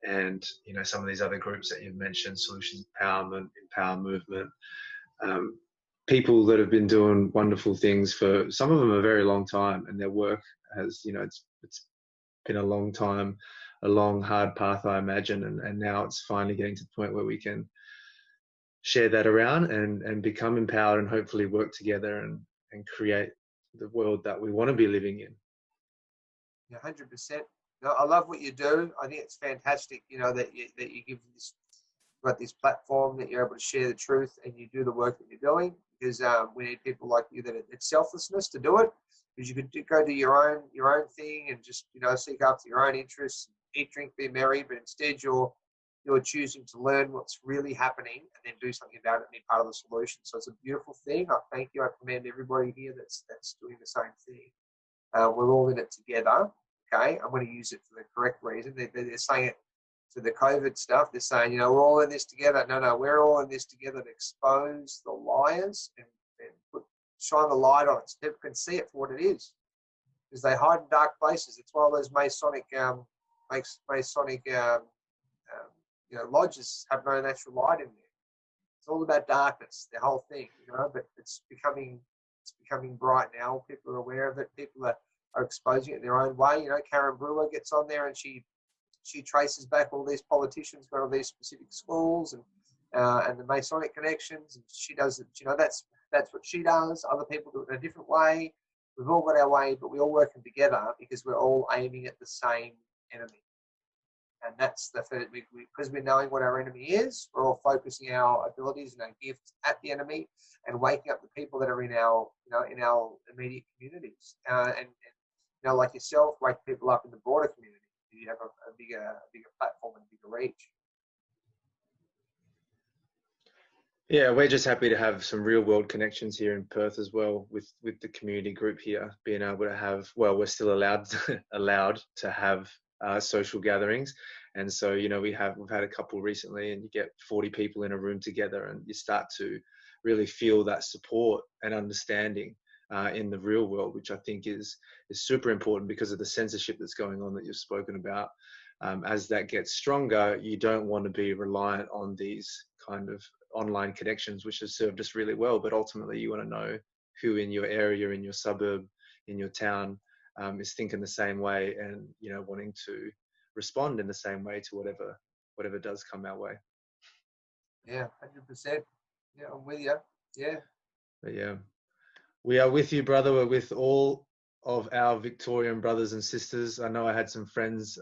and some of these other groups that you've mentioned, Solutions Empowerment, Empower Movement, people that have been doing wonderful things for, some of them, a very long time, and their work has, it's been a long time, a long, hard path, I imagine, and now it's finally getting to the point where we can share that around and become empowered, and hopefully work together and create the world that we want to be living in. Yeah, 100%. No, I love what you do. I think it's fantastic, that you give this platform, that you're able to share the truth, and you do the work that you're doing, because we need people like you that it's selflessness to do it. Because you could go do your own thing and just seek after your own interests, eat, drink, be merry, but instead you're you're choosing to learn what's really happening and then do something about it and be part of the solution. So it's a beautiful thing. I thank you. I commend everybody here that's doing the same thing. We're all in it together. Okay, I'm going to use it for the correct reason. They're saying it to the COVID stuff. They're saying, you know, we're all in this together. No, we're all in this together to expose the liars and shine the light on it so people can see it for what it is. Because they hide in dark places. It's one of those Masonic lodges have no natural light in there. It's all about darkness, the whole thing, you know. But it's becoming bright now. People are aware of it. People are exposing it in their own way. You know, Karen Brewer gets on there and she traces back all these politicians going to these specific schools and the Masonic connections. And she does it. You know, that's what she does. Other people do it in a different way. We've all got our way, but we're all working together because we're all aiming at the same enemy. And that's the first, because we're knowing what our enemy is, we're all focusing our abilities and our gifts at the enemy and waking up the people that are in our immediate communities. And you know, like yourself, wake people up in the broader community. You have a bigger platform and a bigger reach. Yeah, we're just happy to have some real world connections here in Perth as well with the community group here, being able to have, well, we're still allowed to have social gatherings. And so, you know, we've had a couple recently, and you get 40 people in a room together and you start to really feel that support and understanding in the real world, which I think is super important because of the censorship that's going on that you've spoken about. As that gets stronger, you don't want to be reliant on these kind of online connections, which has served us really well. But ultimately, you want to know who in your area, in your suburb, in your town is thinking the same way, and, you know, wanting to respond in the same way to whatever does come our way. Yeah, 100%. Yeah, I'm with you. Yeah. But yeah, we are with you, brother. We're with all of our Victorian brothers and sisters. I know I had some friends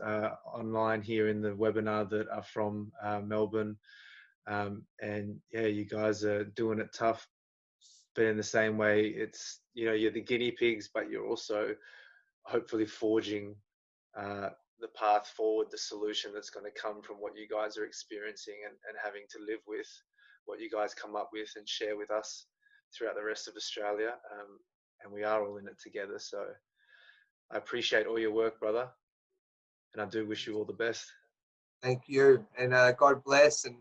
online here in the webinar that are from Melbourne. And yeah, you guys are doing it tough, but in the same way, it's, you know, you're the guinea pigs, but you're also hopefully forging the path forward, the solution that's going to come from what you guys are experiencing and having to live with, what you guys come up with and share with us throughout the rest of Australia. And we are all in it together. So I appreciate all your work, brother. And I do wish you all the best. Thank you. And God bless and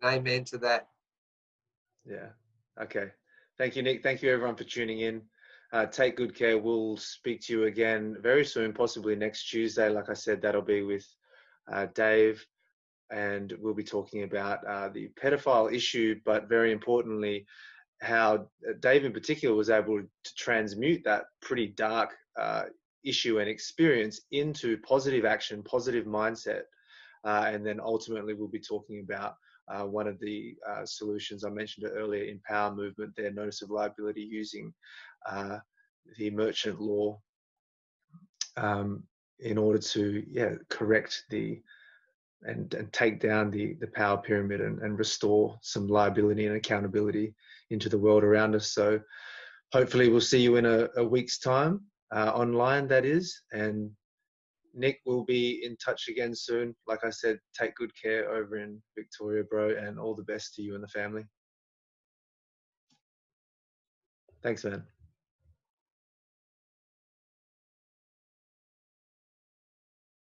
amen to that. Yeah. Okay. Thank you, Nick. Thank you, everyone, for tuning in. Take good care. We'll speak to you again very soon, possibly next Tuesday. Like I said, that'll be with Dave, and we'll be talking about the pedophile issue, but very importantly, how Dave in particular was able to transmute that pretty dark issue and experience into positive action, positive mindset. And then ultimately, we'll be talking about one of the solutions I mentioned earlier, Empower Movement, their notice of liability using the merchant law in order to correct and take down the power pyramid and restore some liability and accountability into the world around us. So hopefully we'll see you in a week's time, online that is, and Nick will be in touch again soon. Like I said, take good care over in Victoria, bro, and all the best to you and the family. Thanks, man.